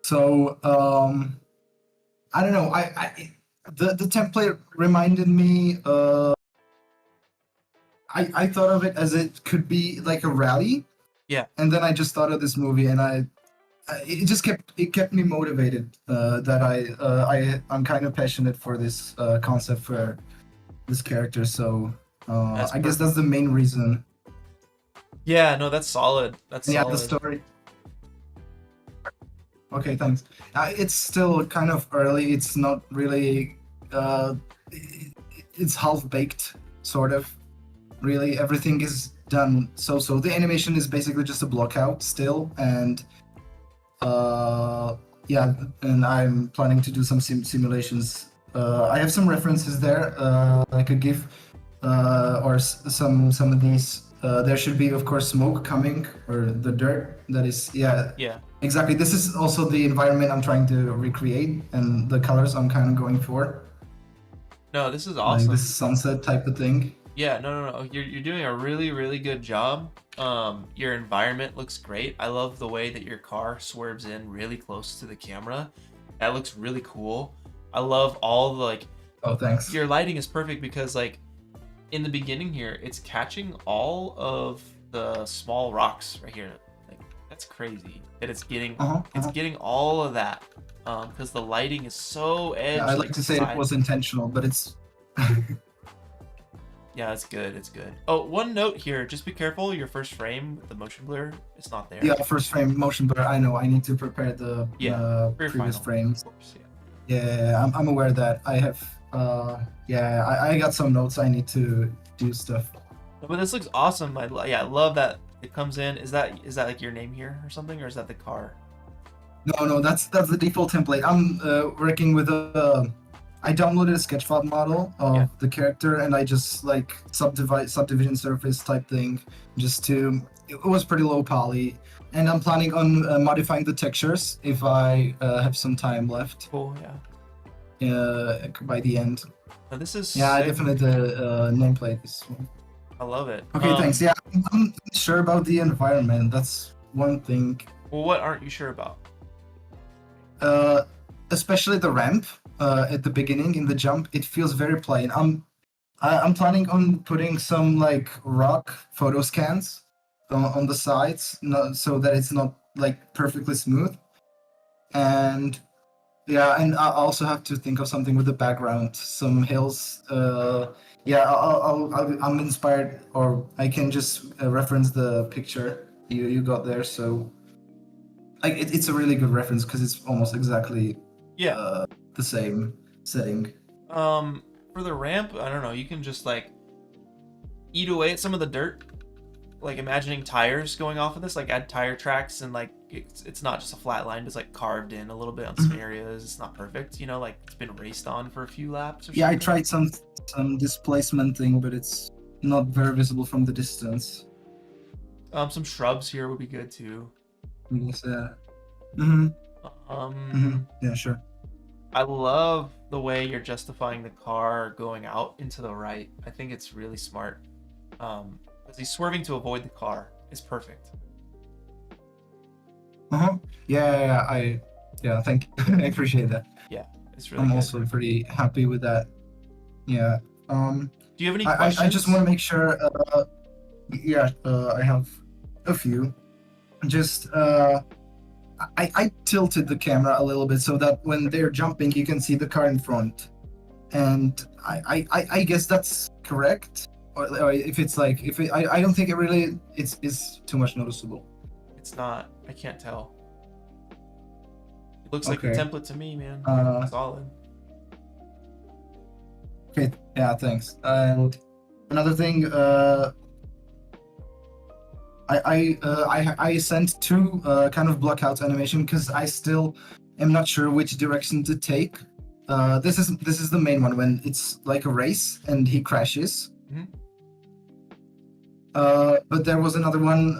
So I don't know. The template reminded me. I thought of it as it could be like a rally. Yeah. And then I just thought of this movie, and it kept me motivated. That I'm kind of passionate for this concept for this character. So I guess that's the main reason. Yeah, no, that's solid. That's Yeah, solid. the story. Okay, thanks. It's still kind of early. It's not really. It's half baked, sort of. Really, everything is done. So the animation is basically just a block out still, and yeah, and I'm planning to do some simulations. I have some references there I could give, or some of these. There should be, of course, smoke coming, or the dirt. That is, yeah. Yeah. Exactly. This is also the environment I'm trying to recreate, and the colors I'm kind of going for. No, this is awesome. Like this sunset type of thing. Yeah, no. You're doing a really, really good job. Your environment looks great. I love the way that your car swerves in really close to the camera. That looks really cool. I love all the like. Oh, thanks. Your lighting is perfect because like, in the beginning here, it's catching all of the small rocks right here. Like that's crazy that it's getting. It's getting all of that. because the lighting is so edgy. Yeah, I like to say it was intentional, but it's. Yeah, it's good. It's good. Oh, one note here. Just be careful. Your first frame with the motion blur is not there. Yeah, first frame motion blur. I know. I need to prepare the For your previous final, frames. of course, yeah. Yeah, I'm aware that I have. I got some notes. I need to do stuff. No, but this looks awesome. I love that it comes in. Is that like your name here or something, or is that the car? No, that's the default template. I'm working with a. I downloaded a sketch file model of the character, and I just like subdivision surface type thing, just to. It was pretty low poly, and I'm planning on modifying the textures if I have some time left. Cool. By the end. Now, this is. Yeah, sick. definitely the nameplate. This one. I love it. Okay, thanks. Yeah, I'm sure about the environment. That's one thing. Well, what aren't you sure about? Especially the ramp at the beginning in the jump, it feels very plain. I'm planning on putting some like rock photo scans on the sides, so that it's not like perfectly smooth. And yeah, and I also have to think of something with the background, some hills. I'm inspired, or I can just reference the picture you got there. So, like, it's a really good reference because it's almost exactly the same setting. For the ramp, I don't know. You can just like eat away at some of the dirt, like imagining tires going off of this. Like add tire tracks, and like it's not just a flat line. It's like carved in a little bit on some areas. It's not perfect, you know. Like it's been raced on for a few laps. Or something. I tried some displacement thing, but it's not very visible from the distance. Some shrubs here would be good too. Yes, yeah, sure. I love the way you're justifying the car going out into the right. I think it's really smart. Because he's swerving to avoid the car. It's perfect. Yeah, thank you. I appreciate that. Yeah, it's really I'm good. also pretty happy with that. Yeah. Do you have any questions? I just want to make sure. I have a few. Just I tilted the camera a little bit so that when they're jumping, you can see the car in front, and I guess that's correct. Or if it's like I don't think it really is too much noticeable. It's not. I can't tell. It looks like the Okay. template to me, man. Solid. Okay. Yeah. Thanks. And another thing. I sent two kind of blockouts animation because I still am not sure which direction to take. This is the main one when it's like a race and he crashes. Mhm. But there was another one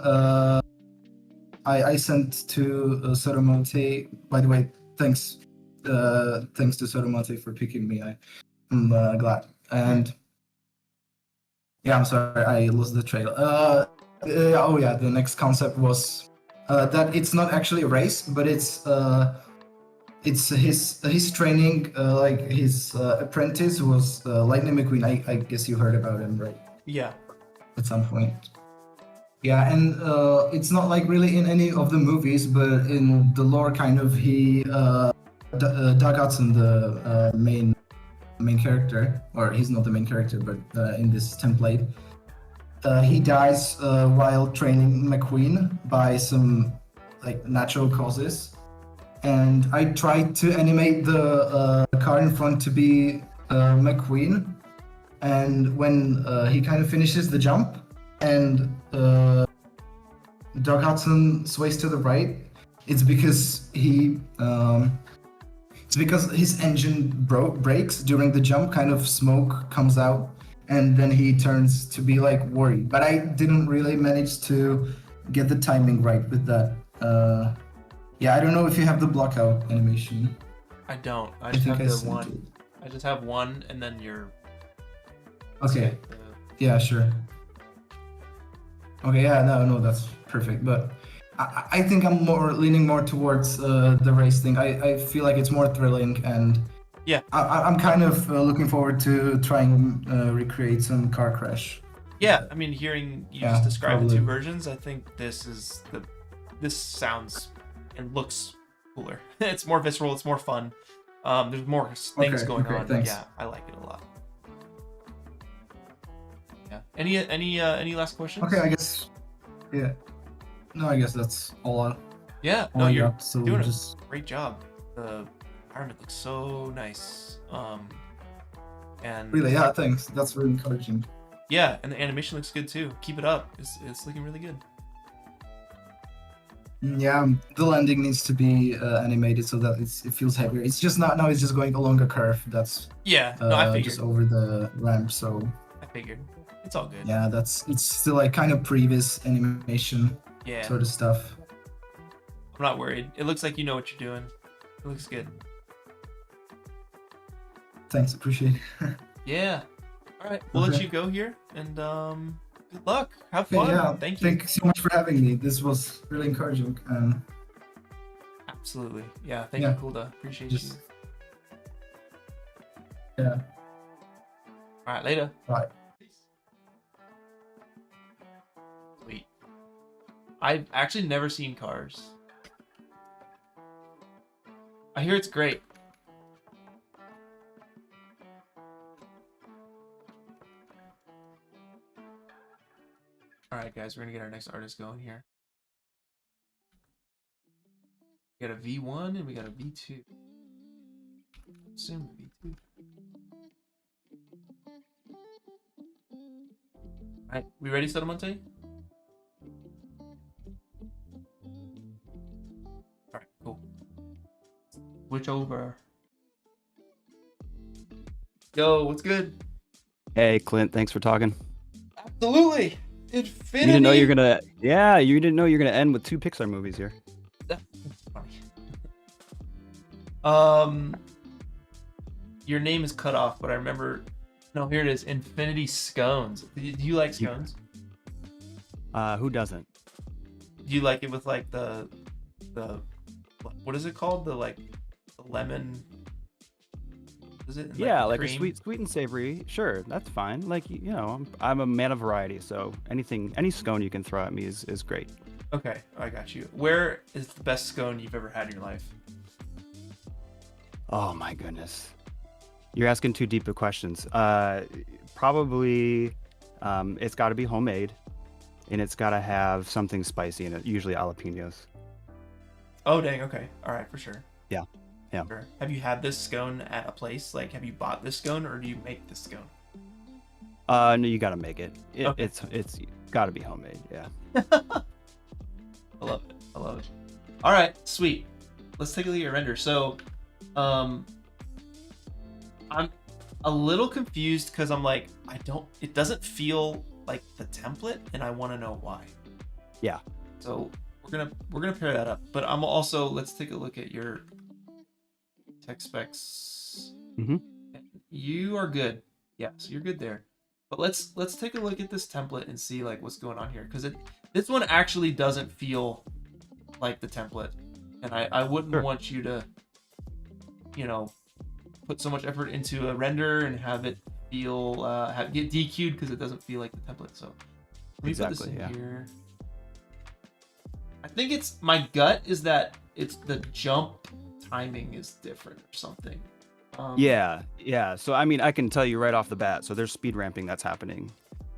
I sent to Sotomonte. By the way, thanks to Sotomonte for picking me. I'm glad. And yeah, I'm sorry I lost the trail. The next concept was that it's not actually a race, but it's his training, like his apprentice was Lightning McQueen. I guess you heard about him, right? Yeah. At some point. Yeah, and it's not like really in any of the movies, but in the lore, kind of, Doug Hudson, the main character, or he's not the main character, but in this template, he dies while training McQueen by some like natural causes, and I tried to animate the car in front to be McQueen, and when he kind of finishes the jump and Doug Hudson sways to the right, it's because his engine breaks during the jump. Kind of smoke comes out, and then he turns to be like worried. But I didn't really manage to get the timing right with that. I don't know if you have the blockout animation. I don't. I just have the sent one. it. I just have one, and then your. Okay. Yeah, sure. Okay, yeah, no, that's perfect. But I think I'm leaning more towards the race thing. I feel like it's more thrilling, and yeah, I'm kind of looking forward to trying recreate some car crash. Yeah, I mean, hearing you just describe probably. the two versions, I think this sounds and looks cooler. It's more visceral. It's more fun. There's more things going on. Thanks. Yeah, I like it a lot. Yeah. Any last questions? Okay, I guess. Yeah. No, I guess that's all. Yeah. all No, I you're got, so doing just a great job. The environment looks so nice. And really, yeah. Thanks. That's really encouraging. yeah, and the animation looks good too. Keep it up. It's looking really good. Yeah, the landing needs to be animated so that it feels heavier. It's just not now. It's just going along a curve that's Yeah. No, I figured. just over the ramp. So I figured. It's all good. yeah, it's still like kind of previous animation Yeah. sort of stuff. I'm not worried. It looks like you know what you're doing. It looks good. Thanks, appreciate it. Yeah. All right. We'll let Okay. you go here, and good luck. Have Okay, fun. yeah, Thank you. Thanks so much for having me. This was really encouraging. Absolutely. Yeah. Thank Yeah. you, Coolda. Appreciate Just- you. Yeah. All right. Later. Bye. Sweet. I've actually never seen Cars. I hear it's great. Alright guys, we're gonna get our next artist going here. We got a V1 and we got a V2. Assume V2. Alright, we ready, Sotomonte? Alright, cool. Switch over. Yo, what's good? Hey, Clint, thanks for talking. Absolutely! Infinity! You didn't know you're gonna, yeah, you didn't know you're gonna end with 2 Pixar movies here. That's funny. Your name is cut off, but I remember. No, here it is. Infinity Scones. Do you like scones? Who doesn't? Do you like it with like the what is it called? The lemon. Is it? And, Yeah, the like a cream? sweet and savory. Sure, that's fine. Like, you know, I'm a man of variety, so any scone you can throw at me is great. Okay, I got you. Where is the best scone you've ever had in your life? Oh my goodness, you're asking too deep of questions. Probably, it's got to be homemade, and it's got to have something spicy in it. Usually jalapenos. Oh dang. Okay. All right, for sure. Yeah. Yeah. Sure. Have you had this scone at a place? Like, have you bought this scone, or do you make this scone? No, you got to make it. Okay. It's got to be homemade. Yeah. I love it. I love it. All right, sweet. Let's take a look at your render. So, I'm a little confused because I'm like, it doesn't feel like the template, and I want to know why. Yeah. So we're gonna pair that up. But I'm also, let's take a look at your tech specs. Mm-hmm. You are good. Yeah, so you're good there. But let's take a look at this template and see like what's going on here, because this one actually doesn't feel like the template, and I wouldn't Sure. want you to, put so much effort into a render and have it feel get DQ'd because it doesn't feel like the template. So let me put this Exactly, in yeah. here. I think my gut is that it's the jump timing is different or something. Yeah. So I mean, I can tell you right off the bat. So there's speed ramping that's happening.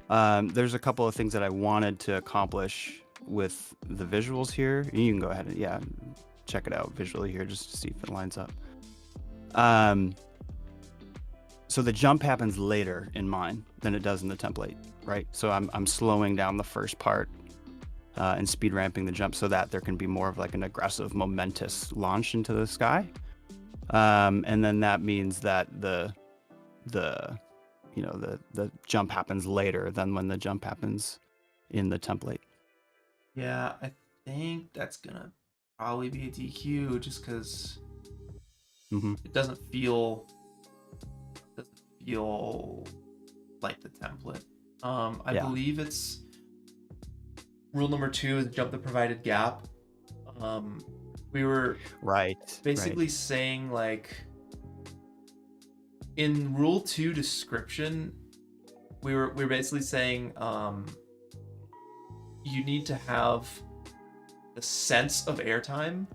There's a couple of things that I wanted to accomplish with the visuals here. You can go ahead and check it out visually here just to see if it lines up. So the jump happens later in mine than it does in the template, right? So I'm slowing down the first part and speed ramping the jump so that there can be more of like an aggressive, momentous launch into the sky. And then that means that the jump happens later than when the jump happens in the template. Yeah, I think that's gonna probably be a DQ just because Mm-hmm. it doesn't feel like the template. I Yeah. believe it's rule number 2 is jump the provided gap. We were Right. basically saying like in rule 2 description, we were basically saying you need to have the sense of airtime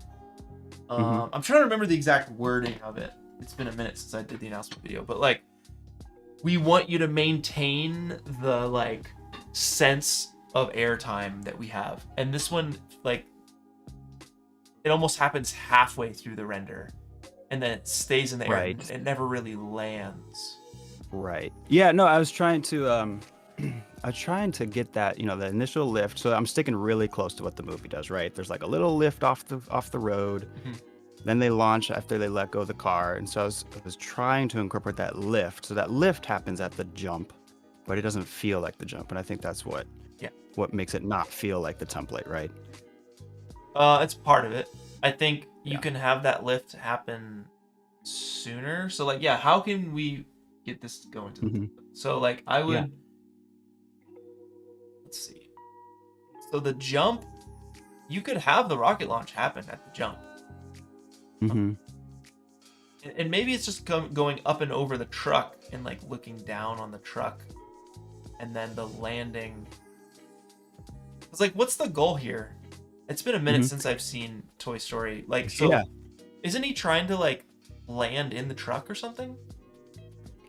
I'm trying to remember the exact wording of it. It's been a minute since I did the announcement video, but like, we want you to maintain the like sense of airtime that we have. And this one, like, it almost happens halfway through the render, and then it stays in the air. Right. And it never really lands. Right. Yeah. No, I was trying to get that, you know, the initial lift. So I'm sticking really close to what the movie does. Right. There's like a little lift off the road. Then they launch after they let go of the car, and so I was trying to incorporate that lift. So that lift happens at the jump, but it doesn't feel like the jump, and I think that's what makes it not feel like the template, right? It's part of it. I think you can have that lift happen sooner. So like, how can we get this going to the template? So like, I would let's see. So the jump, you could have the rocket launch happen at the jump. And maybe it's just going up and over the truck and like looking down on the truck, and then the landing. It's like, what's the goal here? It's been a minute since I've seen Toy Story. Like, so isn't he trying to like land in the truck or something?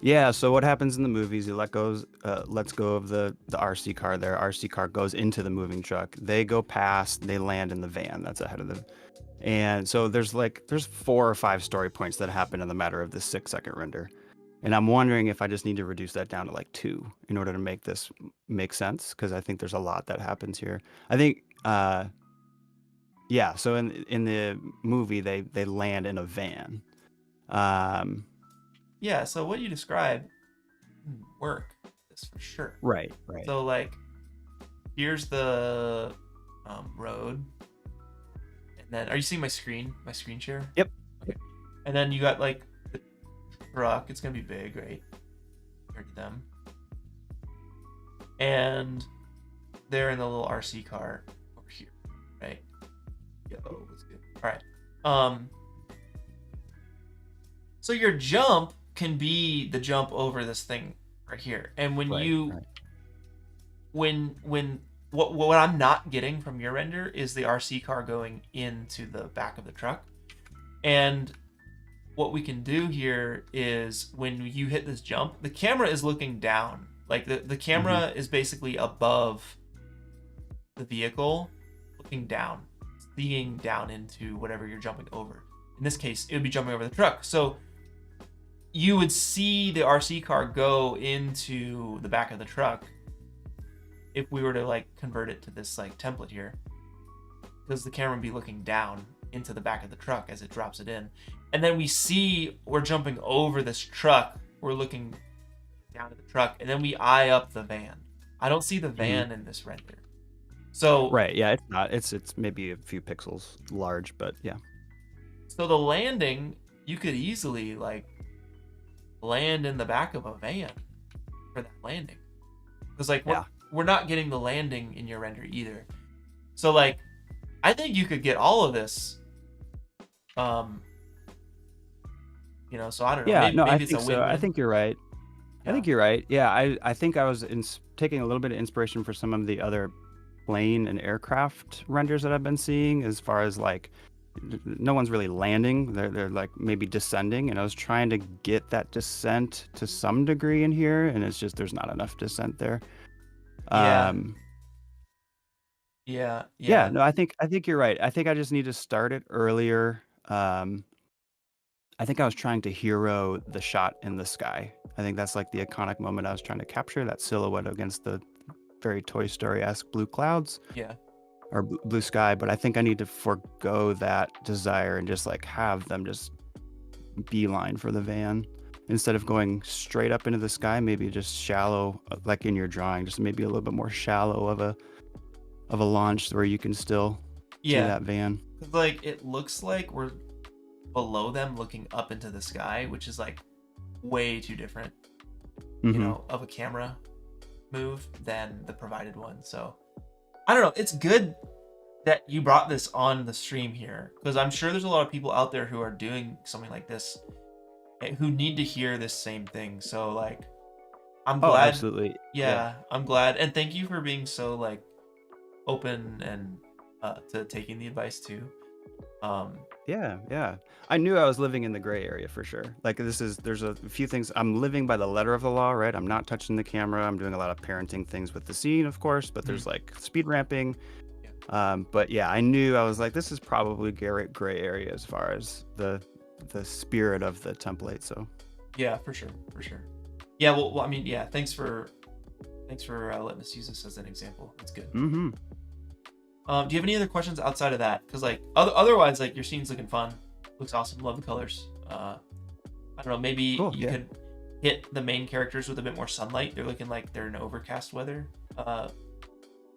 Yeah. So what happens in the movies? He lets go of the RC car. Their RC car goes into the moving truck. They go past. They land in the van that's ahead of them. And so there's 4 or 5 story points that happen in the matter of the 6-second render. And I'm wondering if I just need to reduce that down to like 2 in order to make this make sense, because I think there's a lot that happens here. I think so in the movie they land in a van. So what you described work this for sure. Right. So like, here's the road. Then, are you seeing my screen share? Yep. Okay. And then you got like the truck. It's gonna be big, right? Compared to them. And they're in the little RC car over here, right? Oh, that's good. All right. So your jump can be the jump over this thing right here, and when what I'm not getting from your render is the RC car going into the back of the truck. And what we can do here is, when you hit this jump, the camera is looking down. Like the camera is basically above the vehicle, looking down, seeing down into whatever you're jumping over. In this case, it would be jumping over the truck. So you would see the RC car go into the back of the truck if we were to like convert it to this like template here, because the camera would be looking down into the back of the truck as it drops it in. And then we see we're jumping over this truck, we're looking down at the truck, and then we eye up the van. I don't see the van in this render. So it's not. It's maybe a few pixels large, but yeah. So the landing, you could easily like land in the back of a van for that landing. Because like we're not getting the landing in your render either. So like, I think you could get all of this. So I don't know. Maybe it's a win-win. I think you're right. I think you're right. Yeah, I think I was taking a little bit of inspiration for some of the other plane and aircraft renders that I've been seeing, as far as like, no one's really landing. They're like maybe descending, and I was trying to get that descent to some degree in here, and it's just there's not enough descent there. No, I think you're right. I think I just need to start it earlier. I think I was trying to hero the shot in the sky. I think that's like the iconic moment I was trying to capture, that silhouette against the very Toy Story-esque blue clouds. Yeah. Or blue sky, but I think I need to forego that desire and just like have them just beeline for the van. Instead of going straight up into the sky, maybe just shallow, like in your drawing, just maybe a little bit more shallow of a launch where you can still see that van. Like, it looks like we're below them looking up into the sky, which is like way too different, of a camera move than the provided one. So I don't know. It's good that you brought this on the stream here, because I'm sure there's a lot of people out there who are doing something like this who need to hear this same thing. So like, I'm glad. Oh, absolutely. Yeah, I'm glad. And thank you for being so like open and to taking the advice too. Yeah. I knew I was living in the gray area for sure. Like there's a few things. I'm living by the letter of the law, right? I'm not touching the camera. I'm doing a lot of parenting things with the scene, of course, but there's like speed ramping. But yeah, I knew I was like, this is probably gray area as far as the spirit of the template. So Yeah, for sure. Yeah, well, I mean, yeah, thanks for letting us use this as an example. That's good. mm-hmm. Do you have any other questions outside of that? Because like otherwise, like your scene's looking fun, looks awesome, love the colors. I don't know, maybe Cool, you yeah. could hit the main characters with a bit more sunlight. They're looking like they're in overcast weather.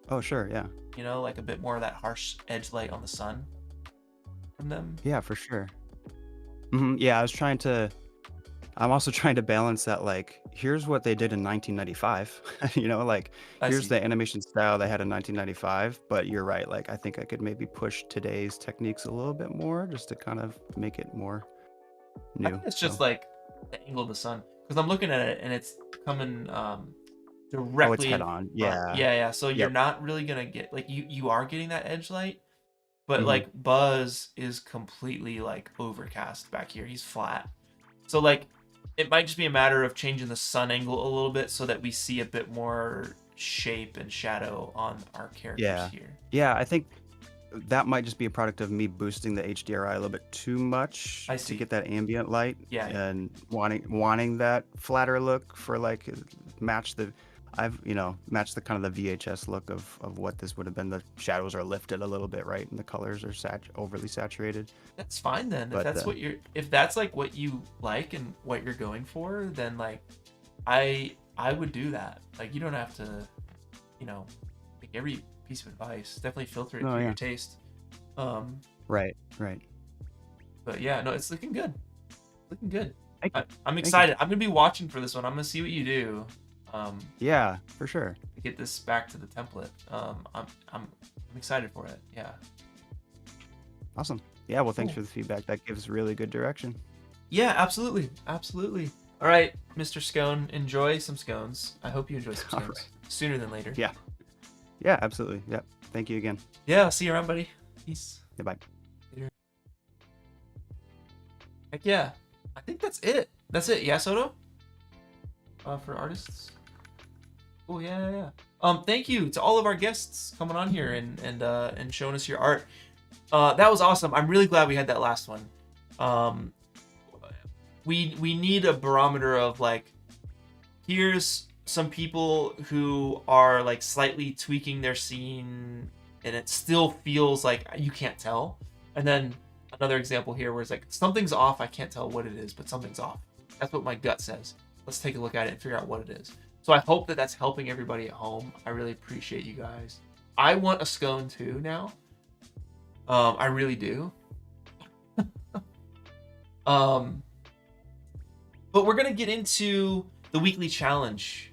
Oh sure, yeah. You know, like a bit more of that harsh edge light on the sun from them. Yeah, for sure. Yeah, I'm also trying to balance that, like, here's what they did in 1995. Like, I here's see. the animation style they had in 1995. But you're right, like, I think I could maybe push today's techniques a little bit more just to kind of make it more I new. think it's just So, like the angle of the sun, because I'm looking at it and it's coming oh, it's directly head in on. front. Yeah. Yeah. So you're Yep. not really gonna get like you are getting that edge light, but Mhm. like Buzz is completely like overcast back here. He's flat. So like it might just be a matter of changing the sun angle a little bit so that we see a bit more shape and shadow on our characters Yeah. here. Yeah, I think that might just be a product of me boosting the HDRI a little bit too much I to see. get that ambient light Yeah. and wanting that flatter look for like match the match the kind of the VHS look of what this would have been. The shadows are lifted a little bit, right? And the colors are overly saturated. That's fine then. But If that's like what you like and what you're going for, then like I would do that. Like you don't have to, make every piece of advice. Definitely filter it Oh, through yeah. your taste. Right. But yeah, no, it's looking good. Looking good. Thank you. I'm you. excited. I'm gonna be watching for this one. I'm gonna see what you do. Yeah, for sure. To get this back to the template. I'm excited for it. Yeah. Awesome. Yeah, well, thanks Cool. for the feedback. That gives really good direction. Yeah, absolutely. All right, Mr. Scone, enjoy some scones. I hope you enjoy some All scones right. sooner than later. Yeah, absolutely. Yeah. Thank you again. Yeah, I'll see you around, buddy. Peace. Goodbye. Heck yeah. I think that's it. Yeah, Soto? For artists? Oh, yeah. Thank you to all of our guests coming on here and showing us your art. That was awesome. I'm really glad we had that last one. We need a barometer of like, here's some people who are like slightly tweaking their scene and it still feels like you can't tell. And then another example here where it's like, something's off. I can't tell what it is, but something's off. That's what my gut says. Let's take a look at it and figure out what it is. So I hope that that's helping everybody at home. I really appreciate you guys. I want a scone too now. I really do. But we're gonna get into the weekly challenge.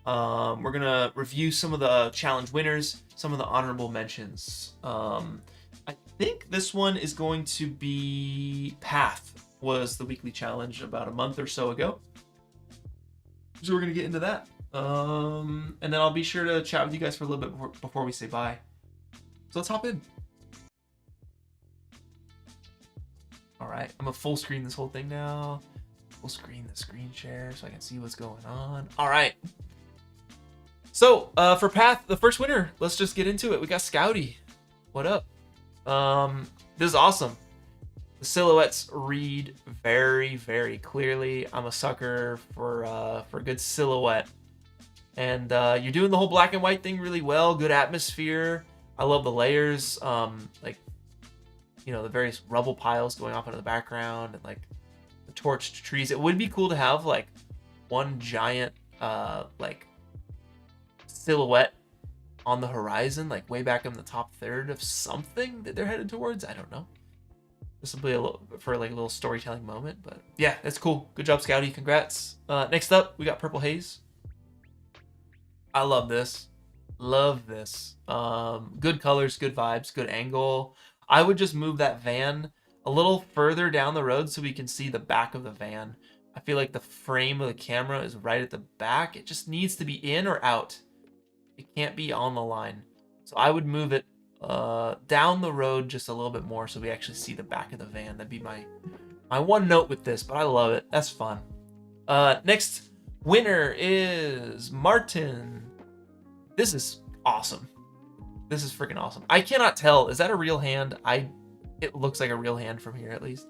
We're gonna review some of the challenge winners, some of the honorable mentions. I think this one is going to be Path was the weekly challenge about a month or so ago. So we're gonna get into that. And then I'll be sure to chat with you guys for a little bit before we say bye. So let's hop in. All right, I'm gonna full screen this whole thing now. Full screen the screen share so I can see what's going on. All right. So for Path, the first winner, let's just get into it. We got Scouty. What up? This is awesome. The silhouettes read very, very clearly. I'm a sucker for a good silhouette. And you're doing the whole black and white thing really well. Good atmosphere. I love the layers. The various rubble piles going off into the background and like the torched trees. It would be cool to have like one giant like silhouette on the horizon, like way back in the top third of something that they're headed towards. I don't know. This will be a little storytelling moment, but yeah, that's cool. Good job, Scouty. Congrats. Next up, we got Purple Haze. I love this. Good colors, good vibes, good angle. I would just move that van a little further down the road so we can see the back of the van. I feel like the frame of the camera is right at the back. It just needs to be in or out. It can't be on the line. So I would move it down the road just a little bit more so we actually see the back of the van. That'd be my one note with this, but I love it. That's fun. Next winner is Martin. This is awesome. This is freaking awesome. I cannot tell. Is that a real hand? It looks like a real hand from here at least.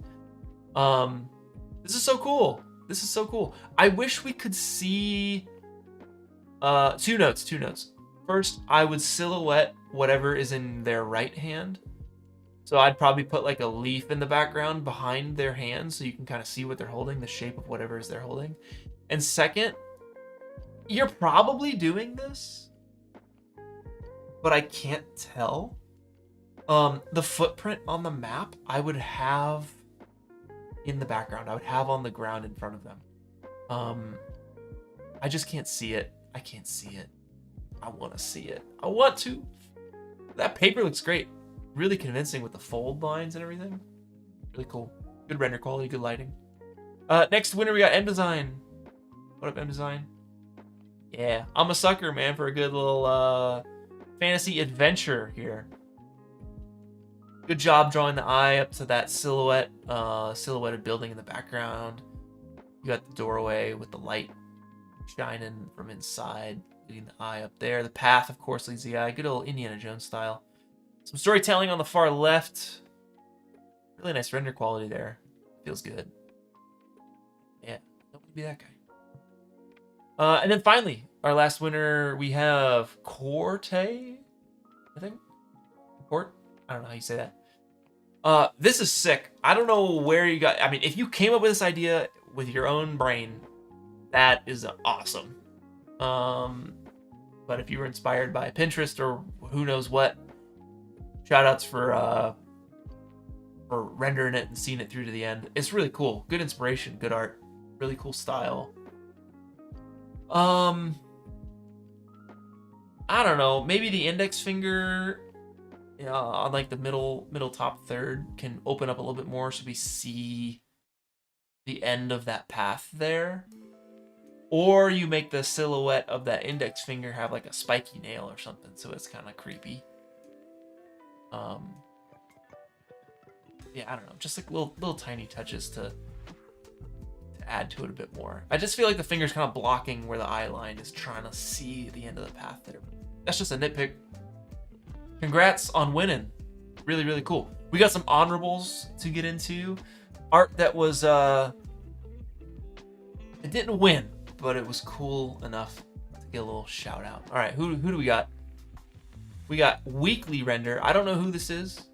This is so cool. This is so cool. I wish we could see two notes. First, I would silhouette whatever is in their right hand. So I'd probably put like a leaf in the background behind their hand so you can kind of see what they're holding, the shape of whatever is they're holding. And second, you're probably doing this, but I can't tell. The footprint on the map I would have in the background. I would have on the ground in front of them. I just can't see it. I can't see it. I want to see it. I want to. That paper looks great. Really convincing with the fold lines and everything. Really cool. Good render quality, good lighting. Next winner, we got M Design. What up, M Design? Yeah, I'm a sucker, man, for a good little fantasy adventure here. Good job drawing the eye up to that silhouetted building in the background. You got the doorway with the light shining from inside, leading the eye up there. The path, of course, leads the eye. Good old Indiana Jones style. Some storytelling on the far left. Really nice render quality there. Feels good. Yeah, don't want to be that guy. And then finally, our last winner, we have Corte, I think. Court? I don't know how you say that. This is sick. I don't know where you got... I mean, if you came up with this idea with your own brain, that is awesome. But if you were inspired by Pinterest or who knows what, shout-outs for rendering it and seeing it through to the end. It's really cool. Good inspiration, good art. Really cool style. I don't know. Maybe the index finger on like the middle top third can open up a little bit more so we see the end of that path there. Or you make the silhouette of that index finger have like a spiky nail or something, so it's kind of creepy. Yeah, I don't know. Just like little tiny touches to add to it a bit more. I just feel like the finger's kind of blocking where the eye line is trying to see the end of the path there. That's just a nitpick. Congrats on winning. Really, really cool. We got some honorables to get into. Art that was, it didn't win, but it was cool enough to get a little shout out. All right, who do we got? We got Weekly Render. I don't know who this is.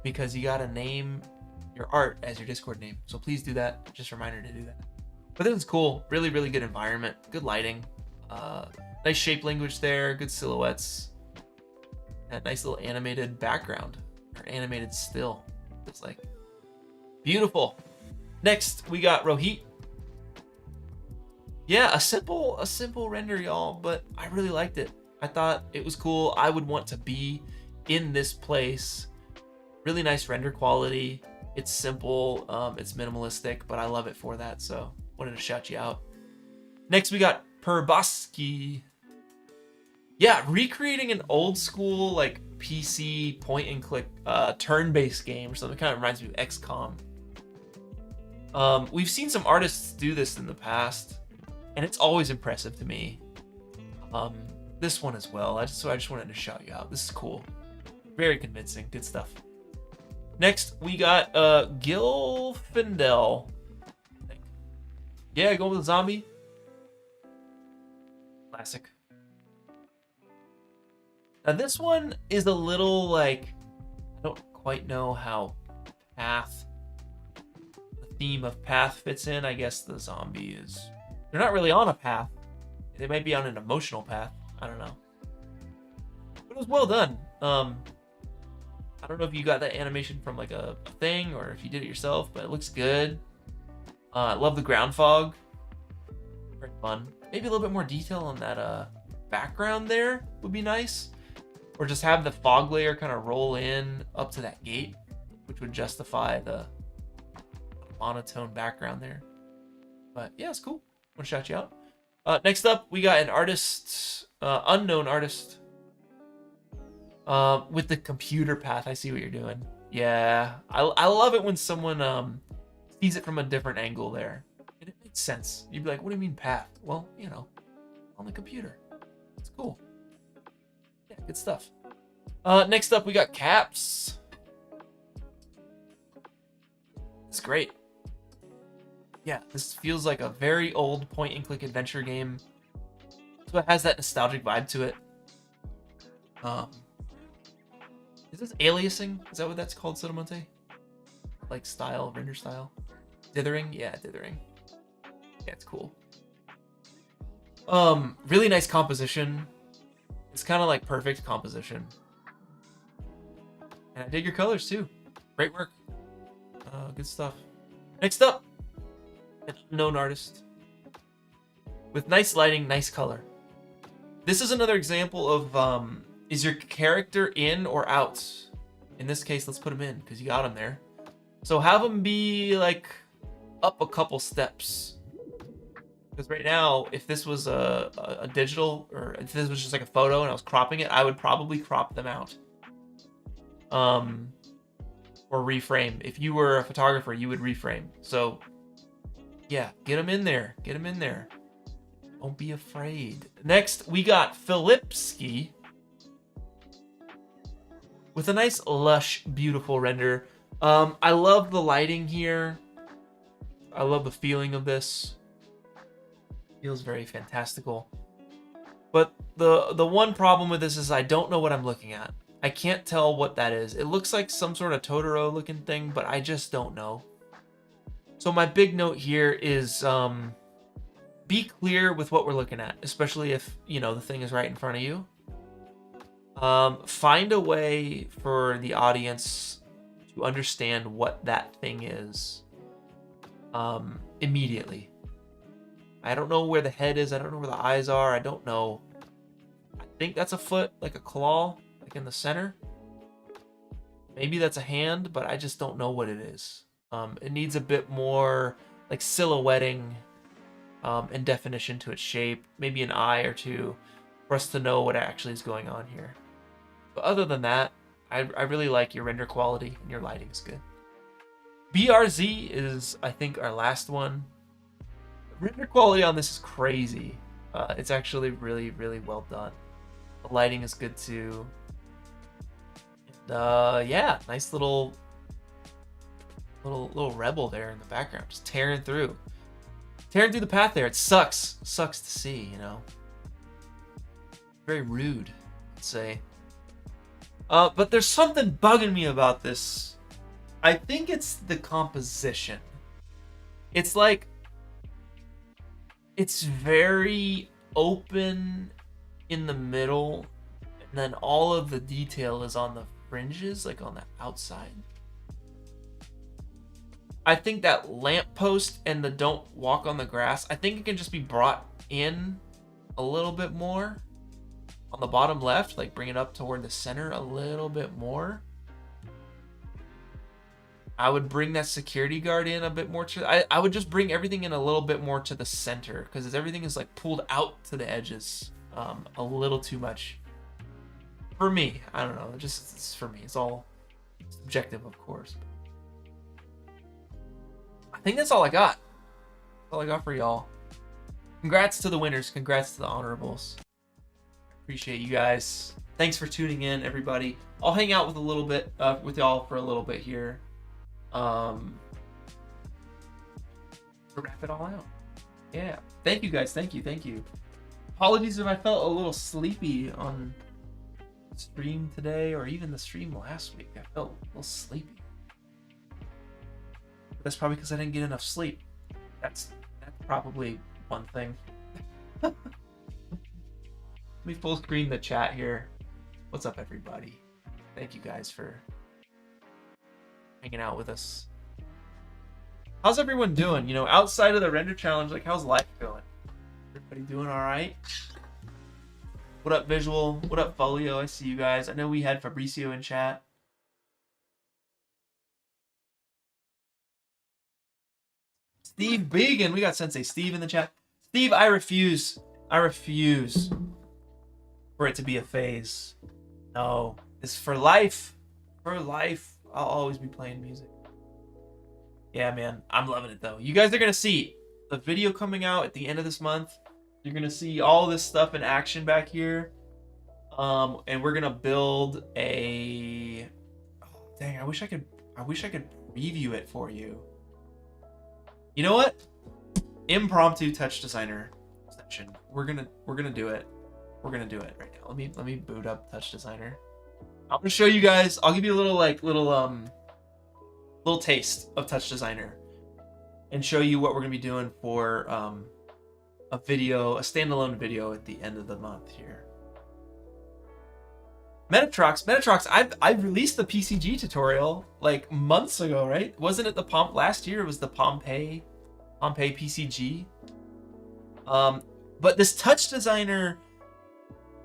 Because you gotta name your art as your Discord name. So please do that. Just a reminder to do that. But this is cool. Really, really good environment. Good lighting. Nice shape language there. Good silhouettes. That nice little animated background. Or animated still. It's like beautiful. Next, we got Rohit. Yeah, a simple render, y'all, but I really liked it. I thought it was cool. I would want to be in this place. Really nice render quality. It's simple, it's minimalistic, but I love it for that, so wanted to shout you out. Next, we got Perbaski. Yeah, recreating an old school, like, PC point-and-click turn-based game or something. Kind of reminds me of XCOM. We've seen some artists do this in the past, and it's always impressive to me. This one as well. So I just wanted to shout you out. This is cool. Very convincing. Good stuff. Next, we got Gilfindel. Yeah, going with a zombie. Classic. Now this one is a little like, I don't quite know how the theme of path fits in. I guess the zombie is, they're not really on a path. They might be on an emotional path. I don't know. But it was well done. I don't know if you got that animation from like a thing or if you did it yourself, but it looks good. I love the ground fog. Very fun. Maybe a little bit more detail on that background there would be nice. Or just have the fog layer kind of roll in up to that gate, which would justify the monotone background there. But yeah, it's cool. Want to shout you out. Next up, we got an artist, unknown artist, with the computer path. I see what you're doing. Yeah, I love it when someone sees it from a different angle there. And it makes sense. You'd be like, what do you mean path? Well, you know, on the computer. It's cool. Yeah, good stuff. Next up, we got Caps. It's great. Yeah, this feels like a very old point-and-click adventure game. So it has that nostalgic vibe to it. Is this aliasing? Is that what that's called, Sotomonte? Like style, render style? Dithering? Yeah, dithering. Yeah, it's cool. Really nice composition. It's kind of like perfect composition. And I dig your colors too. Great work. Good stuff. Next up, an unknown artist with nice lighting, nice color. This is another example of is your character in or out? In this case, let's put him in because you got him there. So have him be like up a couple steps. Because right now, if this was a digital, or if this was just like a photo and I was cropping it, I would probably crop them out. Or reframe. If you were a photographer, you would reframe. So yeah, get them in there. Get them in there. Don't be afraid. Next, we got Filipski with a nice, lush, beautiful render. I love the lighting here. I love the feeling of this. Feels very fantastical. But the one problem with this is I don't know what I'm looking at. I can't tell what that is. It looks like some sort of Totoro looking thing, but I just don't know. So my big note here is be clear with what we're looking at, especially if, you know, the thing is right in front of you. Find a way for the audience to understand what that thing is immediately. I don't know where the head is. I don't know where the eyes are. I don't know. I think that's a foot, like a claw, like in the center. Maybe that's a hand, but I just don't know what it is. It needs a bit more like silhouetting and definition to its shape. Maybe an eye or two for us to know what actually is going on here. But other than that, I really like your render quality and your lighting is good. BRZ is, I think, our last one. The render quality on this is crazy. It's actually really, really well done. The lighting is good too. And, yeah, nice little rebel there in the background, just tearing through the path there. It sucks to see, you know. Very rude, I'd say. But there's something bugging me about this. I think it's the composition. It's like, it's very open in the middle, and then all of the detail is on the fringes, like on the outside. I think that lamppost and the don't walk on the grass, I think it can just be brought in a little bit more on the bottom left, like bring it up toward the center a little bit more. I would bring that security guard in a bit more to, I would just bring everything in a little bit more to the center, because everything is like pulled out to the edges a little too much. For me, I don't know, it's for me. It's all subjective, of course. I think that's all I got. That's all I got for y'all. Congrats to the winners. Congrats to the honorables. Appreciate you guys. Thanks for tuning in, everybody. I'll hang out with a little bit with y'all for a little bit here. To wrap it all out. Yeah. Thank you guys. Thank you. Apologies if I felt a little sleepy on the stream today, or even the stream last week. I felt a little sleepy. That's probably because I didn't get enough sleep. That's probably one thing. Let me full screen the chat here. What's up, everybody? Thank you guys for hanging out with us. How's everyone doing? You know, outside of the render challenge, like, how's life going? Everybody doing all right? What up, Visual? What up, Folio? I see you guys. I know we had Fabricio in chat. Steve Began, we got Sensei Steve in the chat. Steve, I refuse. I refuse for it to be a phase. No, it's for life. For life. I'll always be playing music. Yeah, man. I'm loving it, though. You guys are going to see the video coming out at the end of this month. You're going to see all this stuff in action back here. And we're going to build a... Oh, dang, I wish I could preview it for you. You know what? Impromptu touch designer section. We're gonna do it. We're gonna do it right now. Let me boot up touch designer. I'm gonna show you guys. I'll give you a little little taste of touch designer, and show you what we're gonna be doing for a standalone video at the end of the month here. Metatrox. I've released the PCG tutorial like months ago, right? Wasn't it the last year? It was the Pompeii PCG. But this touch designer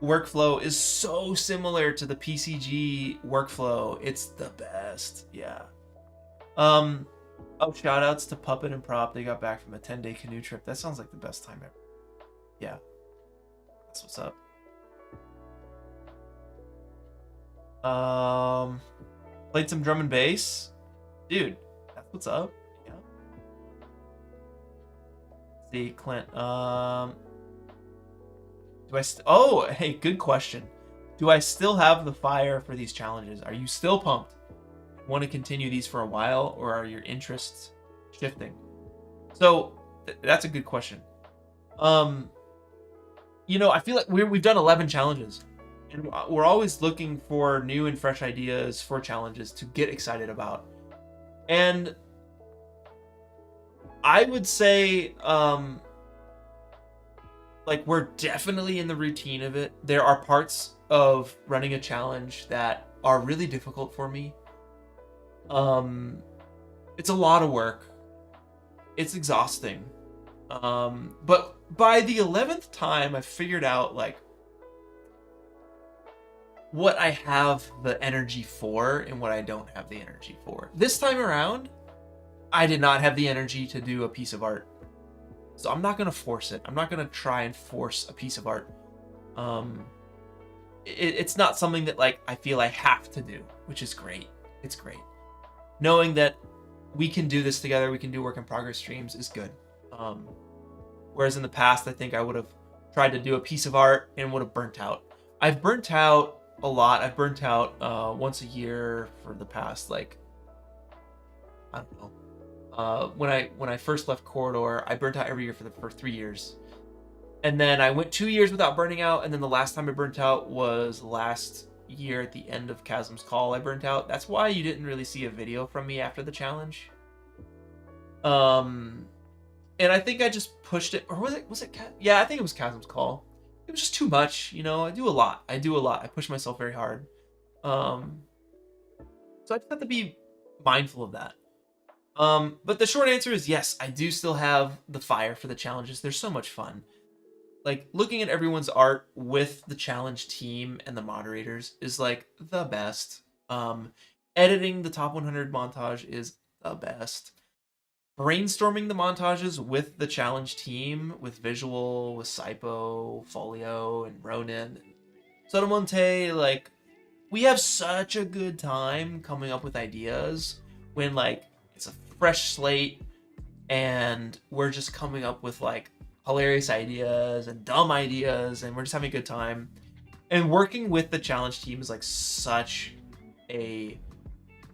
workflow is so similar to the PCG workflow. It's the best. Yeah. Oh, shout outs to Puppet and Prop. They got back from a 10-day canoe trip. That sounds like the best time ever. Yeah. That's what's up. Played some drum and bass. Dude, that's what's up. Yeah. Let's see, Clint. Oh, hey, good question. Do I still have the fire for these challenges? Are you still pumped? Want to continue these for a while, or are your interests shifting? So that's a good question. You know, I feel like we've done 11 challenges, and we're always looking for new and fresh ideas for challenges to get excited about. And I would say, like, we're definitely in the routine of it. There are parts of running a challenge that are really difficult for me. It's a lot of work. It's exhausting. But by the 11th time, I figured out, like, what I have the energy for and what I don't have the energy for. This time around, I did not have the energy to do a piece of art. So I'm not going to force it. I'm not going to try and force a piece of art. It's not something that, like, I feel I have to do, which is great. It's great. Knowing that we can do this together, we can do work in progress streams is good. Whereas in the past, I think I would have tried to do a piece of art and would have burnt out. I've burnt out a lot. I've burnt out once a year for the past, like, I don't know. When I first left Corridor, I burnt out every year for 3 years. And then I went 2 years without burning out, and then the last time I burnt out was last year at the end of Chasm's Call. I burnt out. That's why you didn't really see a video from me after the challenge. And I think I just pushed it, or was it yeah, I think it was Chasm's Call. It was just too much, you know. I do a lot. I push myself very hard. So I just have to be mindful of that. But the short answer is yes, I do still have the fire for the challenges. They're so much fun. Like, looking at everyone's art with the challenge team and the moderators is, like, the best. Editing the top 100 montage is the best. Brainstorming the montages with the challenge team, with Visual, with Saipo, Folio, and Ronin, and Sotomonte, like, we have such a good time coming up with ideas when, like, it's a fresh slate and we're just coming up with, like, hilarious ideas and dumb ideas, and we're just having a good time. And working with the challenge team is, like, such a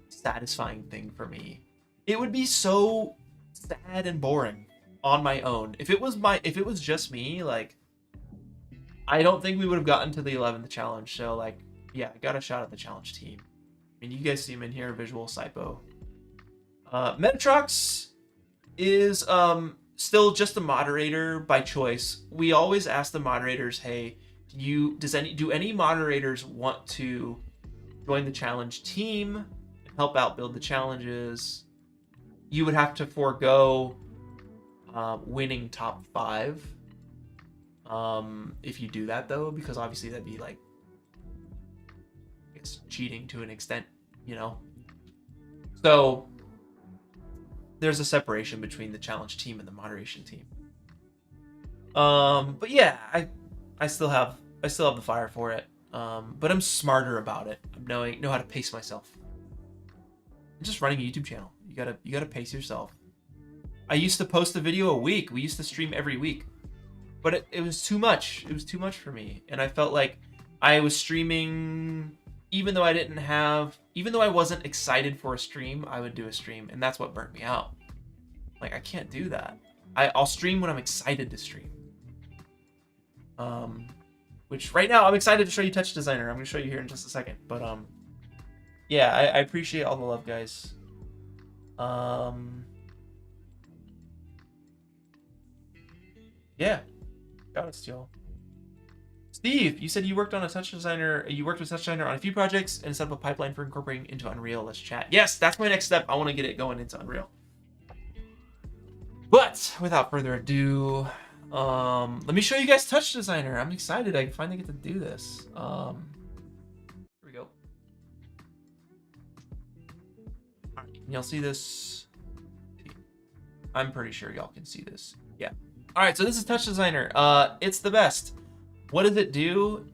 satisfying thing for me. It would be so sad and boring on my own if it was just me. Like, I don't think we would have gotten to the 11th challenge. So, like, yeah, I got a shot at the challenge team. I mean, you guys see him in here, Visual, Saipo. Metatrox is still just a moderator by choice. We always ask the moderators, hey, do any moderators want to join the challenge team and help out build the challenges? You would have to forego winning top 5 if you do that, though, because obviously that'd be, like, I guess, cheating to an extent, you know. So there's a separation between the challenge team and the moderation team. But yeah, I still have the fire for it. But I'm smarter about it. I know how to pace myself. I'm just running a YouTube channel. You gotta pace yourself. I used to post a video a week. We used to stream every week. But it was too much. It was too much for me. And I felt like I was streaming even though I wasn't excited for a stream, I would do a stream, and that's what burnt me out. Like, I can't do that. I'll stream when I'm excited to stream. Which right now I'm excited to show you Touch Designer. I'm gonna show you here in just a second. But yeah, I appreciate all the love, guys. Yeah, shout outs to y'all. Steve, you said you worked on a Touch Designer. You worked with Touch Designer on a few projects and set up a pipeline for incorporating into Unreal. Let's chat. Yes, that's my next step. I want to get it going into Unreal. But without further ado, let me show you guys Touch Designer. I'm excited. I finally get to do this. Here we go. All right, can y'all see this? I'm pretty sure y'all can see this. Yeah. All right, so this is Touch Designer. It's the best. What does it do?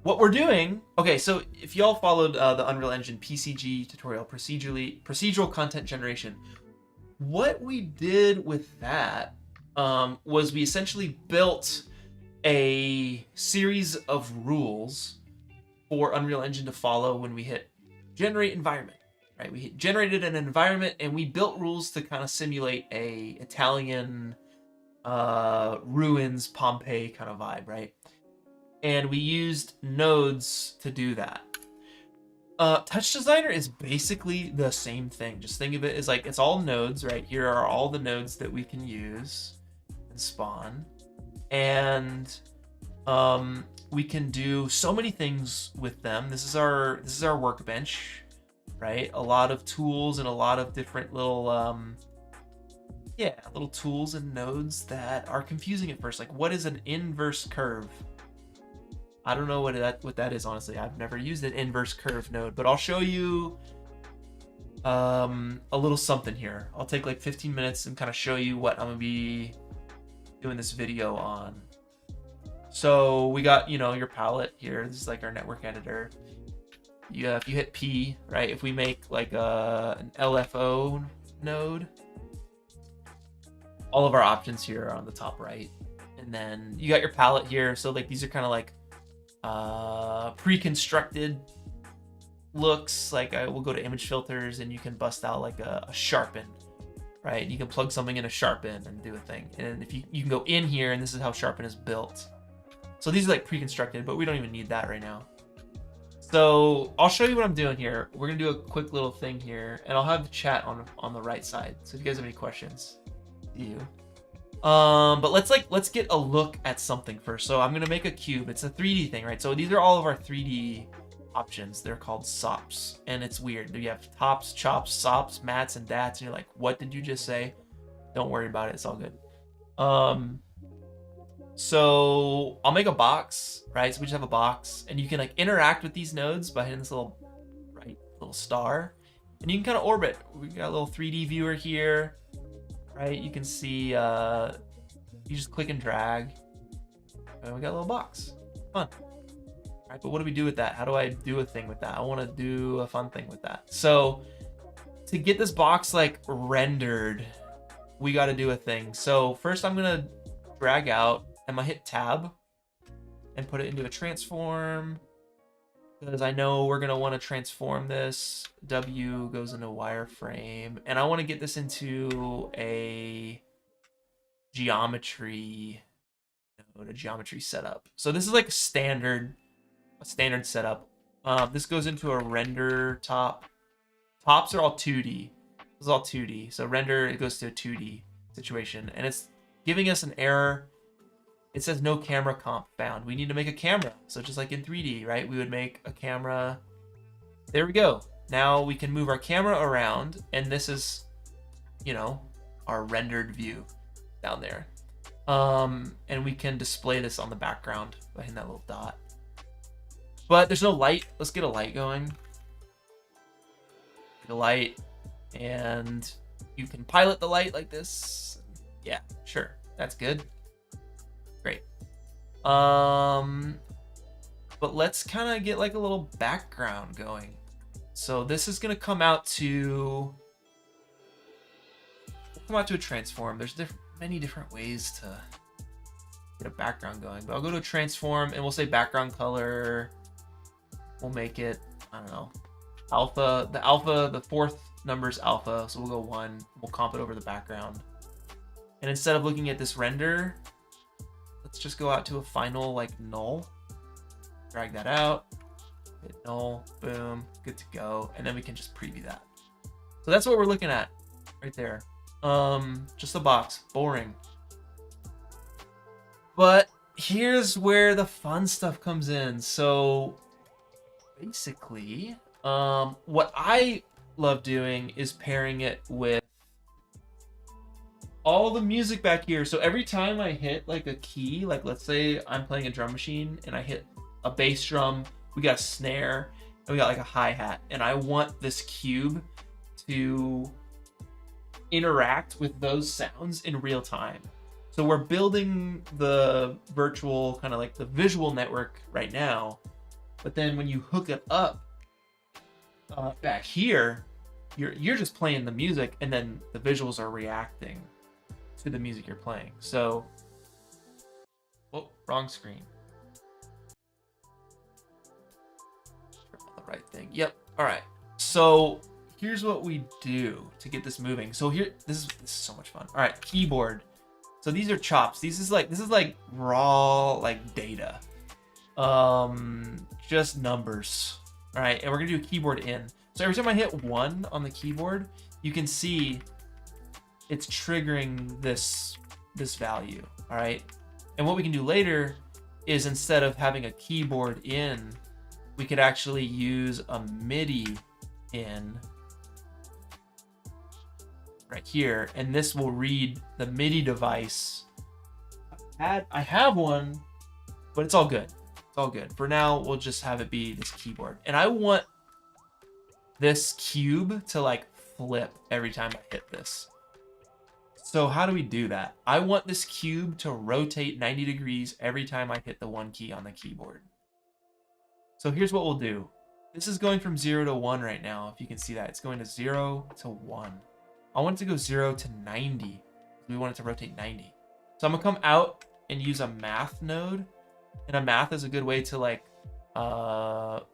What we're doing, okay, so if y'all followed the Unreal Engine PCG tutorial, procedural content generation, what we did with that was we essentially built a series of rules for Unreal Engine to follow when we hit generate environment, right? We generated an environment and we built rules to kind of simulate a Italian ruins, Pompeii kind of vibe, right? And we used nodes to do that. Touch Designer is basically the same thing. Just think of it as like, it's all nodes, right? Here are all the nodes that we can use and spawn. And we can do so many things with them. This is our workbench, right? A lot of tools and a lot of different little little tools and nodes that are confusing at first. Like, what is an inverse curve? I don't know what that is, honestly. I've never used an inverse curve node, but I'll show you a little something here. I'll take like 15 minutes and kind of show you what I'm gonna be doing this video on. So we got, your palette here. This is like our network editor. If you hit P, right? If we make like an LFO node, all of our options here are on the top right. And then you got your palette here. So like these are kind of like pre-constructed looks. Like I will go to image filters and you can bust out like a sharpen, right? You can plug something in a sharpen and do a thing. And if you can go in here, and this is how sharpen is built. So these are like pre-constructed, but we don't even need that right now. So I'll show you what I'm doing here. We're gonna do a quick little thing here, and I'll have the chat on the right side. So if you guys have any questions, but let's get a look at something first. So I'm gonna make a cube. It's a 3D thing, right? So these are all of our 3D options. They're called SOPs, and it's weird. You have tops, chops, SOPs, mats, and dats, and you're like, what did you just say? Don't worry about it. It's all good. So I'll make a box, right? So we just have a box, and you can like interact with these nodes by hitting this little star, and you can kind of orbit. We got a little 3D viewer here, right? You can see, you just click and drag, and we got a little box. Fun. All right, but what do we do with that? How do I do a thing with that? I want to do a fun thing with that. So to get this box like rendered, we got to do a thing. So first I'm going to drag out. I'm gonna hit tab and put it into a transform, because I know we're gonna want to transform this. W goes into wireframe, and I want to get this into a geometry node, a geometry setup. So this is like a standard setup. This goes into a render top. Tops are all 2D. This is all 2D. So render, it goes to a 2D situation, and it's giving us an error. It says no camera comp found. We need to make a camera. So just like in 3D, right? We would make a camera. There we go. Now we can move our camera around, and this is, our rendered view down there. And we can display this on the background by hitting that little dot. But there's no light. Let's get a light going. Get a light, and you can pilot the light like this. Yeah, sure. That's good. Great. But let's kind of get like a little background going. So this is gonna come out to a transform. There's many different ways to get a background going, but I'll go to a transform and we'll say background color. We'll make it, I don't know, alpha. The fourth number is alpha, so we'll go 1. We'll comp it over the background. And instead of looking at this render, let's just go out to a final like null. Drag that out, hit null, boom, good to go. And then we can just preview that. So that's what we're looking at right there. Just a box, boring. But here's where the fun stuff comes in. So basically, what I love doing is pairing it with all the music back here. So every time I hit like a key, like let's say I'm playing a drum machine and I hit a bass drum, we got a snare, and we got like a hi-hat, and I want this cube to interact with those sounds in real time. So we're building the virtual kind of like the visual network right now, but then when you hook it up back here, you're just playing the music, and then the visuals are reacting to the music you're playing. So, oh, wrong screen. The right thing. Yep. All right. So here's what we do to get this moving. So here, this is so much fun. All right, keyboard. So these are chops. This is like raw like data, just numbers. All right, and we're gonna do a keyboard in. So every time I hit 1 on the keyboard, you can see it's triggering this value. All right, and what we can do later is instead of having a keyboard in, we could actually use a MIDI in right here, and this will read the MIDI device. I have one, but it's all good. It's all good. For now, we'll just have it be this keyboard. And I want this cube to like flip every time I hit this. So how do we do that? I want this cube to rotate 90 degrees every time I hit the 1 key on the keyboard. So here's what we'll do. This is going from 0 to 1 right now. If you can see that, it's going to 0 to 1. I want it to go 0 to 90. We want it to rotate 90. So I'm gonna come out and use a math node. And a math is a good way to like reinterpret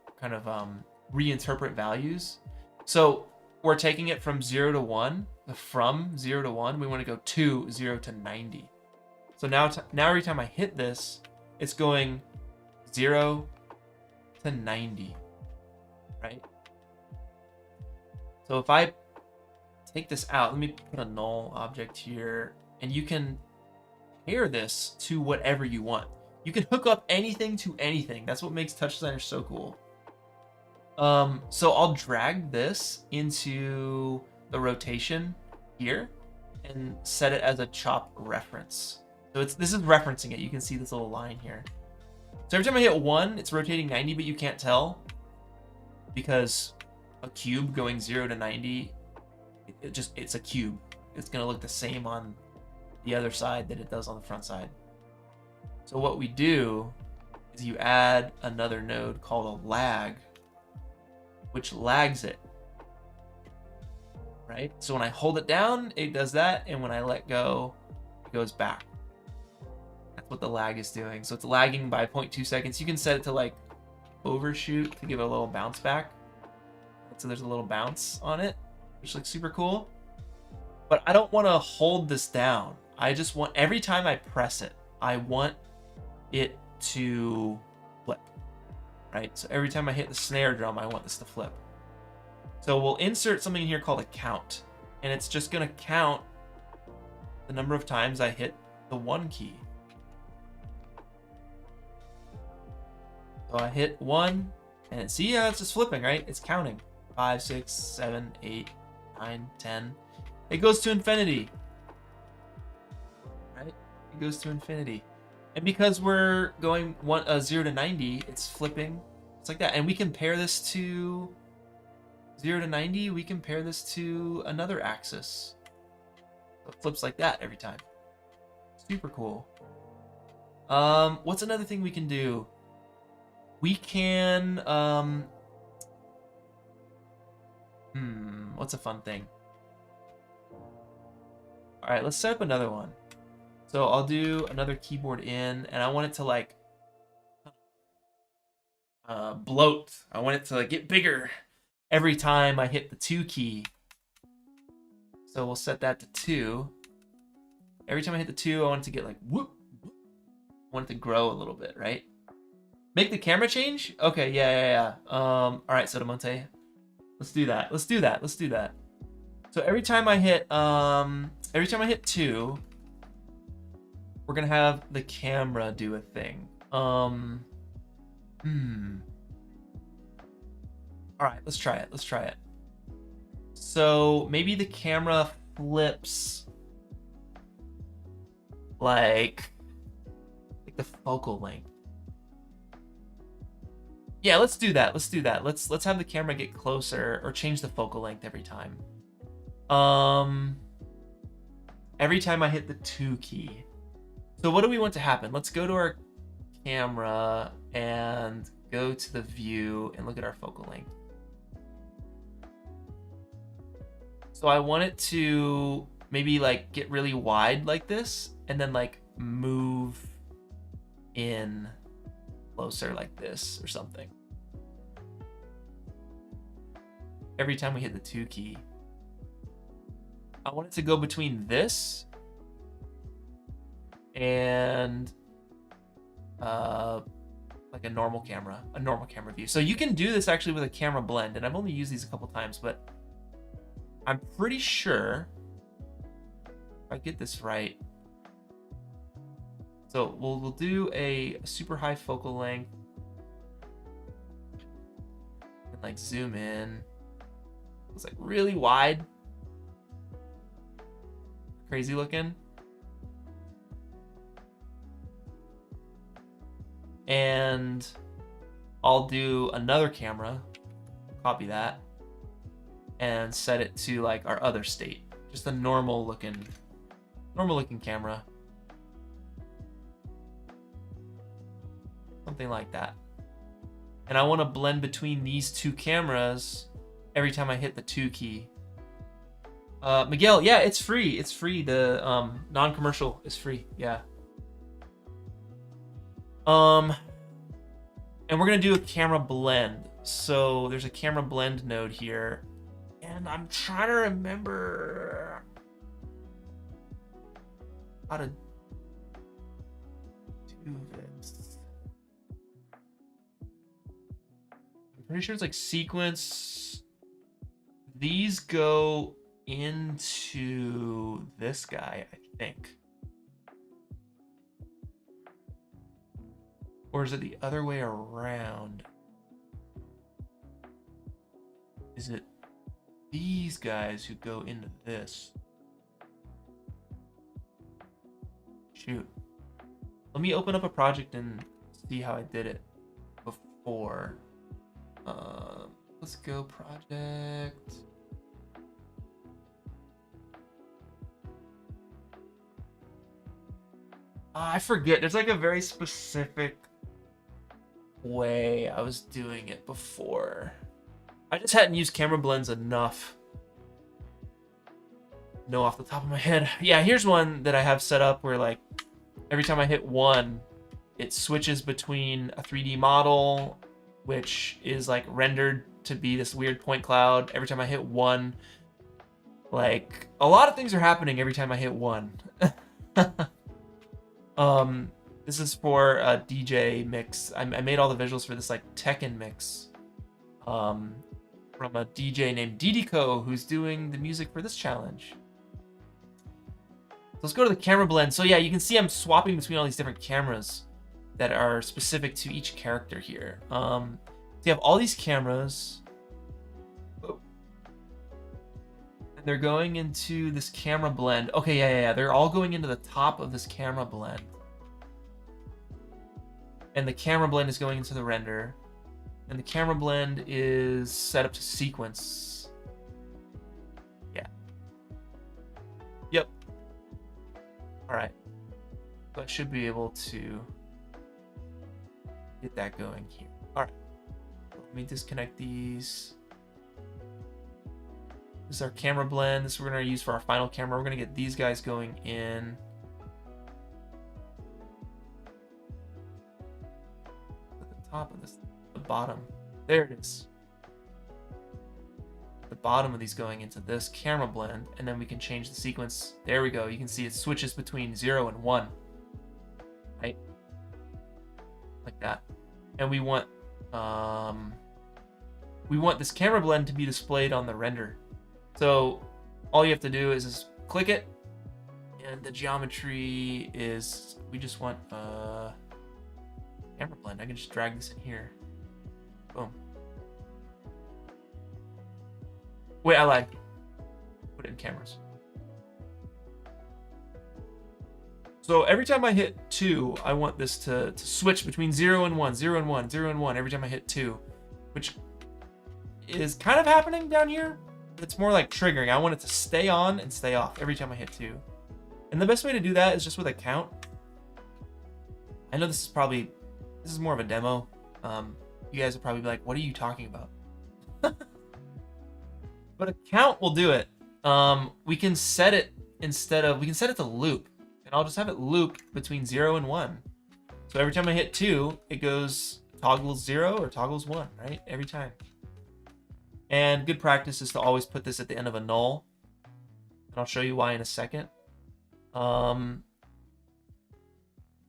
values. So we're taking it from 0 to 1. From 0 to 1, we want to go to 0 to 90. So now every time I hit this, it's going 0 to 90, right? So if I take this out, let me put a null object here, and you can pair this to whatever you want. You can hook up anything to anything. That's what makes Touch Designer so cool. So I'll drag this into the rotation here and set it as a chop reference. So this is referencing it. You can see this little line here. So every time I hit 1, it's rotating 90, but you can't tell because a cube going 0 to 90, it's a cube. It's gonna look the same on the other side that it does on the front side. So what we do is you add another node called a lag, which lags it, right? So when I hold it down, it does that, and when I let go, it goes back. That's what the lag is doing. So it's lagging by 0.2 seconds. You can set it to like overshoot to give it a little bounce back. So there's a little bounce on it, which looks super cool. But I don't want to hold this down. I just want, every time I press it, I want it to flip, right? So every time I hit the snare drum, I want this to flip. So we'll insert something in here called a count, and it's just gonna count the number of times I hit the 1 key. So I hit 1, and see, yeah, it's just flipping, right? It's counting. 5, 6, 7, 8, 9, 10. It goes to infinity, right? It goes to infinity. And because we're going 0 to 90, it's flipping. It's like that. And we can pair this to 0 to 90. We can pair this to another axis. So it flips like that every time. Super cool. What's another thing we can do? We can, what's a fun thing? All right, let's set up another one. So I'll do another keyboard in, and I want it to like bloat. I want it to like, get bigger every time I hit the 2 key. So we'll set that to 2. Every time I hit the 2, I want it to get like whoop. I want it to grow a little bit, right? Make the camera change? Okay, yeah. All right, so Monte, let's do that. Let's do that. So every time I hit 2, we're gonna have the camera do a thing. All right, let's try it. So maybe the camera flips like the focal length. Yeah, let's do that. Let's have the camera get closer or change the focal length every time. Every time I hit the 2 key. So what do we want to happen? Let's go to our camera and go to the view and look at our focal length. So I want it to maybe like get really wide like this and then like move in closer like this or something. Every time we hit the 2 key. I want it to go between this and like a normal camera view. So you can do this actually with a camera blend, and I've only used these a couple times, but I'm pretty sure if I get this right. So we'll do a super high focal length and like zoom in. It's like really wide. Crazy looking. And I'll do another camera, copy that, and set it to like our other state. Just a normal looking camera. Something like that. And I want to blend between these 2 cameras every time I hit the 2 key. Miguel, yeah, it's free. It's free. The non-commercial is free. Yeah. And we're gonna do a camera blend. So there's a camera blend node here, and I'm trying to remember how to do this. I'm pretty sure it's like sequence. These go into this guy, I think. Or is it the other way around? Is it these guys who go into this? Shoot. Let me open up a project and see how I did it before. Let's go project. I forget. There's like a very specific way I was doing it before. I just hadn't used camera blends enough. No, off the top of my head. Yeah, here's one that I have set up where like every time I hit 1, it switches between a 3D model, which is like rendered to be this weird point cloud. Every time I hit 1, like a lot of things are happening every time I hit 1. This is for a DJ mix. I made all the visuals for this like Tekken mix from a DJ named Didiko, who's doing the music for this challenge. So let's go to the camera blend. So yeah, you can see I'm swapping between all these different cameras that are specific to each character here. So you have all these cameras. Oh. And they're going into this camera blend. Okay, yeah. They're all going into the top of this camera blend. And the camera blend is going into the render. And the camera blend is set up to sequence. Yeah. Yep. All right. I should be able to get that going here. All right, let me disconnect these. This is our camera blend. This we're gonna use for our final camera. We're gonna get these guys going in. At the top of this, the bottom. There it is. The bottom of these going into this camera blend, and then we can change the sequence. There we go. You can see it switches between 0 and 1. Right? Like that. And we want this camera blend to be displayed on the render. So all you have to do is just click it, and the geometry is, we just want camera blend. I can just drag this in here. Boom. Wait, I lied. Put it in cameras. So every time I hit 2, I want this to switch between 0 and 1, 0 and 1, 0 and 1 every time I hit 2, which is kind of happening down here. It's more like triggering. I want it to stay on and stay off every time I hit 2. And the best way to do that is just with a count. I know this is more of a demo. You guys will probably be like, what are you talking about? But a count will do it. We can set it to loop. And I'll just have it loop between 0 and 1. So every time I hit 2, it goes toggles 0 or toggles 1, right? Every time. And good practice is to always put this at the end of a null. And I'll show you why in a second.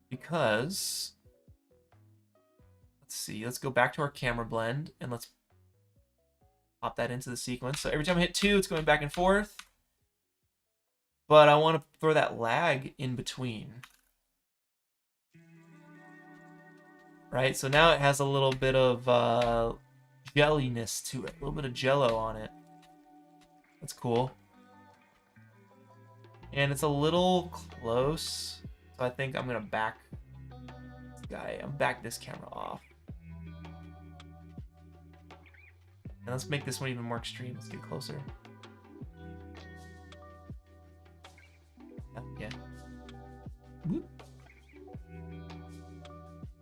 Because, let's see, let's go back to our camera blend and let's pop that into the sequence. So every time I hit 2, it's going back and forth. But I want to throw that lag in between. Right, so now it has a little bit of jelliness to it, a little bit of jello on it. That's cool. And it's a little close, so I think I'm gonna back this guy. I'm back this camera off. And let's make this one even more extreme. Let's get closer. Yeah. Whoop.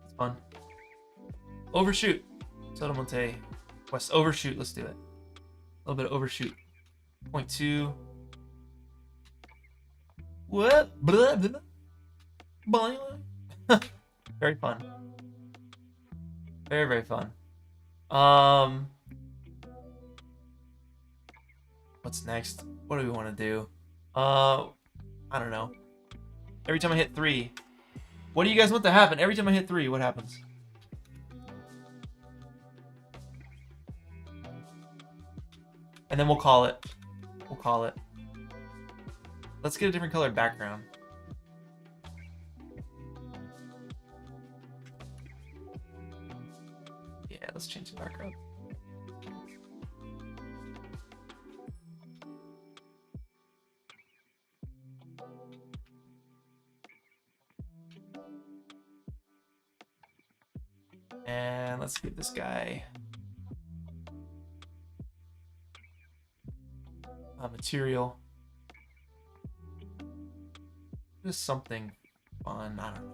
It's fun. Overshoot. Sotomonte. West overshoot. Let's do it. A little bit of overshoot. 0.2. What? Blah, blah, blah. Very fun. Very, very fun. What's next? What do we want to do? I don't know. Every time I hit 3. What do you guys want to happen? Every time I hit 3, what happens? And then we'll call it. We'll call it. Let's get a different colored background. Yeah, let's change the background. And let's give this guy a material. Just something fun, I don't know.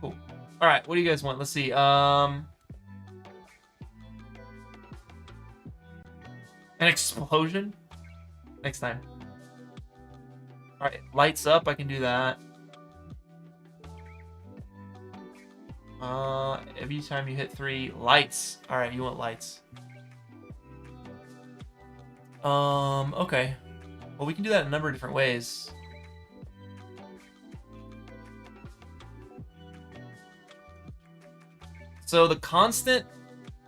Cool. All right, what do you guys want? Let's see. An explosion? Next time. All right, lights up, I can do that. Every time you hit 3, lights. All right, you want lights. Okay. Well, we can do that in a number of different ways. So the constant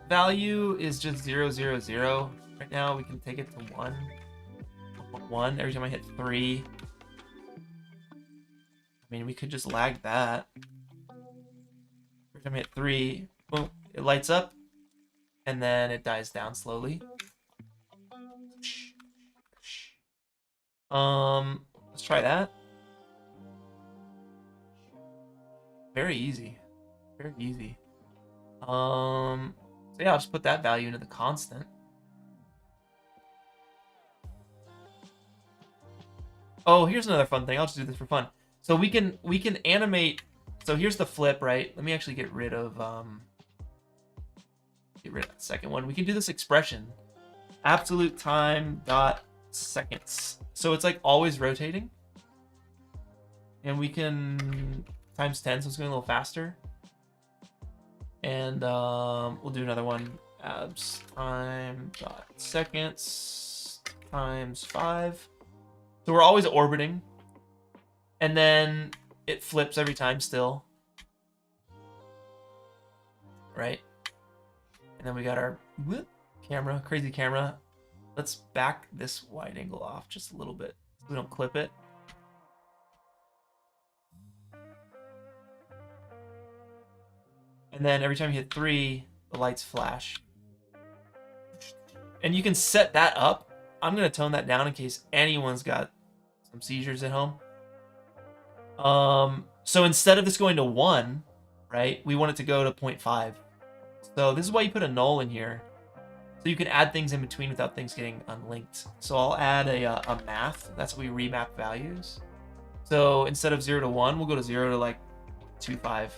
value is just 0, 0, 0. Right now, we can take it to 1. 1 every time I hit 3. I mean, we could just lag that. Every time I hit 3, boom, it lights up, and then it dies down slowly. Let's try that. Very easy. Very easy. So yeah, I'll just put that value into the constant. Oh, here's another fun thing. I'll just do this for fun. So we can animate. So here's the flip, right? Let me actually get rid of that second one. We can do this expression. Absolute time dot seconds. So it's like always rotating. And we can times 10, so it's going a little faster. And we'll do another one. Abs time dot seconds times 5. So we're always orbiting. And then it flips every time still. Right? And then we got our camera, crazy camera. Let's back this wide angle off just a little bit so we don't clip it. And then every time you hit 3, the lights flash. And you can set that up. I'm going to tone that down in case anyone's got some seizures at home. So instead of this going to 1, right, we want it to go to 0.5. So this is why you put a null in here. So you can add things in between without things getting unlinked. So I'll add a math. That's what we remap values. So instead of 0 to 1, we'll go to 0 to like 2.5.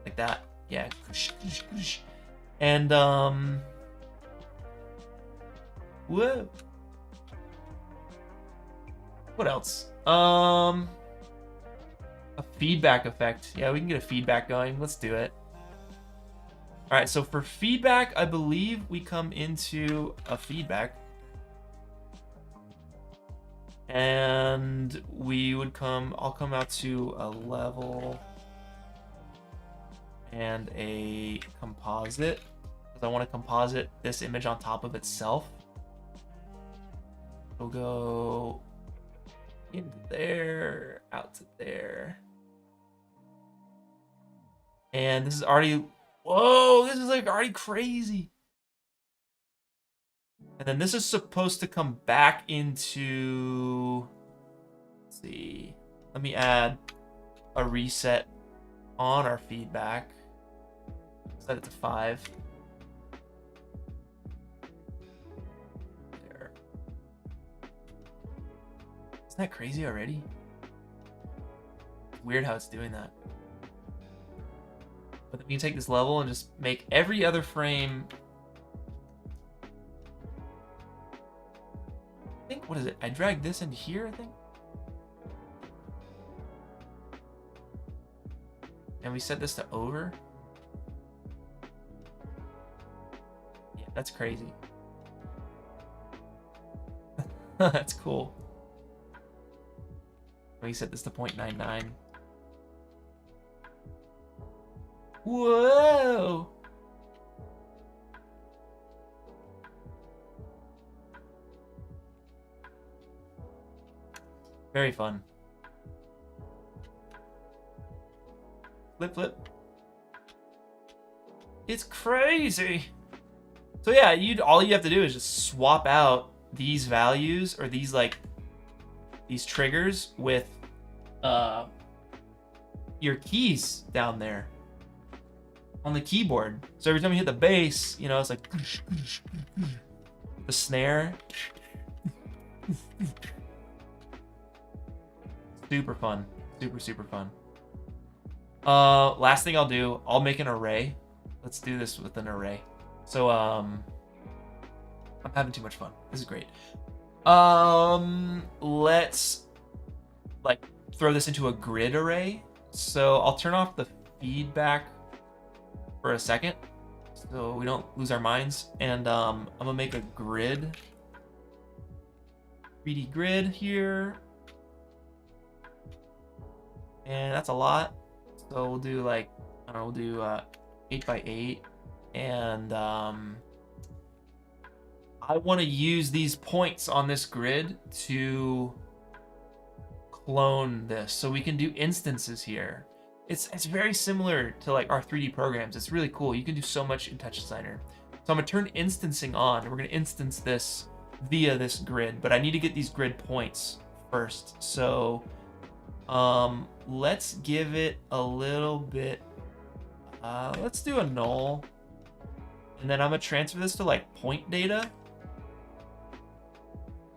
Like that. Yeah. And whoa. What else? A feedback effect. Yeah, we can get a feedback going. Let's do it. All right, so for feedback, I believe we come into a feedback. And we would I'll come out to a level and a composite, because I want to composite this image on top of itself. We'll go into there, out to there. And this is already, whoa, this is like already crazy. And then this is supposed to come back into, let's see, let me add a reset on our feedback. Set it to 5. There. Isn't that crazy already? Weird how it's doing that. But then we can take this level and just make every other frame. I think, what is it? I dragged this into here, I think. And we set this to over. Yeah, that's crazy. That's cool. We set this to 0.99. Whoa! Very fun. Flip, flip. It's crazy. So yeah, all you have to do is just swap out these values or these these triggers with your keys down there on the keyboard. So every time you hit the bass, you know, it's like the snare. Super fun. Super, super fun. Last thing I'll do, I'll make an array. Let's do this with an array. So, I'm having too much fun. This is great. Let's throw this into a grid array. So I'll turn off the feedback for a second so we don't lose our minds. And I'm gonna make a grid, 3D grid here. And that's a lot. So we'll do I don't know, we'll do 8 by 8. And I want to use these points on this grid to clone this. So we can do instances here. It's very similar to our 3D programs. It's really cool. You can do so much in Touch Designer. So I'm gonna turn instancing on. We're gonna instance this via this grid, but I need to get these grid points first. So let's give it a little bit, let's do a null, and then I'm gonna transfer this to point data.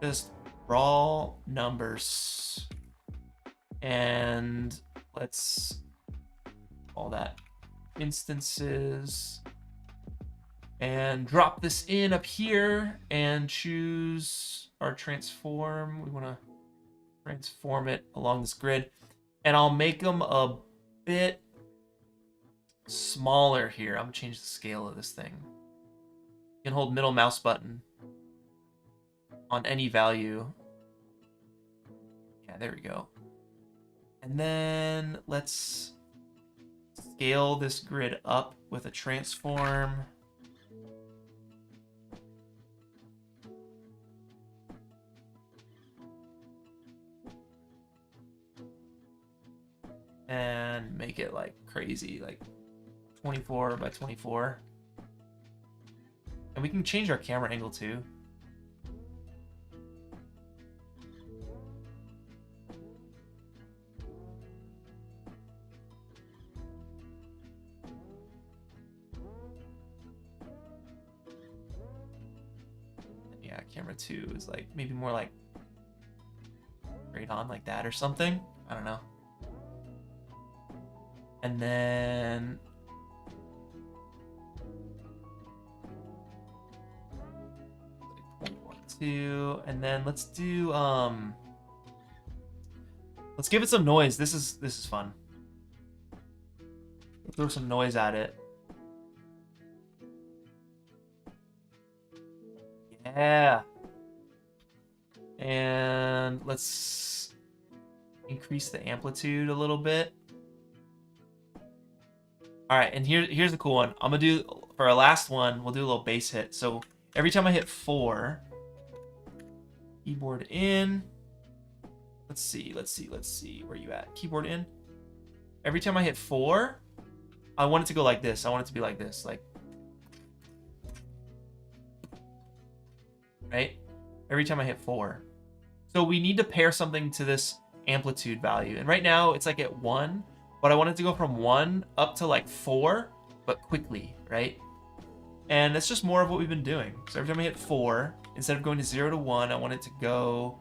Just raw numbers. And let's call that instances. And drop this in up here and choose our transform. We want to transform it along this grid. And I'll make them a bit smaller here. I'm going to change the scale of this thing. You can hold middle mouse button on any value. Yeah, there we go. And then let's scale this grid up with a transform. And make it like crazy, like 24 by 24. And we can change our camera angle too. Yeah, camera 2 is like maybe more like straight on like that or something. I don't know. And then two, and then let's do let's give it some noise. This is fun. Let's throw some noise at it. Yeah. And let's increase the amplitude a little bit. All right, and here's the cool one. I'm gonna do, for our last one, we'll do a little bass hit. So every time I hit 4, keyboard in. Let's see. Where you at? Keyboard in. Every time I hit 4, I want it to go like this. I want it to be like this, like, right? Every time I hit 4. So we need to pair something to this amplitude value. And right now it's like at 1. But I want it to go from 1 up to like 4, but quickly, right? And that's just more of what we've been doing. So every time I hit 4, instead of going to 0 to 1, I want it to go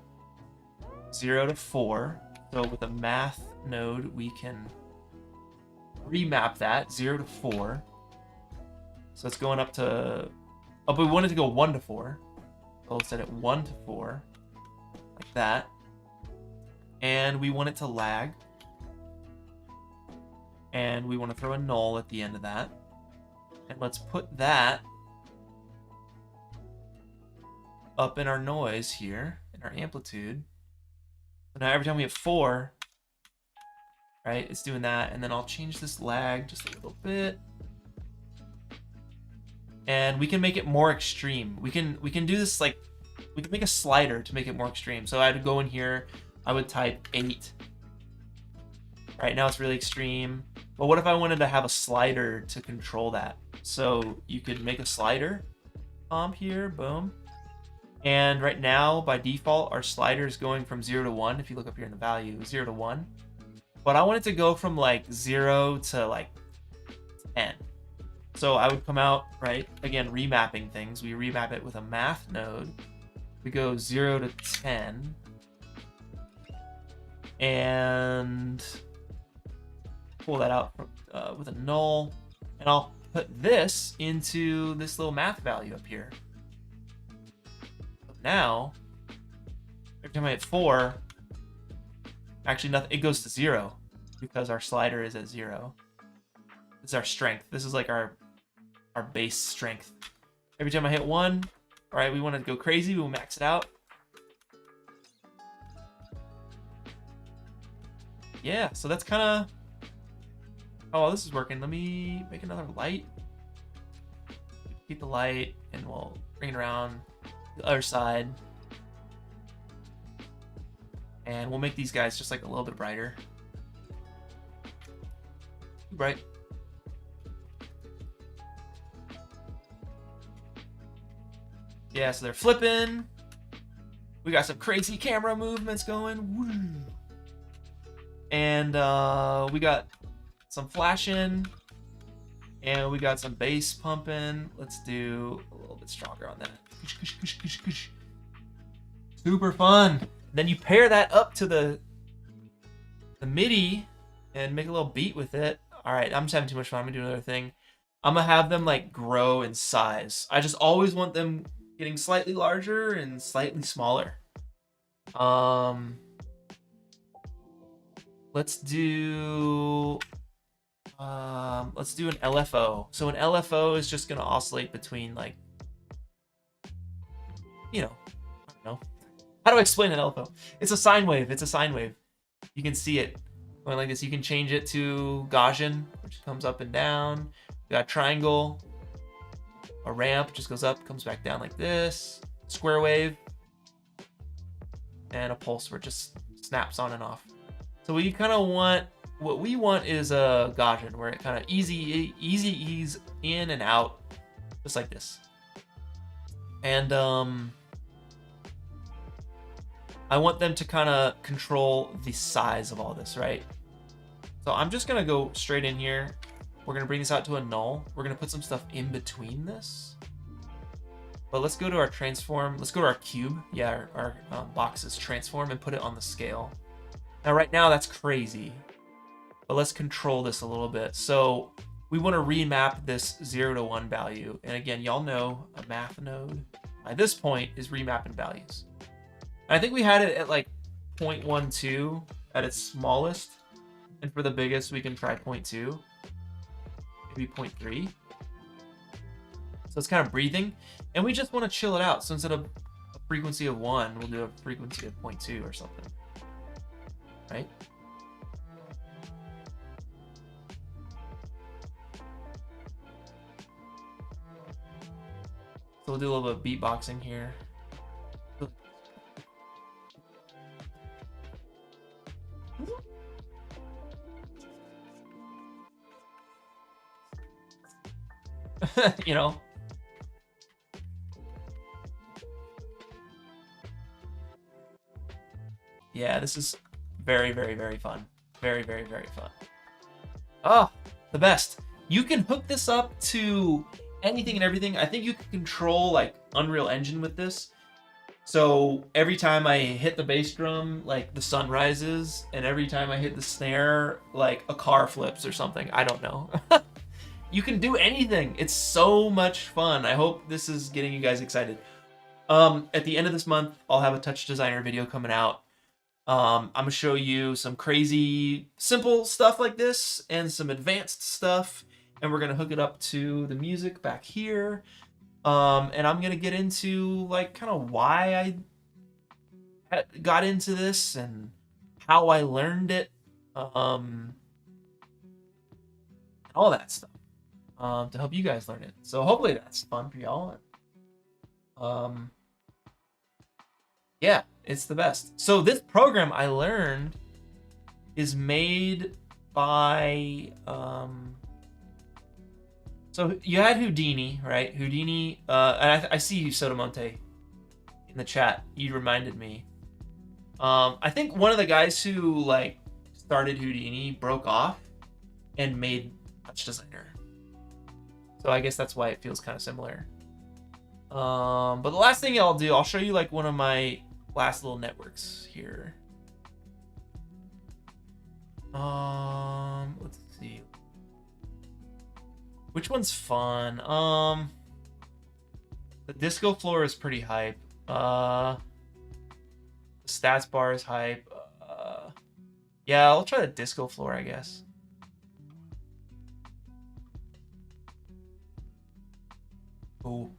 0 to 4. So with a math node, we can remap that 0 to 4. So it's going up to, oh, but we want it to go 1 to 4. So we'll set it 1 to 4, like that. And we want it to lag. And we want to throw a null at the end of that. And let's put that up in our noise here, in our amplitude. So now every time we hit 4, right, it's doing that. And then I'll change this lag just a little bit. And we can make it more extreme. We can do this, like, we can make a slider to make it more extreme. So I'd go in here, I would type 8. Right now it's really extreme. But what if I wanted to have a slider to control that? So you could make a slider here, boom. And right now, by default, our slider is going from 0 to 1. If you look up here in the value, 0 to 1. But I want it to go from like 0 to like 10. So I would come out, right? Again, remapping things. We remap it with a math node. We go 0 to 10. And pull that out with a null, and I'll put this into this little math value up here. So now, every time I hit 4, actually nothing, it goes to 0 because our slider is at 0. This is our strength. This is like our base strength. Every time I hit 1, all right, we want to go crazy, we'll max it out. Yeah, so that's kind of, oh, this is working. Let me make another light. Keep the light, and we'll bring it around the other side. And we'll make these guys just like a little bit brighter. Too bright. Yeah, so they're flipping. We got some crazy camera movements going. Woo. And we got some flashing, and we got some bass pumping. Let's do a little bit stronger on that. Super fun. Then you pair that up to the MIDI and make a little beat with it. All right, I'm just having too much fun. I'm gonna do another thing. I'm gonna have them like grow in size. I just always want them getting slightly larger and slightly smaller. Let's do an LFO. So an LFO is just gonna oscillate between like, I don't know. How do I explain an LFO? It's a sine wave. It's a sine wave. You can see it going like this. You can change it to Gaussian, which comes up and down. We got a triangle. A ramp just goes up, comes back down like this. Square wave. And a pulse where it just snaps on and off. So we kind of want, what we want is a Gaussian where it kind of easy ease in and out, just like this. And I want them to kind of control the size of all this, right? So I'm just gonna go straight in here. We're gonna bring this out to a null. We're gonna put some stuff in between this. But let's go to our transform. Let's go to our cube. Yeah, our boxes transform and put it on the scale. Now, right now that's crazy, but let's control this a little bit. So we want to remap this 0 to 1 value. And again, y'all know a math node by this point is remapping values. I think we had it at like 0.12 at its smallest. And for the biggest, we can try 0.2, maybe 0.3. So it's kind of breathing. And we just want to chill it out. So instead of a frequency of 1, we'll do a frequency of 0.2 or something. Right? So we'll do a little bit of beatboxing here. You know? Yeah, this is very, very, very fun. Very, very, very fun. Oh, the best. You can hook this up to anything and everything. I think you can control like Unreal Engine with this. So every time I hit the bass drum, like the sun rises, and every time I hit the snare, like a car flips or something. I don't know. You can do anything. It's so much fun. I hope this is getting you guys excited. At the end of this month, I'll have a Touch Designer video coming out. I'm gonna show you some crazy simple stuff like this and some advanced stuff, and we're gonna hook it up to the music back here. And I'm gonna get into like kind of why I got into this and how I learned it, all that stuff, to help you guys learn it. So hopefully that's fun for y'all. Yeah, it's the best. So this program I learned is made by, so you had Houdini, right? Houdini, and I see you, Sotomonte, in the chat. You reminded me. I think one of the guys who like started Houdini broke off and made Touch Designer. So I guess that's why it feels kind of similar. But the last thing I'll do, I'll show you like one of my last little networks here. Let's see. Which one's fun? The disco floor is pretty hype. The stats bar is hype. Yeah, I'll try the disco floor, I guess. Ooh.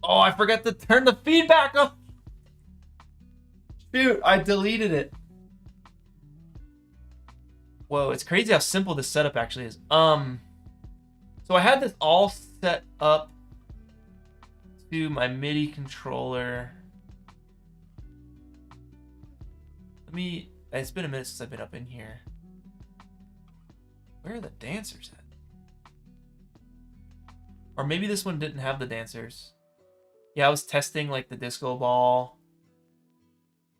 Oh, I forgot to turn the feedback off. Shoot, I deleted it. Whoa, it's crazy how simple this setup actually is. So I had this all set up to my MIDI controller. It's been a minute since I've been up in here. Where are the dancers at? Or maybe this one didn't have the dancers. Yeah, I was testing like the disco ball.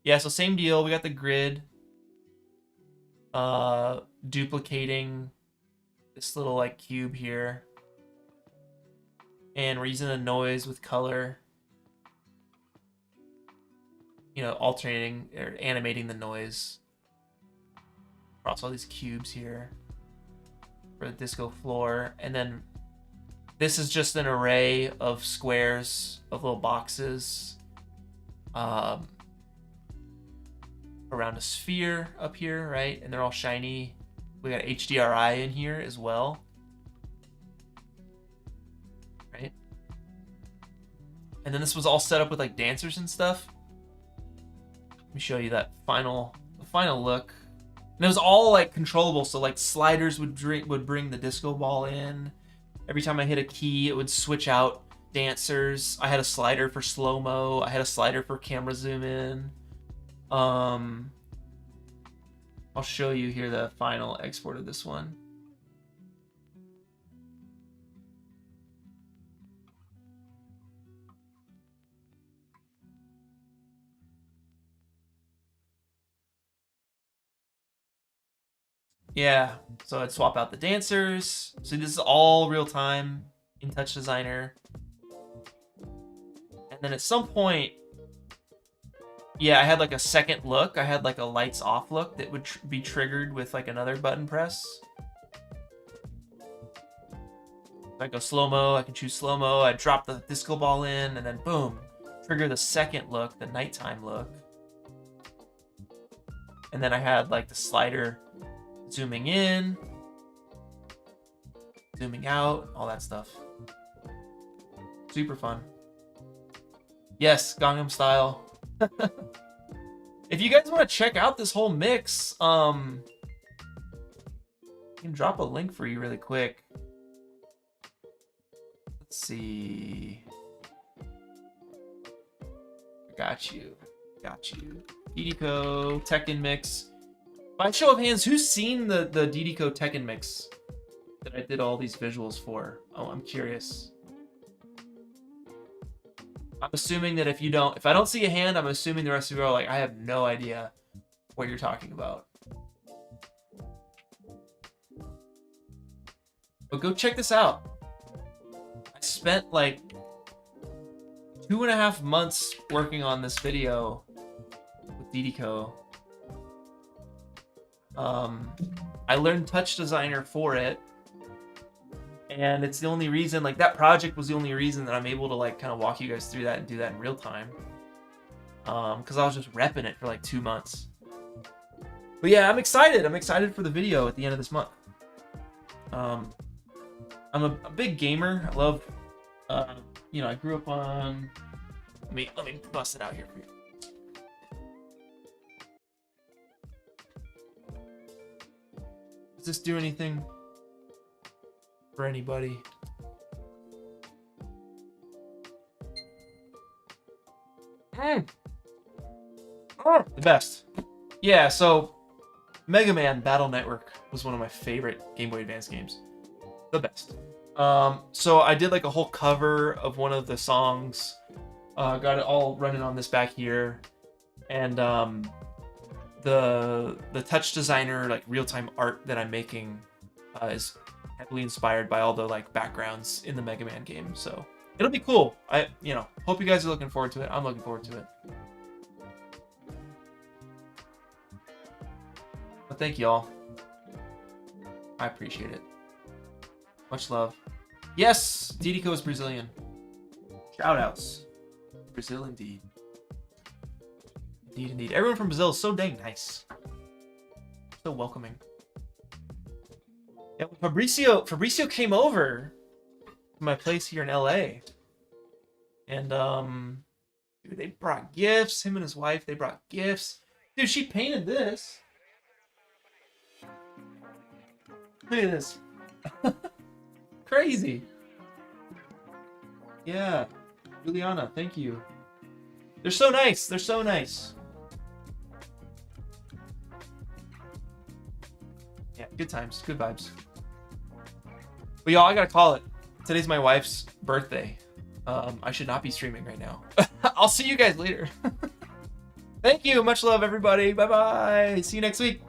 Yeah, so same deal. We got the grid. Duplicating this little like cube here. And we're using a noise with color. You know, alternating or animating the noise across all these cubes here for the disco floor. And then this is just an array of squares, of little boxes around a sphere up here, right? And they're all shiny. We got HDRI in here as well, right? And then this was all set up with like dancers and stuff. Let me show you that final look. And it was all like controllable, so like sliders would bring the disco ball in. Every time I hit a key, it would switch out dancers. I had a slider for slow-mo. I had a slider for camera zoom in. I'll show you here the final export of this one. Yeah, so I'd swap out the dancers. So this is all real time in Touch Designer. And then at some point, yeah, I had like a second look. I had like a lights off look that would be triggered with like another button press. If I go slow-mo, I can choose slow-mo. I drop the disco ball in and then boom, trigger the second look, the nighttime look. And then I had like the slider zooming in, zooming out, all that stuff. Super fun. Yes, Gangnam Style. If you guys want to check out this whole mix, I can drop a link for you really quick. Let's see. Got you. DDCO, Tekken Mix. By show of hands, who's seen the DDCO Tekken Mix that I did all these visuals for? Oh, I'm curious. I'm assuming that if I don't see a hand, I'm assuming the rest of you are like, I have no idea what you're talking about. But go check this out. I spent like 2.5 months working on this video with DDCO. I learned Touch Designer for it, and it's the only reason, like that project was the only reason that I'm able to like kind of walk you guys through that and do that in real time. Because I was just repping it for like 2 months. But yeah, I'm excited for the video at the end of this month. I'm a big gamer. I love, you know, I grew up on. Let me bust it out here for you. Does this do anything for anybody? The best. Yeah, so Mega Man Battle Network was one of my favorite Game Boy Advance games. The best. So I did like a whole cover of one of the songs. Got it all running on this back here. And the Touch Designer like real-time art that I'm making is heavily inspired by all the like backgrounds in the Mega Man game. So it'll be cool. I hope you guys are looking forward to it. I'm looking forward to it. But thank y'all. I appreciate it. Much love. Yes, DDCO is Brazilian. Shoutouts. Brazil indeed. Indeed. Everyone from Brazil is so dang nice. So welcoming. Yeah, Fabricio came over to my place here in LA. And dude, they brought gifts. Him and his wife, they brought gifts. Dude, she painted this. Look at this. Crazy. Yeah. Juliana, thank you. They're so nice. They're so nice. Yeah, good times. Good vibes. But y'all, I gotta call it. Today's my wife's birthday. I should not be streaming right now. I'll see you guys later. Thank you. Much love, everybody. Bye-bye. See you next week.